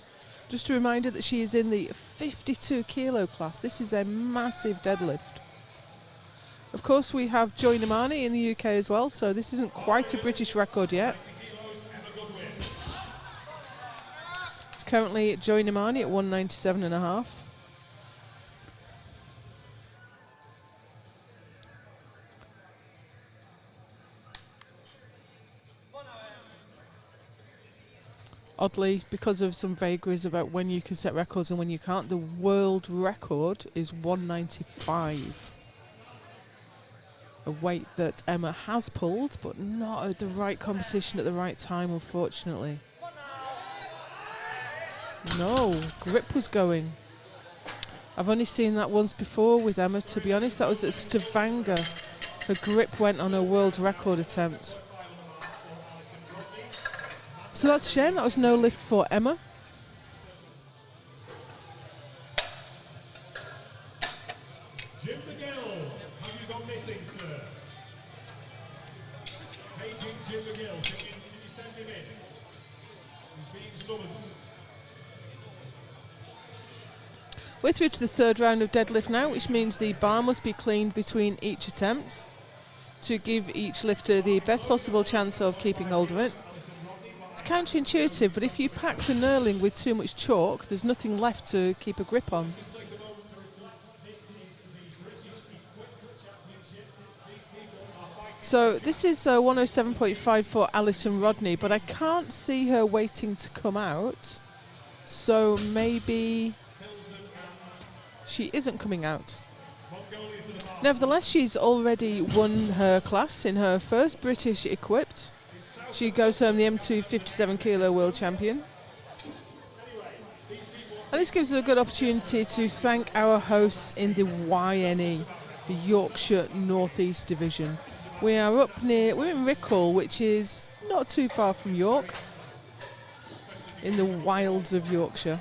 Just a reminder that she is in the 52 kilo class. This is a massive deadlift. Of course, we have Joy Namani in the UK as well, so this isn't quite a British record yet. It's currently Joy Namani at 197.5. Oddly, because of some vagaries about when you can set records and when you can't, the world record is 195. A weight that Emma has pulled, but not at the right competition at the right time, unfortunately. No, grip was going. I've only seen that once before with Emma, to be honest. That was at Stavanger. Her grip went on a world record attempt. So that's a shame. That was no lift for Emma. Jim McGill, have you gone missing, sir? Paging Jim McGill. Can you send him in? He's being summoned. We're through to the third round of deadlift now, which means the bar must be cleaned between each attempt to give each lifter the best possible chance of keeping hold of it. It's counterintuitive, but if you pack the knurling with too much chalk, there's nothing left to keep a grip on. So this is 107.5 for Alison Rodney, but I can't see her waiting to come out. So maybe she isn't coming out. Nevertheless, she's already won her class in her first British equipped. She goes home the M2 57 kilo world champion. And this gives us a good opportunity to thank our hosts in the YNE, the Yorkshire North East Division. We are up near, we're in Rickhall, which is not too far from York, in the wilds of Yorkshire.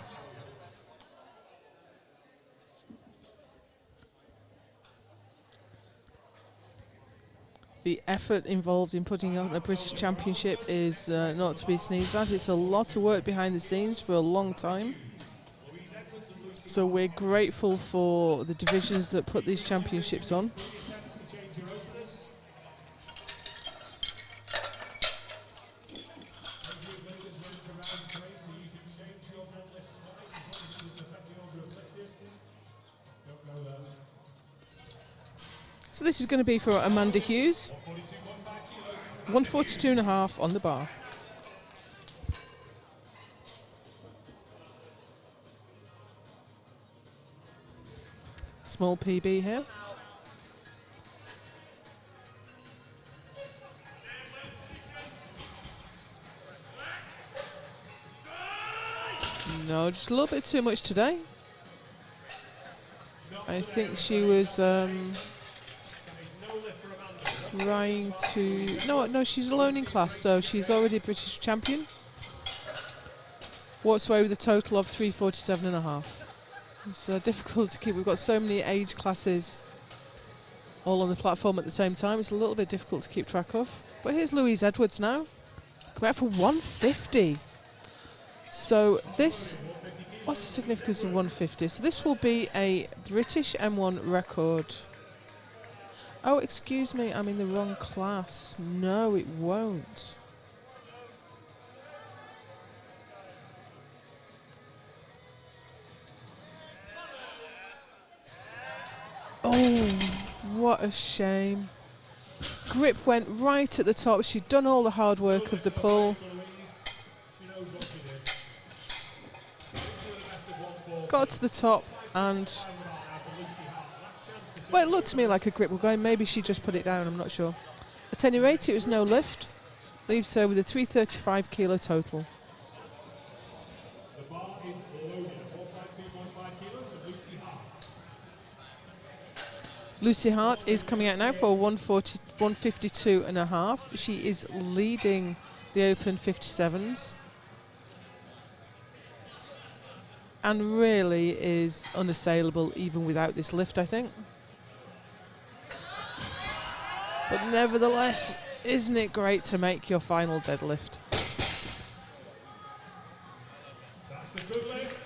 The effort involved in putting on a British Championship is not to be sneezed at. It's a lot of work behind the scenes for a long time. So we're grateful for the divisions that put these championships on. So this is going to be for Amanda Hughes. 142.5 on the bar. Small PB here. No, just a little bit too much today. I think she was trying to... No, she's alone in class, so she's already a British champion. Walks away with a total of 347.5. It's difficult to keep. We've got so many age classes all on the platform at the same time. It's a little bit difficult to keep track of. But here's Louise Edwards now. Coming out for 150. So this... What's the significance of 150? So this will be a British M1 record. Oh, excuse me, I'm in the wrong class. No, it won't. Oh, what a shame. Grip went right at the top. She'd done all the hard work of the pull. Got to the top and... Well, it looked to me like a grip was going. Maybe she just put it down, I'm not sure. At any rate, it was no lift. Leaves her with a 335 kilo total. The bar is loaded at 452.5 kilos of Lucy Hart. Lucy Hart is coming out now for 152.5. She is leading the Open 57s. And really is unassailable even without this lift, I think. But nevertheless, isn't it great to make your final deadlift? That's a good lift.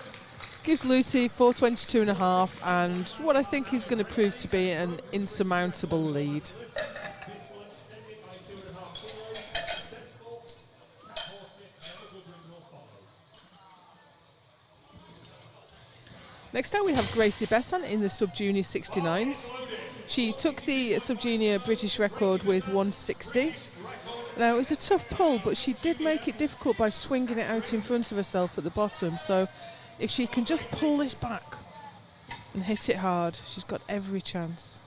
Gives Lucy 4:22.5 and what I think is going to prove to be an insurmountable lead. This will extend it by 2.5 kilos. Successful. Cat Horsmith, Emma Goodwin will follow. Next up we have Gracie Besson in the sub-junior 69s. She took the sub-junior British record with 160. Now it was a tough pull, but she did make it difficult by swinging it out in front of herself at the bottom. So if she can just pull this back and hit it hard, she's got every chance.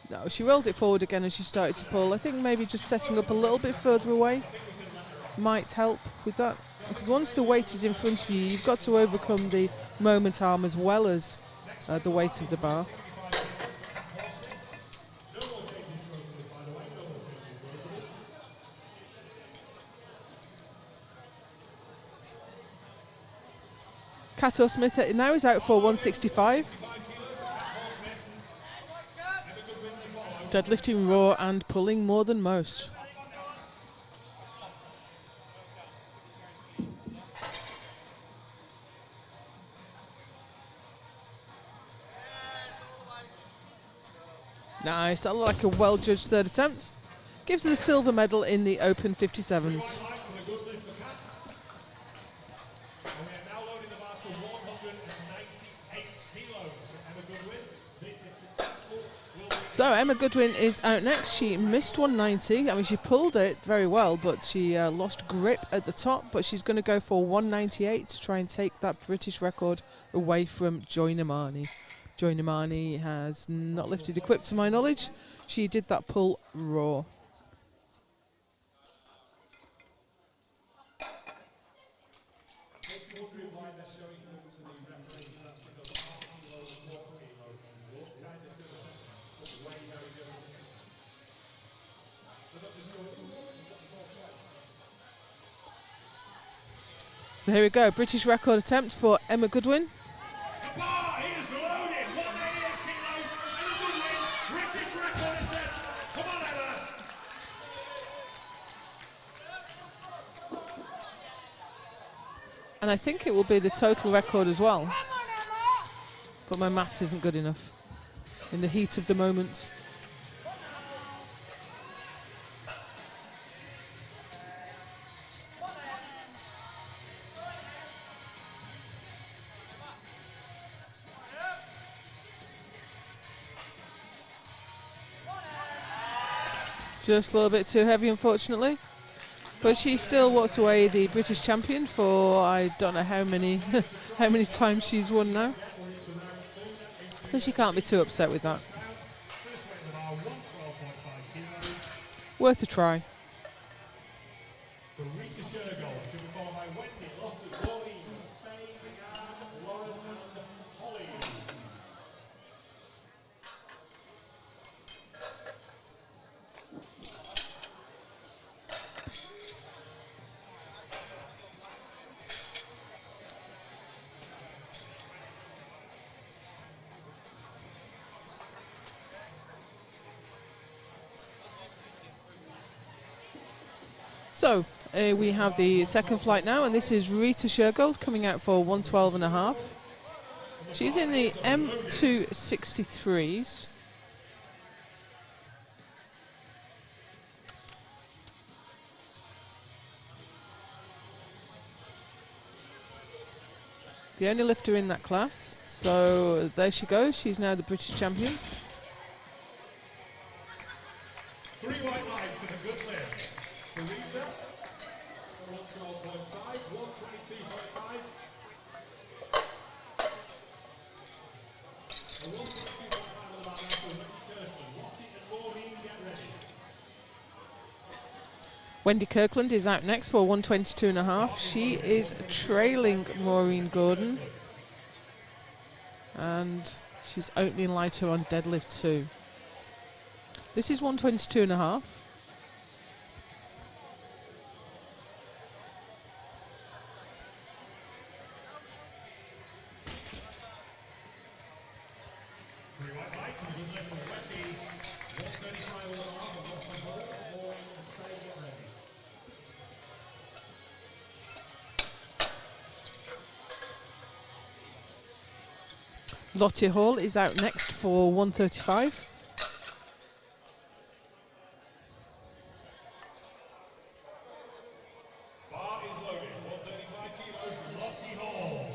No, she rolled it forward again as she started to pull. I think maybe just setting up a little bit further away might help with that. Because once the weight is in front of you, you've got to overcome the moment arm as well as the weight of the bar. Cat Smith now is out for 165. Deadlifting raw and pulling more than most. Nice, that looked like a well-judged third attempt. Gives her the silver medal in the Open 57s. So Emma Goodwin is out next. She missed 190. I mean, she pulled it very well, but she lost grip at the top. But she's going to go for 198 to try and take that British record away from Joy Namani. Joy Namani has not lifted equipped to my knowledge. She did that pull raw. So here we go, British record attempt for Emma Goodwin. The bar is loaded, 188 kilos, Emma Goodwin, British record attempt. Come on, Emma. And I think it will be the total record as well. But my maths isn't good enough in the heat of the moment. Just a little bit too heavy, unfortunately. But she still walks away the British champion for I don't know how many how many times she's won now. So she can't be too upset with that. Worth a try. So we have the second flight now, and this is Rita Shergold coming out for 112.5. She's in the M263s. The only lifter in that class. So there she goes. She's now the British champion. 3 white lights and a good lift. For Rita, 112.5, 122.5. A 122.5 on the back now for Wendy Kirkland. Lottie and Maureen, get ready. Wendy Kirkland is out next for 122.5. She is trailing Maureen Gordon. And she's opening lighter on deadlift too. This is 122.5. Lottie Hall is out next for 135. Bar is loaded, 135 kilos, Lottie Hall.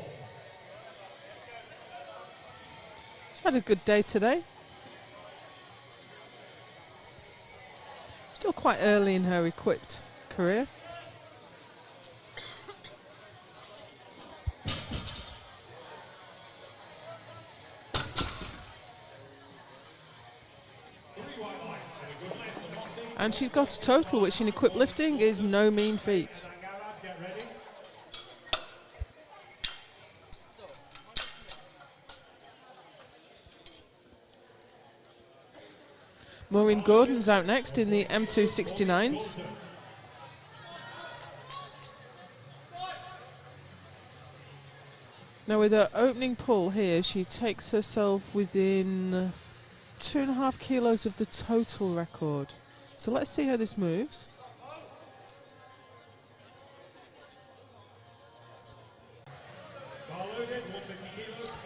She's had a good day today. Still quite early in her equipped career. And she's got a total, which in equipped lifting is no mean feat. Maureen Gordon's out next in the M269s. Now with her opening pull here, she takes herself within 2.5 kilos of the total record. So let's see how this moves.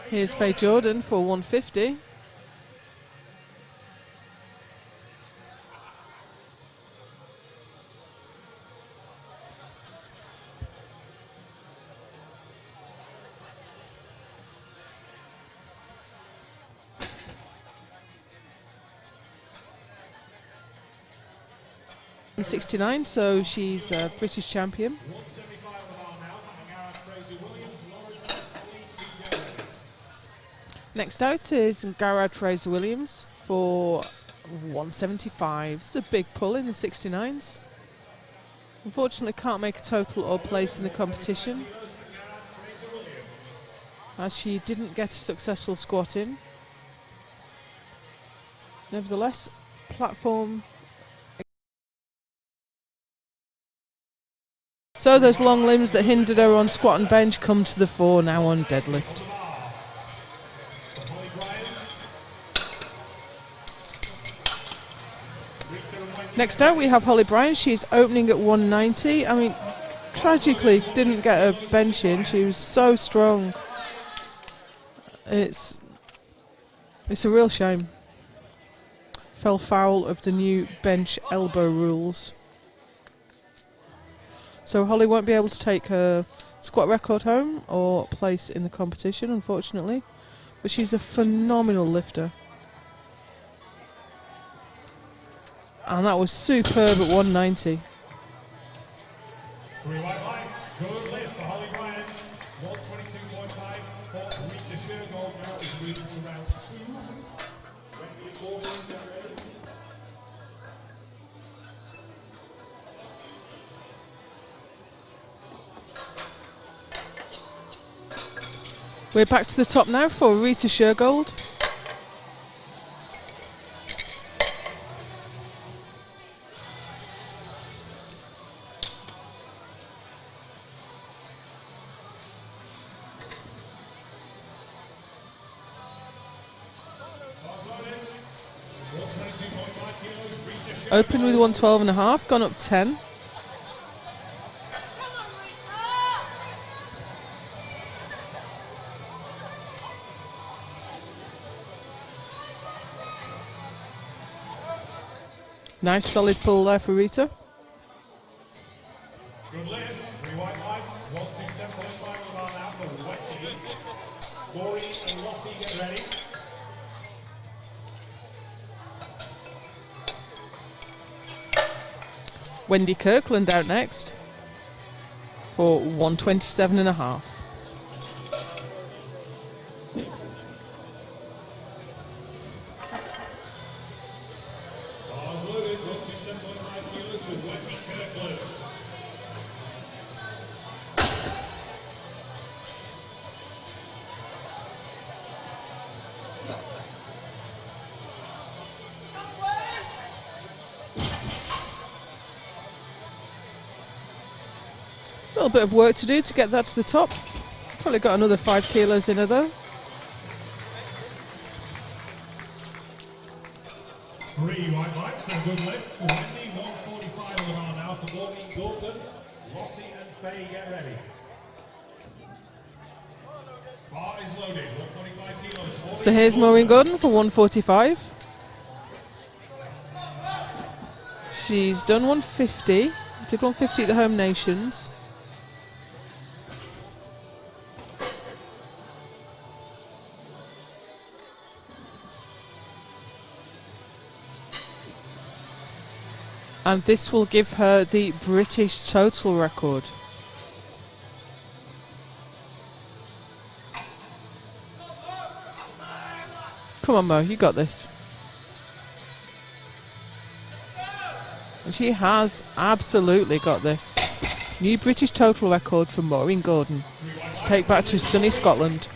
Here's Faye Jordan for 150. In 69, so she's a British champion. Next out is Garrad Fraser-Williams for 175. It's a big pull in the 69s. Unfortunately can't make a total or place in the competition, as she didn't get a successful squat in. Nevertheless, platform. So those long limbs that hindered her on squat and bench come to the fore now on deadlift. Next out we have Holly Bryan. She's opening at 190. I mean, tragically didn't get a bench in. She was so strong. It's a real shame. Fell foul of the new bench elbow rules. So Holly won't be able to take her squat record home or place in the competition, unfortunately. But she's a phenomenal lifter. And that was superb at 190. 3 white lights, good lift for Holly Bryan. 122.5 for Rita Shergold. Now is moving to round 2. Wendy Gordon, get ready. We're back to the top now for Rita Shergold. Open with 112.5, gone up 10. Nice solid pull there for Rita. Good lift, 3 white lights, 127.5 on the bar now for Wendy. Maureen and Lottie, get ready. Wendy Kirkland out next for 127.5. A little bit of work to do to get that to the top. Probably got another 5 kilos in her though. 3 white lights and a good lift for Wendy. 145 on the bar now for Maureen Gordon. Lottie and Faye, get ready. Bar is loaded, 145 kilos. So here's Maureen Gordon for 145. She's done 150. Did 150 at the Home Nations. And this will give her the British total record. Come on, Mo, you got this. And she has absolutely got this. New British total record for Maureen Gordon to take back to sunny Scotland.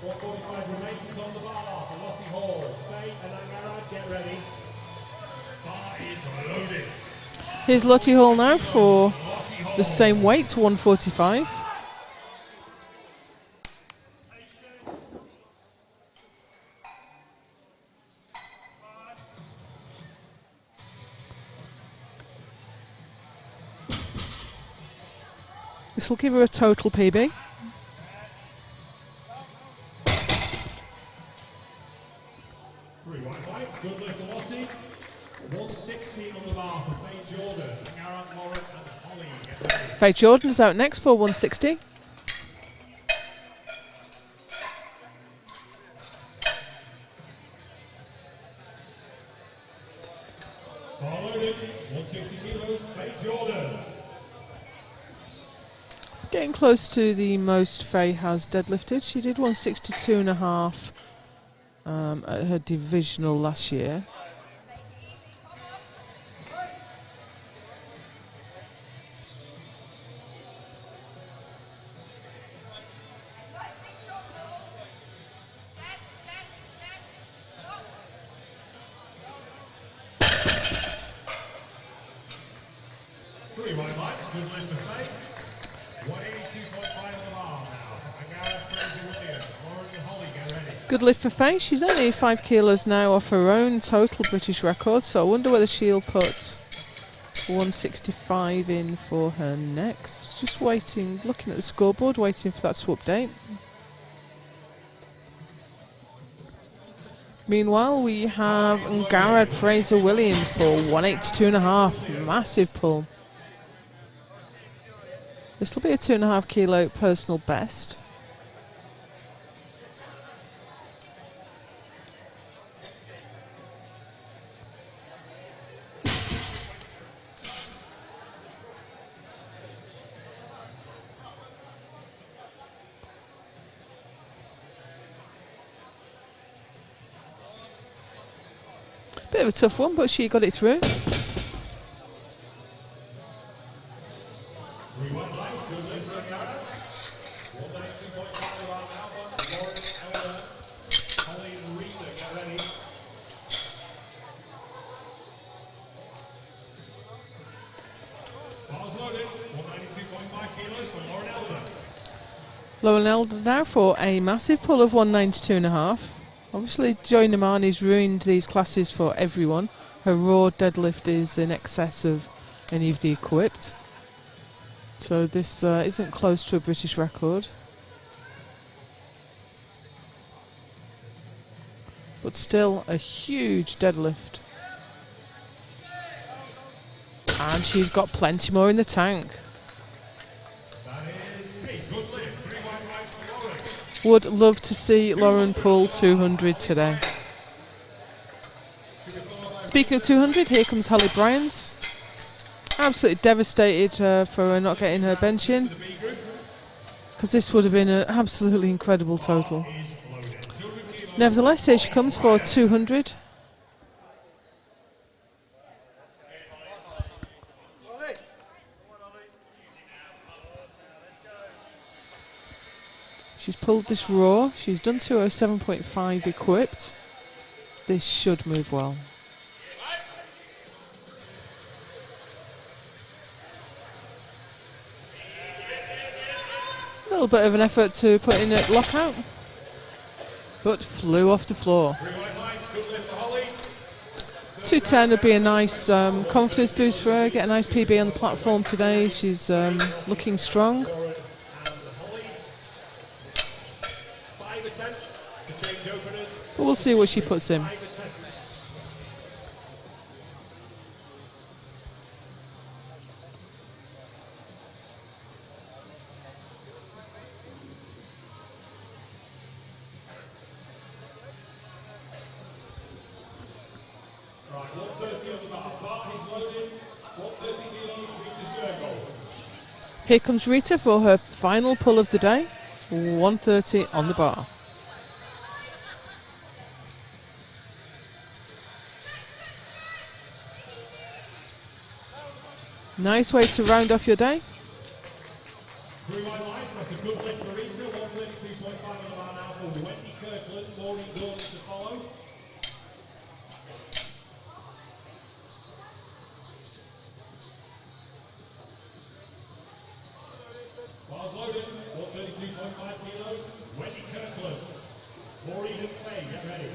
445 remains on the bar for Lottie Hall. Faye and Angara, get ready. Bar is loaded. Here's Lottie Hall now for the same weight, 145. This will give her a total PB. Three white whites, good lift for Lottie. 160 on the bar for Faye Jordan. Angara, Lauren and Holly, get ready. Faye Jordan's out next for 160. Bar loaded, 160 kilos, Faye Jordan. Getting close to the most Faye has deadlifted. She did 162.5 at her divisional last year. Three white lights, good lift for Faye. 182.5 on the bar now. Angara, Fraser Williams, Lauren and Holly, get ready. Good lift for Faye. She's only 5 kilos now off her own total British record, so I wonder whether she'll put 165 in for her next. Just waiting, looking at the scoreboard, waiting for that to update. Meanwhile, we have Garrett Fraser Williams for 182.5. Massive pull. This will be a 2.5 kilo personal best. Bit of a tough one, but she got it through. Lauren Elder now for a massive pull of 192.5. Obviously, Joy Namani's ruined these classes for everyone. Her raw deadlift is in excess of any of the equipped. So this isn't close to a British record. But still a huge deadlift. And she's got plenty more in the tank. Would love to see Lauren pull 200 today. Speaking of 200, here comes Holly Bryans. Absolutely devastated for her not getting her bench in, because this would have been an absolutely incredible total. Nevertheless, here she comes for 200. She's pulled this raw. She's done 207.5 equipped. This should move well. A little bit of an effort to put in at lockout, but flew off the floor. 210 would be a nice confidence boost for her. Get a nice PB on the platform today. She's looking strong. we'll see what she puts in. Here comes Rita for her final pull of the day. 130 on the bar. Nice way to round off your day. That's a good lift for Rita. 132.5 on the bar now for Wendy Kirkland. Maureen Gordon to follow. Bars loaded. 132.5 kilos. Wendy Kirkland. Maureen and Faye, get ready.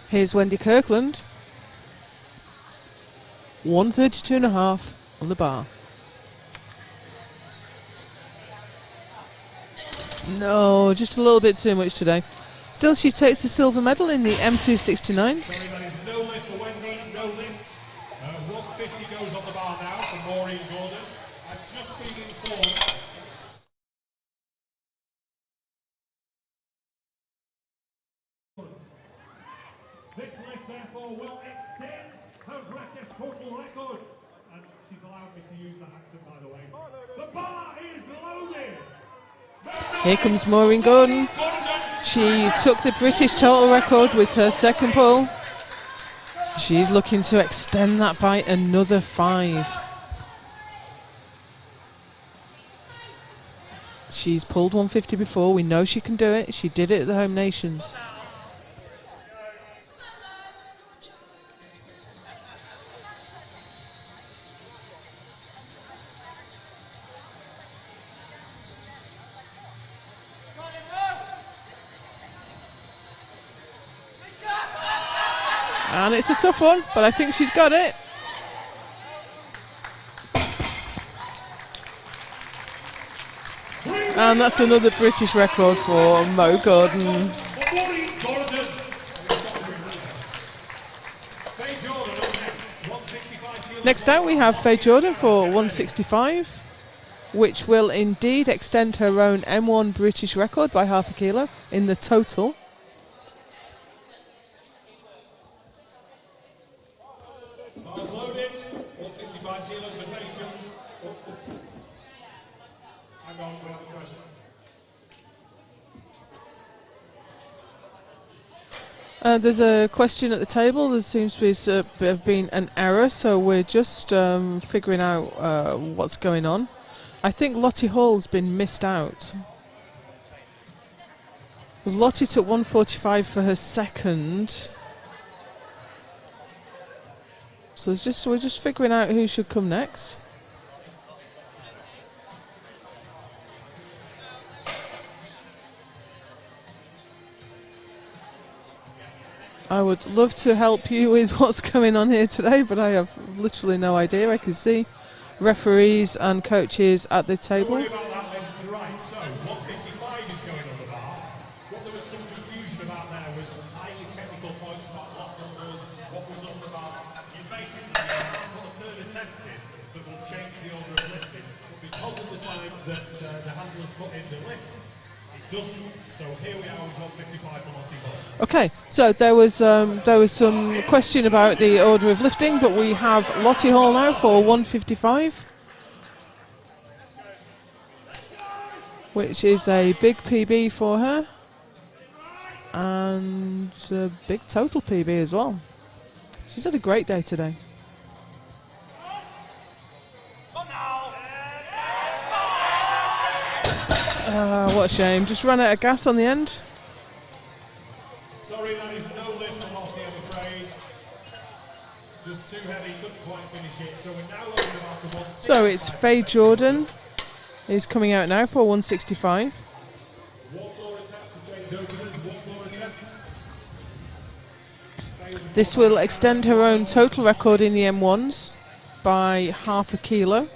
Here's Wendy Kirkland. 132.5 on the bar. No, just a little bit too much today. Still, she takes the silver medal in the M269s. Sorry, that is no lift for Wendy, no lift. 150 goes on the bar now for Maureen Gordon. I've just been informed. This lift therefore will extend her British total record. And she's allowed me to use that accent, by the way. The bar is loaded. Here comes Maureen Gordon. She took the British total record with her second pull. She's looking to extend that by another 5. She's pulled 150 before. We know she can do it. She did it at the Home Nations. And it's a tough one, but I think she's got it. And that's another British record for Mo Gordon. Next out we have Faye Jordan for 165, which will indeed extend her own M1 British record by half a kilo in the total. Bars loaded, 165 kilos of Faye Jordan. Hang on, we have a question. There's a question at the table. There seems to have been an error, so we're just figuring out what's going on. I think Lottie Hall's been missed out. Lottie took 145 for her second. So we're just figuring out who should come next. I would love to help you with what's going on here today, but I have literally no idea. I can see referees and coaches at the table. Don't worry about that, ladies. Right, so 155 is going on the bar. What there was some confusion about there was highly technical points, not lock numbers, what was on the bar. You basically put a third attempt in that will change the order of lifting. But because of the time that the handlers put in the lift, it doesn't. So here we are with 155 for Lottie Hall. Okay, so there was some question about the order of lifting, but we have Lottie Hall now for 155, which is a big PB for her and a big total PB as well. She's had a great day today. What a shame. Just ran out of gas on the end. Sorry, that is no lift for Lottie, I'm afraid. Just too heavy, couldn't quite finish it. So we're now loading about to 165. So it's Faye Jordan is coming out now for 165. One more attempt to change openers, one more attempt. This will extend her own total record in the M1s by half a kilo.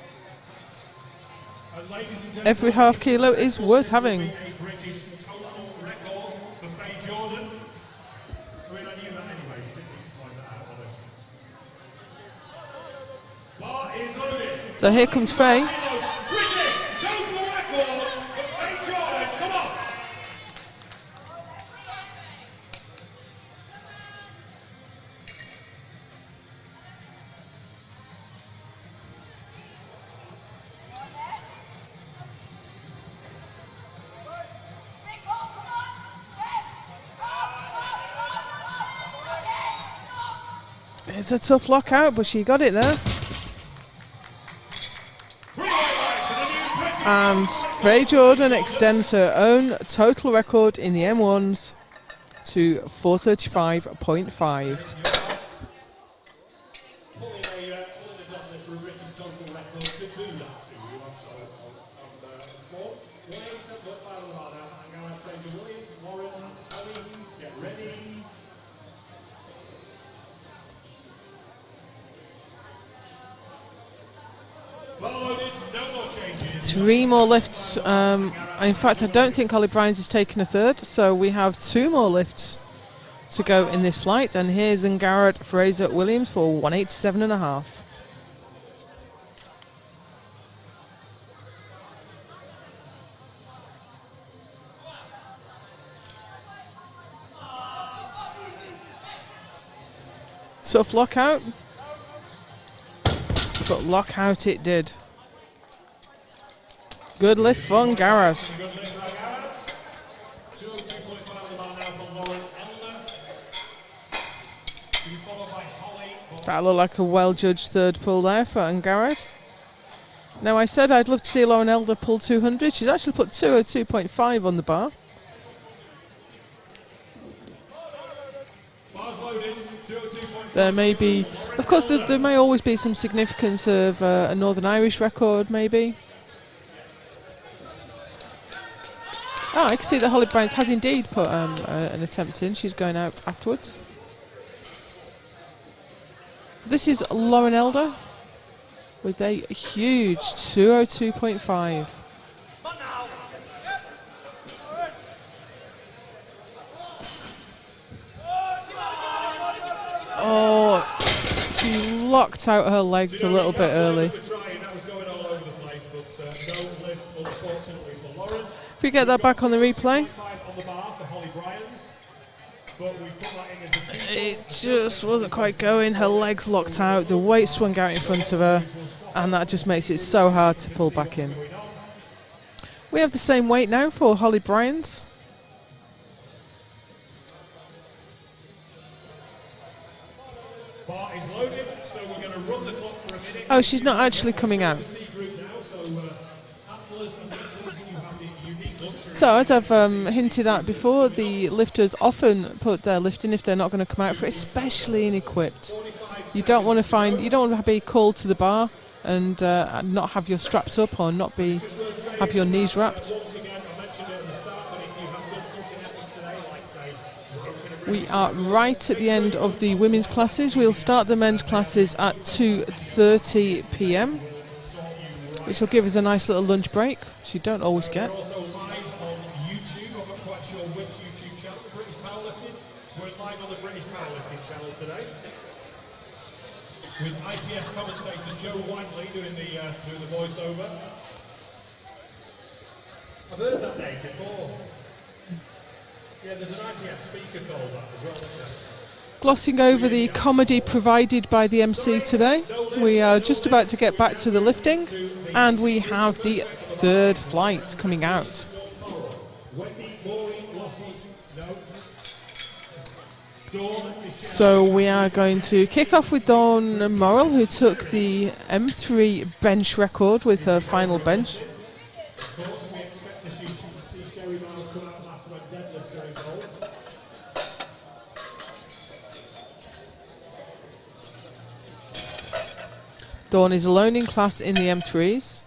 And ladies and gentlemen, Every half kilo is worth having. a British total record for Faye Jordan. I mean, I knew that anyway, so didn't need to find that out, honestly. Bar is loaded. So here comes Faye. British total record for Faye Jordan. Come on. It's a tough lockout, but she got it there. And Faye Jordan extends her own total record in the M1s to 4:35.5. Three more lifts. In fact, I don't think Holly Bryans is taking a third, so we have two more lifts to go in this flight. And here's Garrett Fraser Williams for 187.5. Tough lockout, but lockout it did. Good lift from Garrett. That looked like a well-judged third pull there for Garrett. Now, I said I'd love to see Lauren Elder pull 200. She's actually put 202.5 on the bar. There may be, of course, there may always be some significance of a Northern Irish record, maybe. Oh, I can see that Holly Bryans has indeed put an attempt in. She's going out afterwards. This is Lauren Elder with a huge 202.5. Oh, she locked out her legs a little bit early. If we get that back on the replay, it just wasn't quite going. Her legs locked out, the weight swung out in front of her, and that just makes it so hard to pull back in. We have the same weight now for Holly Bryans. Oh, she's not actually coming out. So, as I've hinted at before, the lifters often put their lift in if they're not going to come out for it, especially in equipped. You don't want to be called to the bar and not have your straps up or not have your knees wrapped. We are right at the end of the women's classes. We'll start the men's classes at 2:30 p.m, which will give us a nice little lunch break, which you don't always get. With IPS commentator Joe Whiteley doing the voiceover. I've heard that name before. Yeah, there's an IPS speaker called that as well, isn't there? Glossing over the comedy provided by the MC today, we are just about to get back to the lifting, and we have the third flight coming out. So we are going to kick off with Dawn Morrill, who took the M3 bench record with her final bench. Of course, we expect to see Sherry Miles come out last when Deadlift are involved. Dawn is alone in class in the M3s.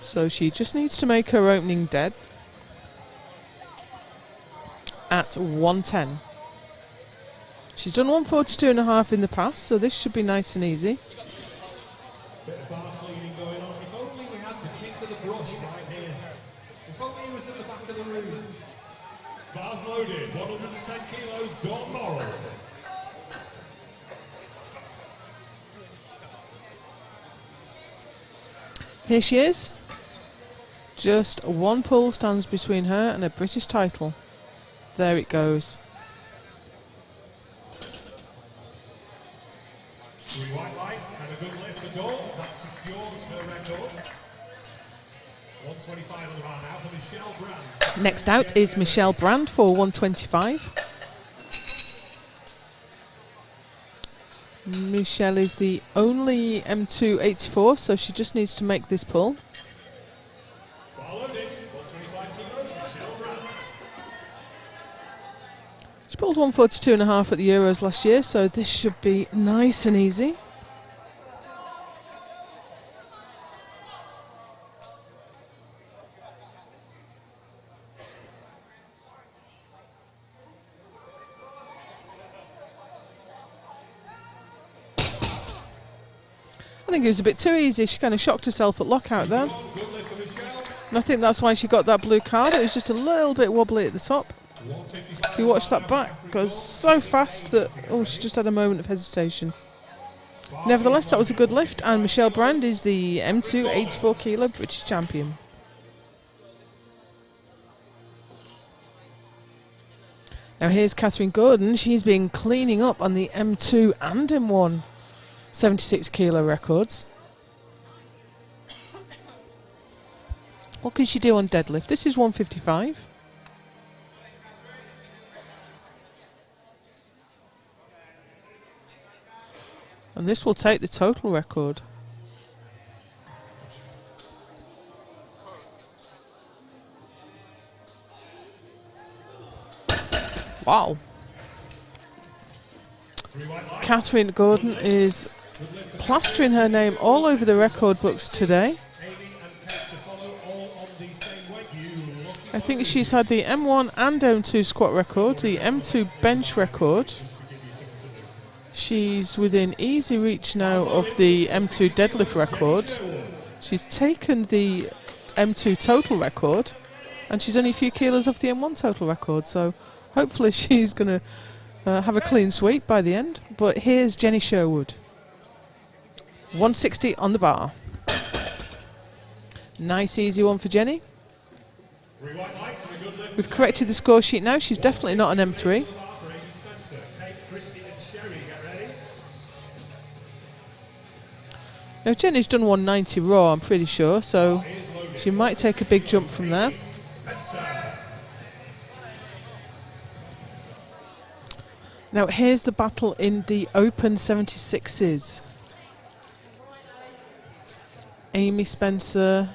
So she just needs to make her opening dead at 110. She's done 142.5 in the past, so this should be nice and easy. Bit of bar sleeve If only he was at the back of the room. Bars loaded, 110 kilos, Dawn Morrill. Here she is. Just one pull stands between her and a British title. There it goes. 3 white lights and a good lift for Dawn. That secures her record. 125 on the bar now for Michelle Brand. Next out is Michelle Brand for 125. Michelle is the only M284, so she just needs to make this pull. Bar loaded, 125 kilos, Michelle Brand. She pulled 142.5 at the Euros last year, so this should be nice and easy. I think it was a bit too easy. She kind of shocked herself at lockout there. And I think that's why she got that blue card. It was just a little bit wobbly at the top. If you watch that back, it goes so fast that, oh, she just had a moment of hesitation. Nevertheless, that was a good lift, and Michelle Brand is the M2 84 kilo British champion. Now here's Catherine Gordon. She's been cleaning up on the M2 and M1 76 kilo records. What can she do on deadlift? This is 155. And this will take the total record. Wow. Catherine Gordon is plastering her name all over the record books today. I think she's had the M1 and M2 squat record, the M2 bench record. She's within easy reach now of the M2 deadlift record. She's taken the M2 total record, and she's only a few kilos off the M1 total record, so hopefully she's going to have a clean sweep by the end. But here's Jenny Sherwood. 160 on the bar. Nice easy one for Jenny. We've corrected the score sheet now. She's definitely not an M3. Now Jenny's done 190 raw, I'm pretty sure, so she might take a big jump from there. Now here's the battle in the Open 76s. Amy Spencer.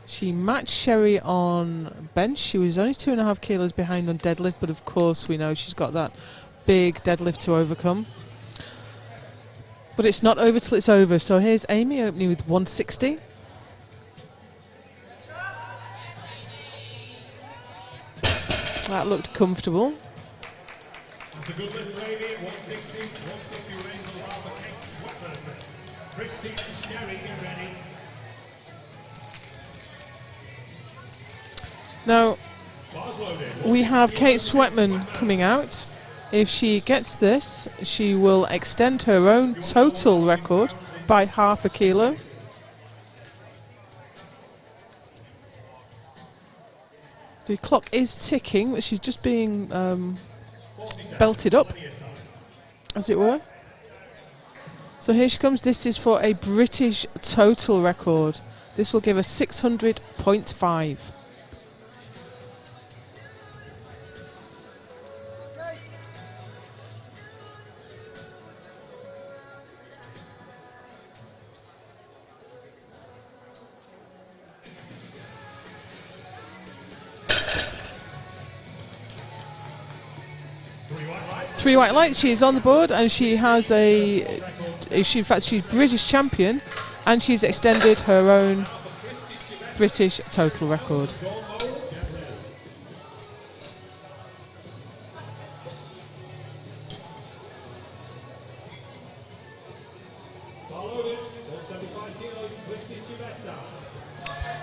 She matched Sherry on bench. She was only 2.5 kilos behind on deadlift, but of course we know she's got that big deadlift to overcome. But it's not over till it's over. So here's Amy opening with 160. That looked comfortable. That's a good lift for Amy at 160. 160 remains on the bar for Kate Swetman. Christy and Sherry, get ready. Now, we have Kate Swetman coming out. If she gets this, she will extend her own total record by ½ kilo. The clock is ticking, but she's just being belted up, as it were. So here she comes. This is for a British total record. This will give us 600.5. Three white lights. She is on the board, and she has in fact, she's British champion, and she's extended her own British total record.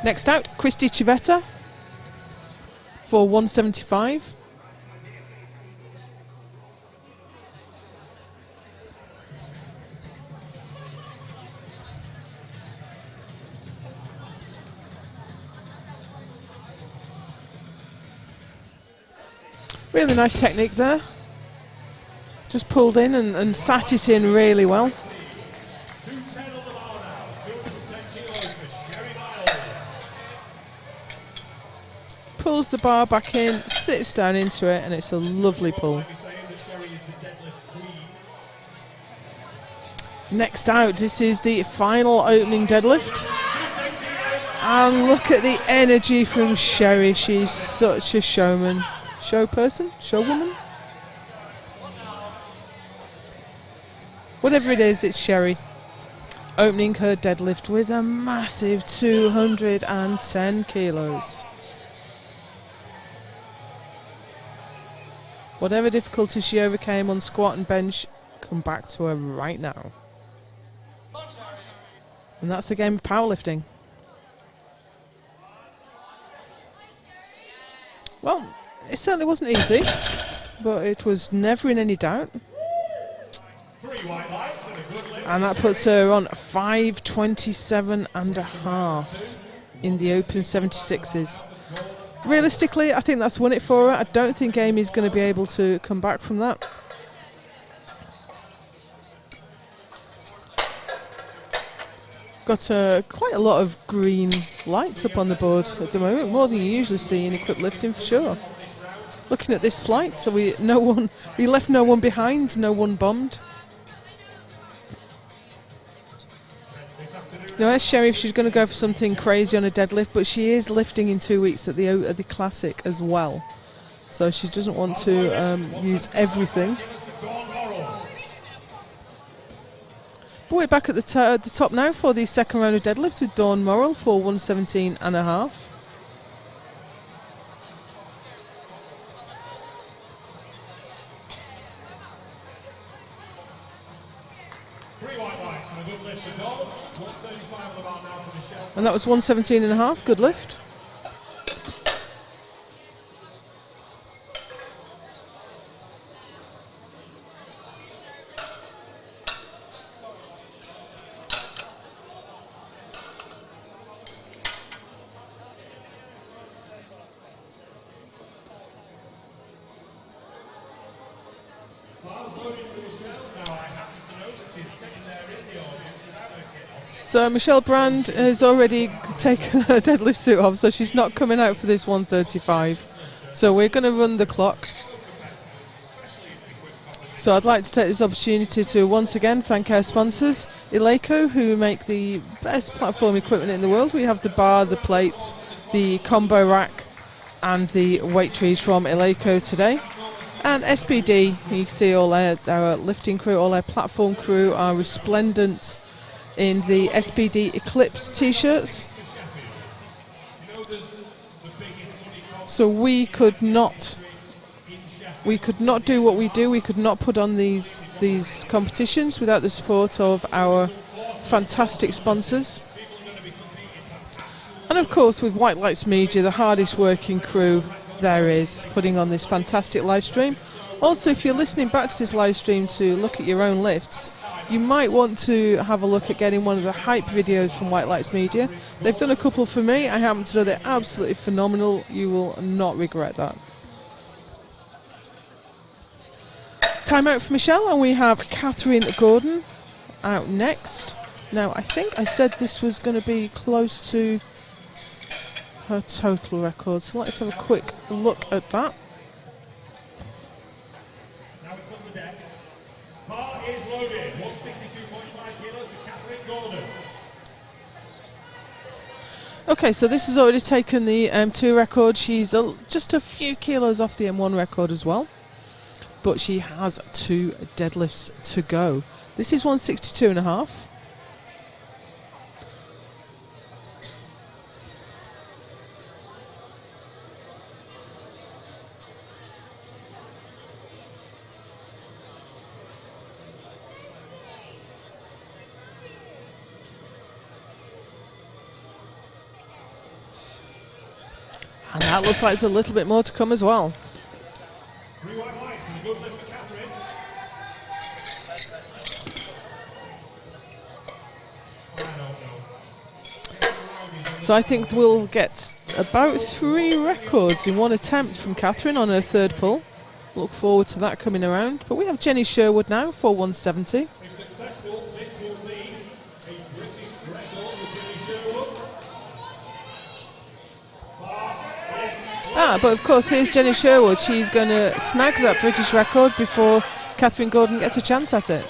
Next out, Christy Civetta for 175. Really nice technique there. Just pulled in and sat it in really well. 210 on the bar now, 210 kilos for Sherry Miles. Pulls the bar back in, sits down into it, and it's a lovely pull. Might be saying that Sherry is the deadlift queen. Next out, this is the final opening deadlift. And look at the energy from Sherry. She's such a showman. Show person? Showwoman? Whatever it is, it's Sherry. Opening her deadlift with a massive 210 kilos. Whatever difficulty she overcame on squat and bench, come back to her right now. And that's the game of powerlifting. Well, it certainly wasn't easy, but it was never in any doubt. 3 white lights and a good lift. And that puts her on 5:27.5 in the open 76s. Realistically, I think that's won it for her. I don't think Amy's going to be able to come back from that. Got quite a lot of green lights up on the board at the moment, more than you usually see in equipped lifting for sure. Looking at this flight, so we left no one behind, no one bombed. Now, as Sheriff, she's going to go for something crazy on a deadlift, but she is lifting in 2 weeks at the Classic as well, so she doesn't want to use everything. But we're back at the top now for the second round of deadlifts with Dawn Morrill for 117.5. And that was 117.5, good lift. So Michelle Brand has already taken her deadlift suit off, so she's not coming out for this 135. So we're going to run the clock. So I'd like to take this opportunity to once again thank our sponsors, Eleiko, who make the best platform equipment in the world. We have the bar, the plates, the combo rack, and the weight trees from Eleiko today. And SPD, you see all our lifting crew, all our platform crew are resplendent in the SPD Eclipse t-shirts. So we could not do what we do, we could not put on these competitions without the support of our fantastic sponsors. And of course with White Lights Media, the hardest working crew there is, putting on this fantastic live stream. Also, if you're listening back to this live stream to look at your own lifts, you might want to have a look at getting one of the hype videos from White Lights Media. They've done a couple for me. I happen to know they're absolutely phenomenal. You will not regret that. Time out for Michelle, and we have Catherine Gordon out next. Now, I think I said this was going to be close to her total record, so let's have a quick look at that. Now it's on the deck. Bar is loaded. 162.5 kilos to Catherine Gordon. Okay, so this has already taken the M2 record. She's just a few kilos off the M1 record as well, but she has 2 deadlifts to go. This is 162.5. And that looks like there's a little bit more to come as well. 3 white lights and a good lift for Catherine. So I think we'll get about 3 records in one attempt from Catherine on her third pull. Look forward to that coming around. But we have Jenny Sherwood now for 170. If successful, this will be a British record for Jenny Sherwood. But of course, here's Jenny Sherwood. She's going to snag that British record before Catherine Gordon gets a chance at it.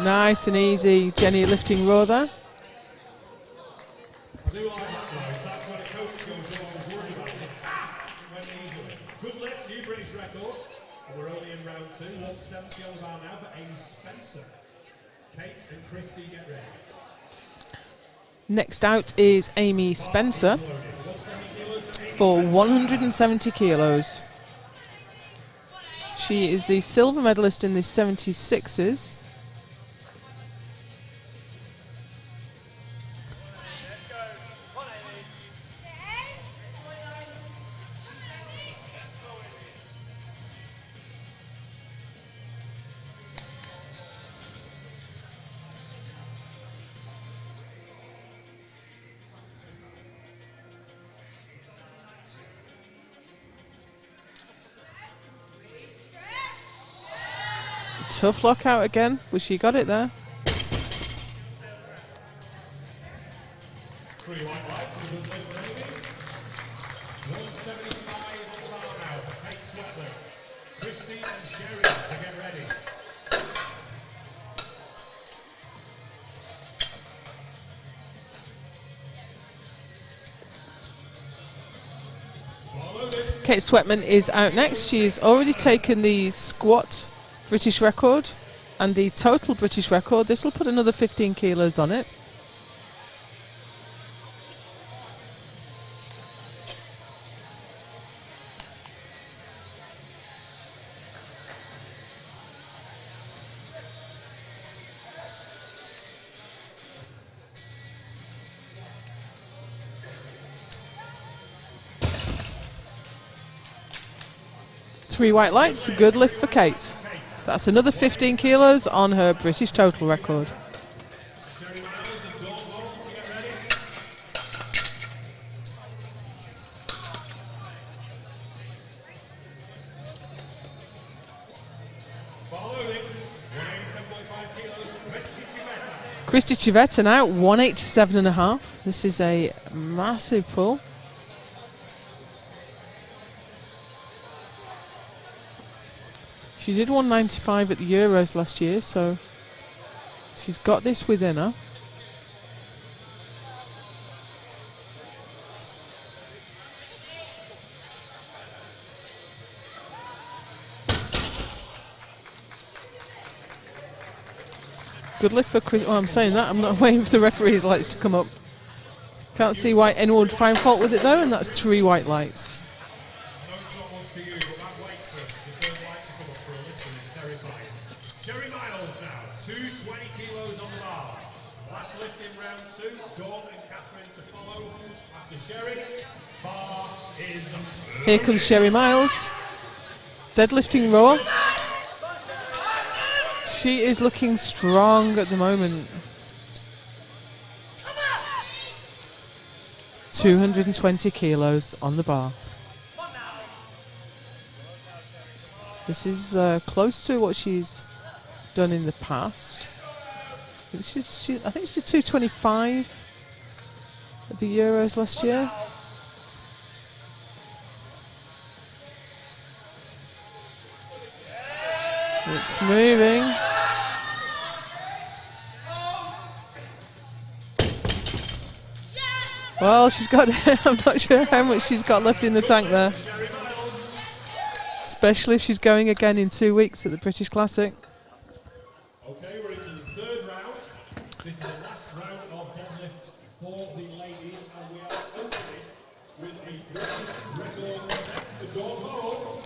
Nice and easy, Jenny lifting raw there. I do like that though, that's when a coach goes, oh, I was worried about this. It went easily. Good lift, new British record. And we're only in round 2, 170 on the bar now for Amy Spencer. Kate and Christy, get ready. Next out is Amy Spencer for 170 kilos. She is the silver medalist in the 76s. Tough lockout again, but she got it there. 3 white lights and a good lift for Amy. 175 on the bar now for Kate Swetley. Christy and Sherry to get ready. Kate Sweatman is out next. She's already taken the squat British record and the total British record. This will put another 15 kilos on it. Three white lights, good lift for Kate. That's another 15 kilos on her British total record. Christy Chivetta now 187.5. This is a massive pull. She did 195 at the Euros last year, so she's got this within her. Good lift for Chris. Oh, I'm saying that. I'm not waiting for the referee's lights to come up. Can't see why anyone would find fault with it though, and that's 3 white lights. Sherry Miles now, 220 kilos on the bar. Last lift in round 2, Dawn and Catherine to follow. After Sherry, bar is... Here comes Sherry Miles. Deadlifting raw. She is looking strong at the moment. 220 kilos on the bar. This is close to what she's done in the past. I think she did 225 at the Euros last year. It's moving. Well, she's got, I'm not sure how much she's got left in the tank there. Especially if she's going again in 2 weeks at the British Classic. Okay, we're into the 3rd round. This is the last round of deadlifts for the ladies, and we are opening with a British record for Dawn Hall.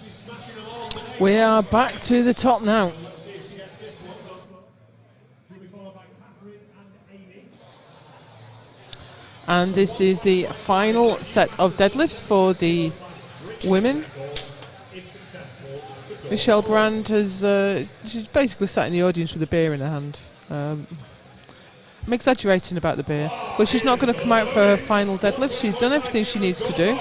She's smashing them all today. We are back to the top now. Let's see if she gets this one done. She'll be followed by Catherine. And this is the final set of deadlifts for the women. Michelle Brand has she's basically sat in the audience with a beer in her hand. I'm exaggerating about the beer, but she's not going to come out for her final deadlift. She's done everything she needs to do.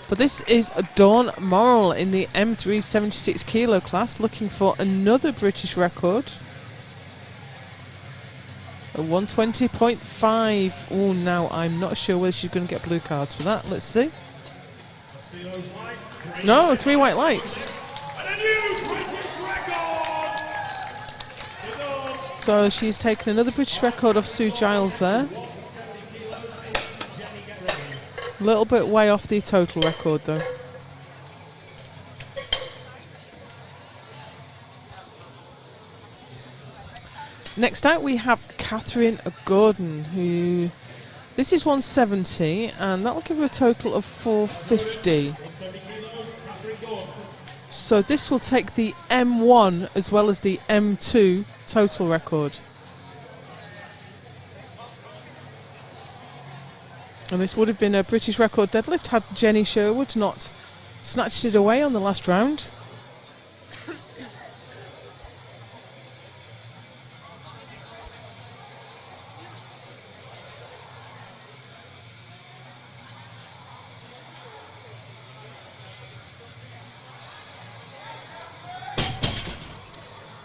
But this is Dawn Morrill in the M3 76 kilo class, looking for another British record. A 120.5. Oh, now I'm not sure whether she's going to get blue cards for that. Let's see. No, 3 white lights. So she's taken another British record off Sue Giles there. A little bit way off the total record though. Next out we have Catherine Gordon, who this is 170 and that will give her a total of 450. So this will take the M1 as well as the M2 total record. And this would have been a British record deadlift had Jenny Sherwood not snatched it away on the last round.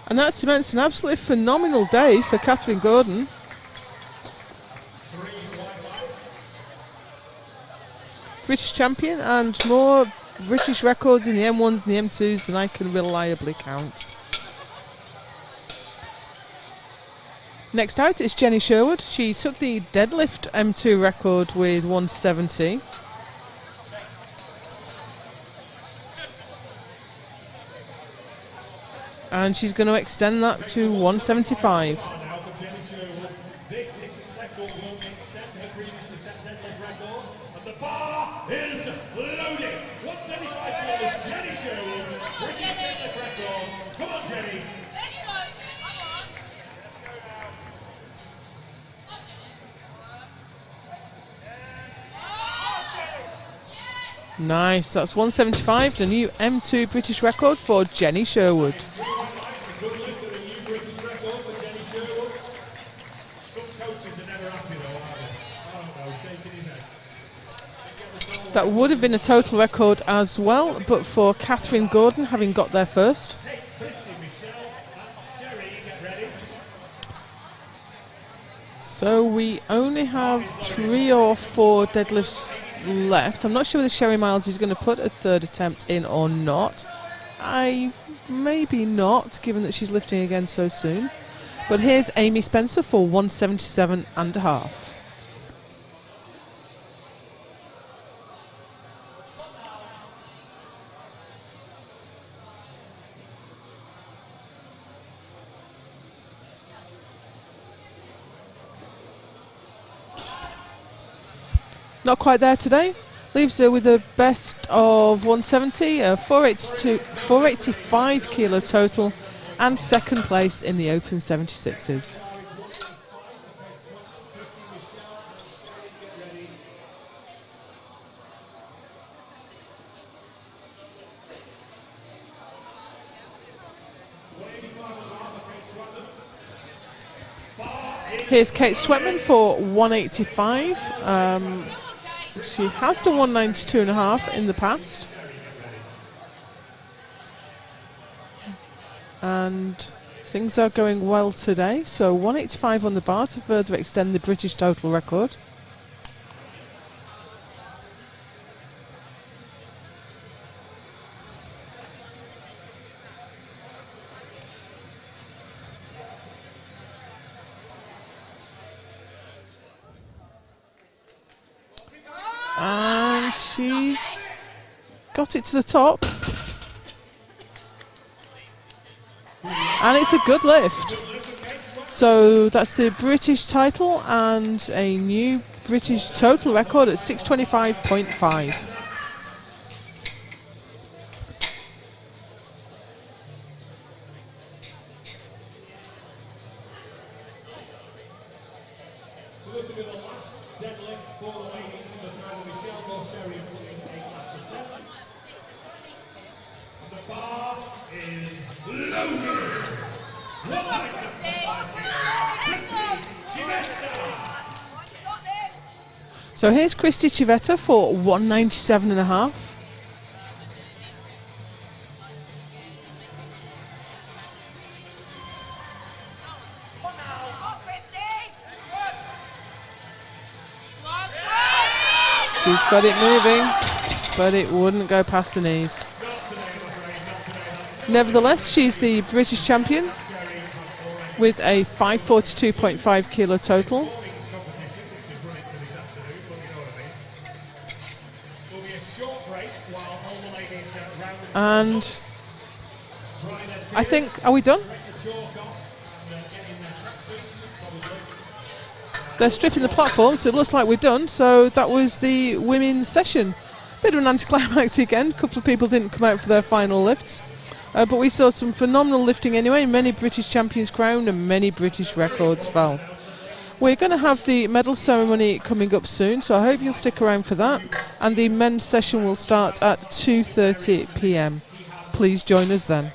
And that cements an absolutely phenomenal day for Catherine Gordon. British champion and more British records in the M1s and the M2s than I can reliably count. Next out is Jenny Sherwood. She took the deadlift M2 record with 170. And she's going to extend that to 175. This is successful, will extend her previously set deadlift record, and the bar is loaded. 175 kilos, Jenny Sherwood, British deadlift record. Come on, Jenny. Nice, that's 175, the new M2 British record for Jenny Sherwood. That would have been a total record as well, but for Catherine Gordon having got there first. So we only have 3 or 4 deadlifts left. I'm not sure whether Sherry Miles is going to put a third attempt in or not. Maybe not, given that she's lifting again so soon. But here's Amy Spencer for 177.5. Not quite there today. Leaves her with a best of 170, 485 kilo total, and second place in the Open 76s. Here's Kate Sweatman for 185. She has done 192.5 in the past. And things are going well today. So 185 on the bar to further extend the British total record. And she's got it to the top. And it's a good lift. So that's the British title and a new British total record at 625.5. So this will be the last deadlift for the ladies because neither Michelle nor Sherry put in a last attempt. And the bar is loaded. 195 So here's Christy Civetta for 197.5. She's got it moving, but it wouldn't go past the knees. Nevertheless, she's the British champion with a 542.5 kilo total. And I think, are we done? They're stripping the platform, so it looks like we're done. So that was the women's session. Bit of an anticlimactic end. A couple of people didn't come out for their final lifts. But we saw some phenomenal lifting anyway. Many British champions crowned and many British records fell. We're going to have the medal ceremony coming up soon, so I hope you'll stick around for that. And the men's session will start at 2:30 p.m. Please join us then.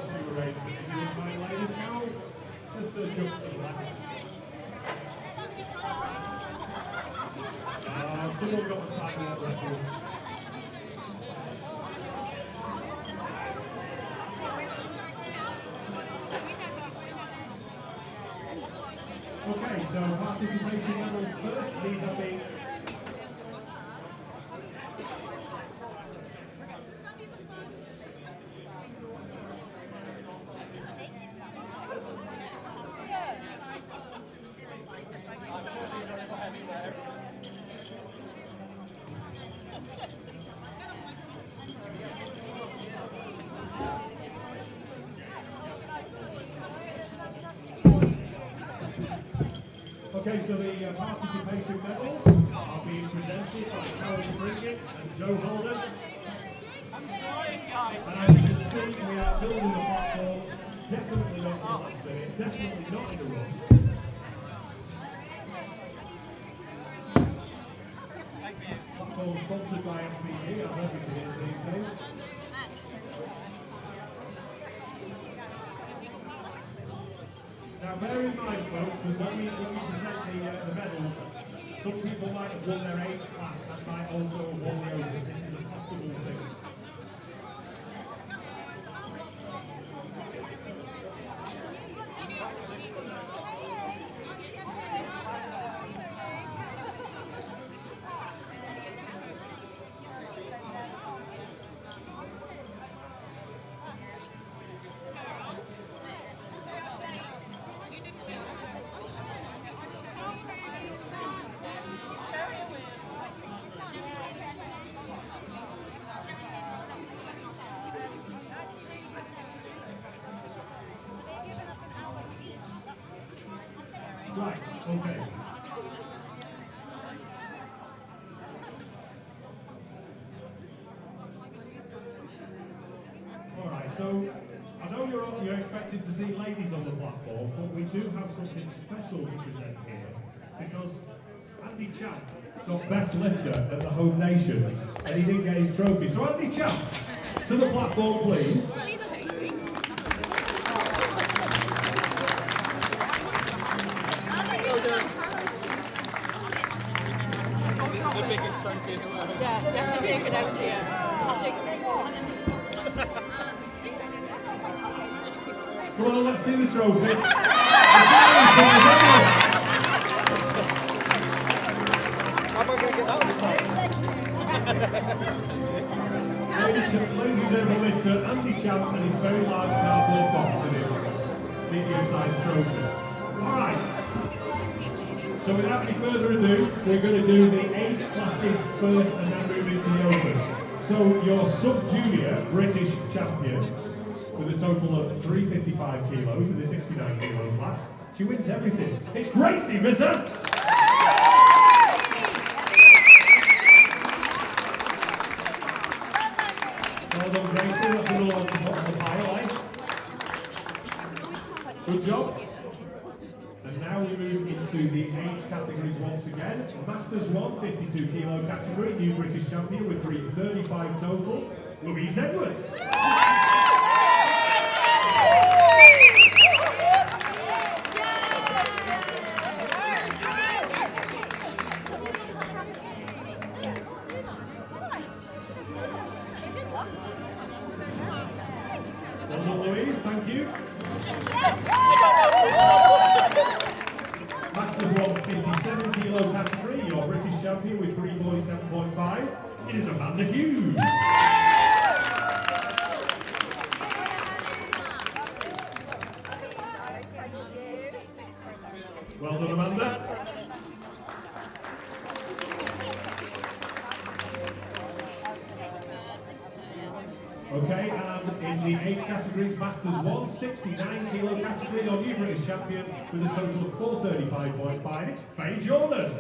costume arrangement. If you wouldn't mind, ladies, now just jump to the left. Someone got the time out records. Okay, so participation levels first. These are being Okay, so the participation medals are being presented by Karen Bridget and Joe Holden. And as you can see, we are building the platform, definitely not in the last minute, definitely not in a rush. Platform sponsored by SBD, I'm hoping to hear these days. Now bear in mind, folks, that when we present the medals, some people might have won their age class that might also have won the open. This is a possible thing. Right, okay. Alright, so I know you're expecting to see ladies on the platform, but we do have something special to present here, because Andy Champ got Best Lifter at the Home Nations, and he didn't get his trophy. So Andy Champ, to the platform, please. The biggest trophy in the world. Yeah, definitely take it over to you. I'll take it. Come on, let's see the trophy. How am I going to get that Ladies and gentlemen, Mr. Andy Champ and his very large cardboard box and his medium-sized trophy. Alright. So without any further ado, we're going to do the age classes first and then move into the open. So your sub-junior British champion with a total of 355 kilos in the 69 kilo class. She wins everything. It's Gracie Resents! Well done, Gracie. That's another one to put on the pile, eh? Good job. And now we move into the age categories once again. Masters 1, 52 kilo category, new British champion with 335 total, Louise Edwards. Well done, Louise, thank you. Masters 1, 57 kilo category, your British champion with 347.5. It is Amanda Hughes. Well done, Amanda. Okay, and in the age categories, Masters 1, 69 kilo category, your new British champion with a total of 435.5, it's Faye Jordan.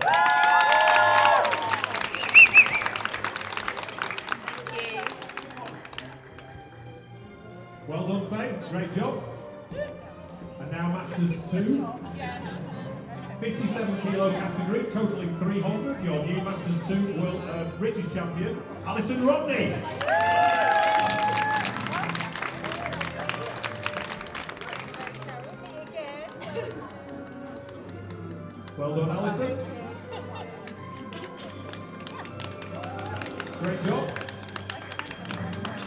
Well done, Faye, great job. And now Masters 2, 57 kilo category, totaling 300, your new Masters 2 World British champion, Alison Rodney. Great job.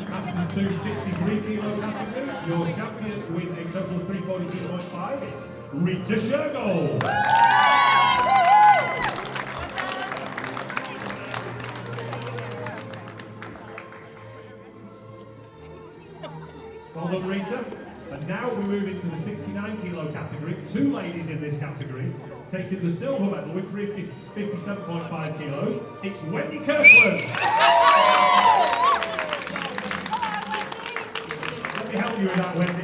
Masters 2 63 kilo category. Your champion with a total of 342.5. It's Rita Shergold. Well done, Rita. And now we move into the 69 kilo category. Two ladies in this category taking the silver medal with 57.5 kilos. It's Wendy Kirkland. Let me help you with that, Wendy.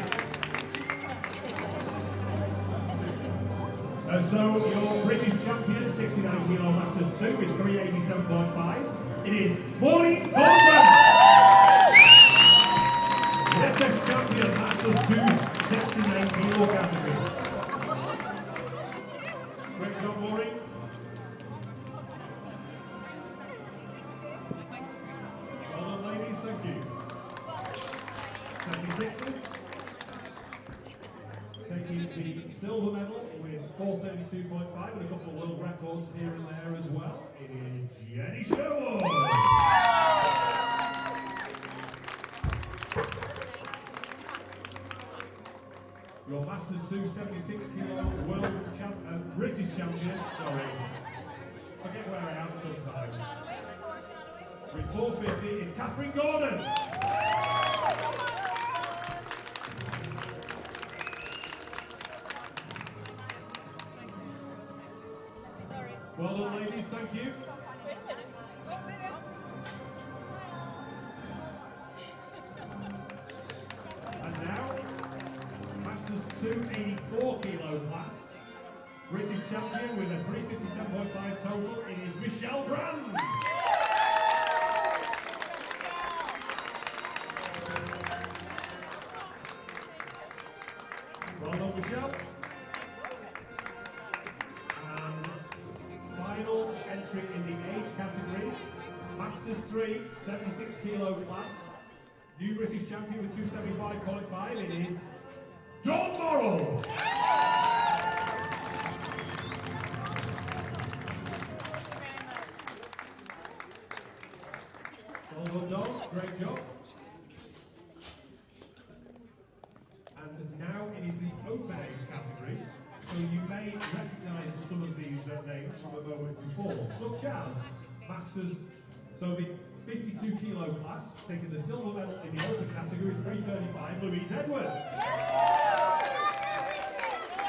So your British champion, 69 kilo Masters 2 with 387.5. It is Maureen Gordon. British champion Masters 2 69 kilo category. Great job, Maureen. Well done, ladies, thank you. 76ers. Taking the silver medal with 432.5 and a couple of world records here and there as well. It is Jenny Sherwood. Your Masters 2 76 kilo British champion. Sorry, I get where I am sometimes. With 450 is Catherine Gordon. Well done, ladies, thank you. And now, Masters 2 84 kilo class. British champion with a 357.5 total. It is Michelle Brand. Well done, Michelle. Final entry in the age categories. Masters 3, 76 kilo class. New British champion with 275.5. It is Dawn Morrill. Well done, Dawn. Great job. And now it is the open age categories. So you may recognise some of these names from a moment before, such as Masters, so the 52 kilo class, taking the silver medal in the open category, 335, Louise Edwards.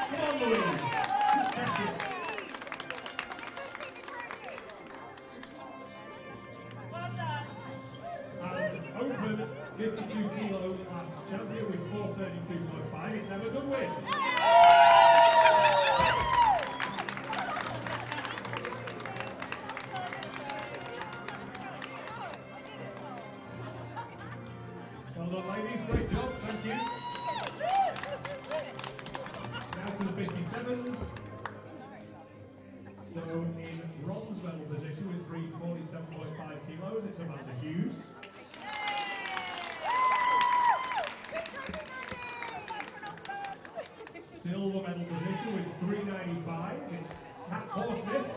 Come on, Louise. Just check it. And open 52 kilo class champion with 432.5, it's Emma Goodwin. Well done, ladies, great job, thank you. Now to the 57s. So in bronze medal position with 347.5 kilos, it's Amanda Hughes. Silver medal position with 395, it's Kat Horsmith.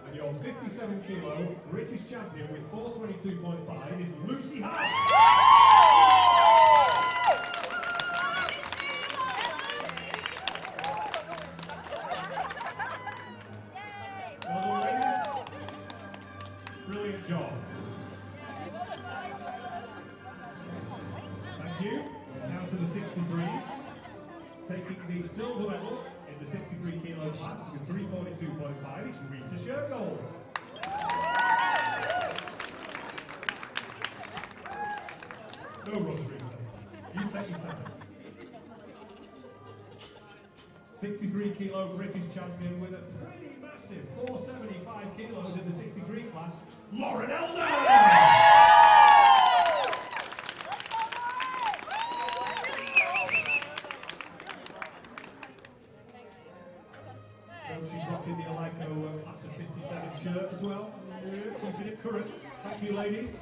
And your 57 kilo British champion with 422.5 is Lucy Hart. Well done, ladies. Brilliant job. Thank you. Now to the 63s. Taking the silver medal in the 63 kilo class with 342.5, it's Rita Shergold. No rush, Rita. You take your time. 63 kilo British champion with a pretty massive 475 kilos in the 63 class, Lauren Elder! So she's rocking the Alico class of 57 shirt as well. Keeping it current. Thank you, ladies.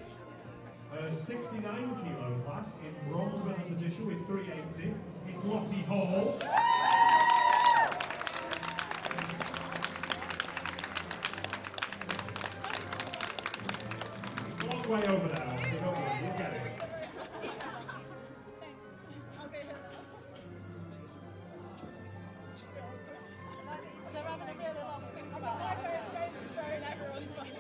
69 kilo class in bronze medal position with 380. It's Lottie Hall. It's a long way over there, so don't worry, you'll get it. They're having a really long think about my favourite game is throwing everyone's money.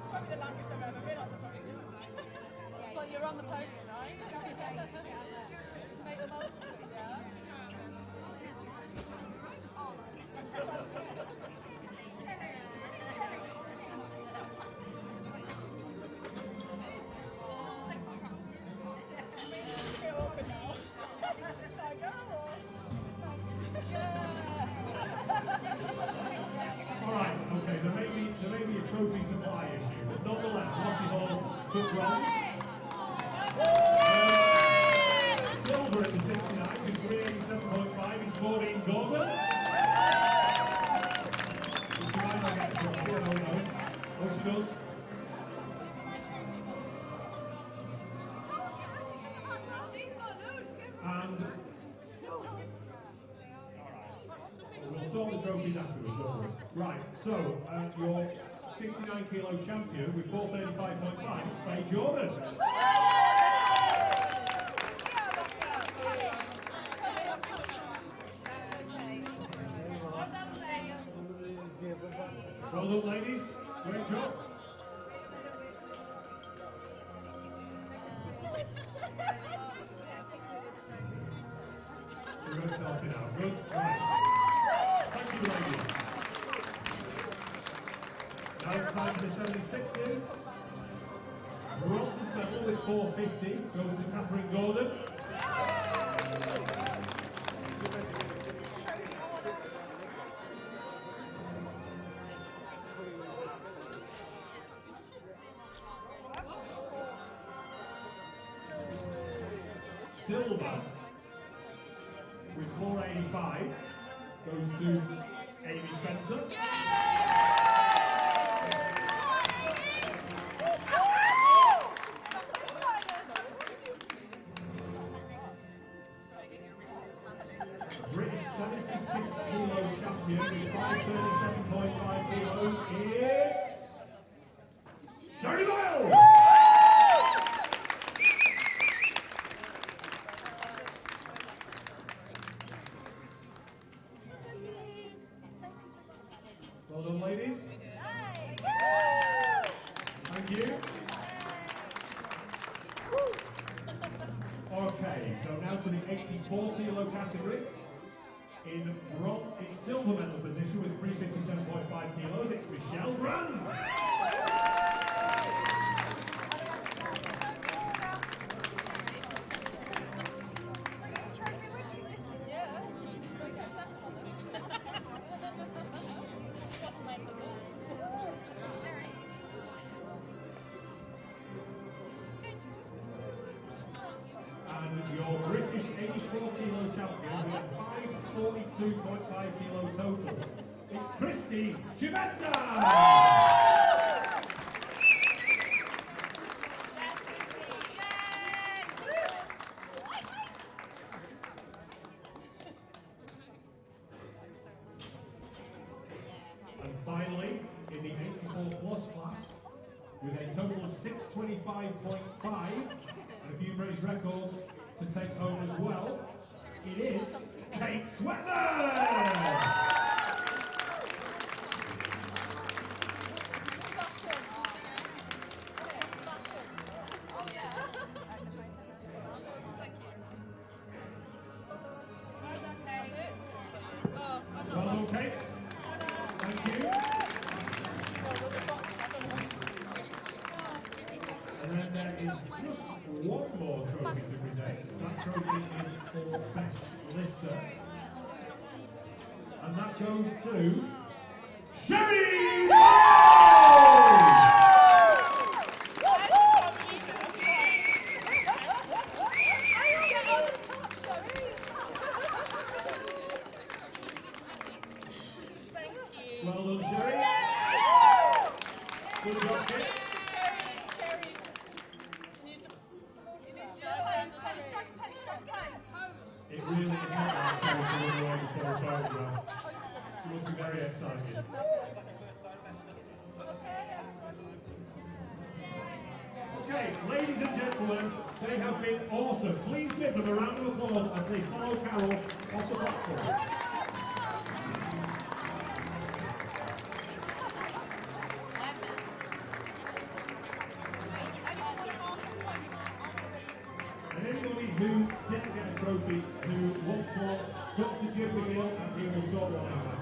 Probably the longest I've ever been on the podium. Well, you're on the podium, right? Just make the most of it, yeah? Alright, okay, there may be a trophy supply issue, but nonetheless, Lottie Hall took bronze. Silver in the 69 with 387.5, it's Maureen Gordon. She might not get the trophy, I don't know. Oh, she does. And we'll sort the trophies afterwards, don't worry. Right, so your 69 kilo champion with 435.5 is Faye Jordan. Well done, ladies. Great job. We're going to sort it out. Good. Right. Thank you, ladies. Now it's time for the 76s. Bronze medal with 450 goes to Catherine Gordon. Silver with 485 goes to Amy Spencer. British 76 kilo champion with 537.5 kilos is Sherry Miles. Well done, ladies. Thank you. Okay, so now to the 84 kilo category. In silver medal position with 357.5 kilos, it's Michelle Brand. And your British 84 kilo champion with a 542.5 kilo total. It's Christy Chivetta! And finally, in the 84 plus class, with a total of 625.5 and a few British records to take home as well, it is Kate Sweatman! Well done, Kate. Thank you. And then there is just one more trophy to present. That trophy is for Best Lifter. And that goes to Sherry Well done, Sherry. Good job, kid. It really is not that close to the way to go photograph. You must be very excited. Okay, ladies and gentlemen, they have been awesome. Please give them a round of applause as they follow Carol off the platform. And anybody who didn't get a trophy, who wants one, talk to Jim McGill and he will sort one out.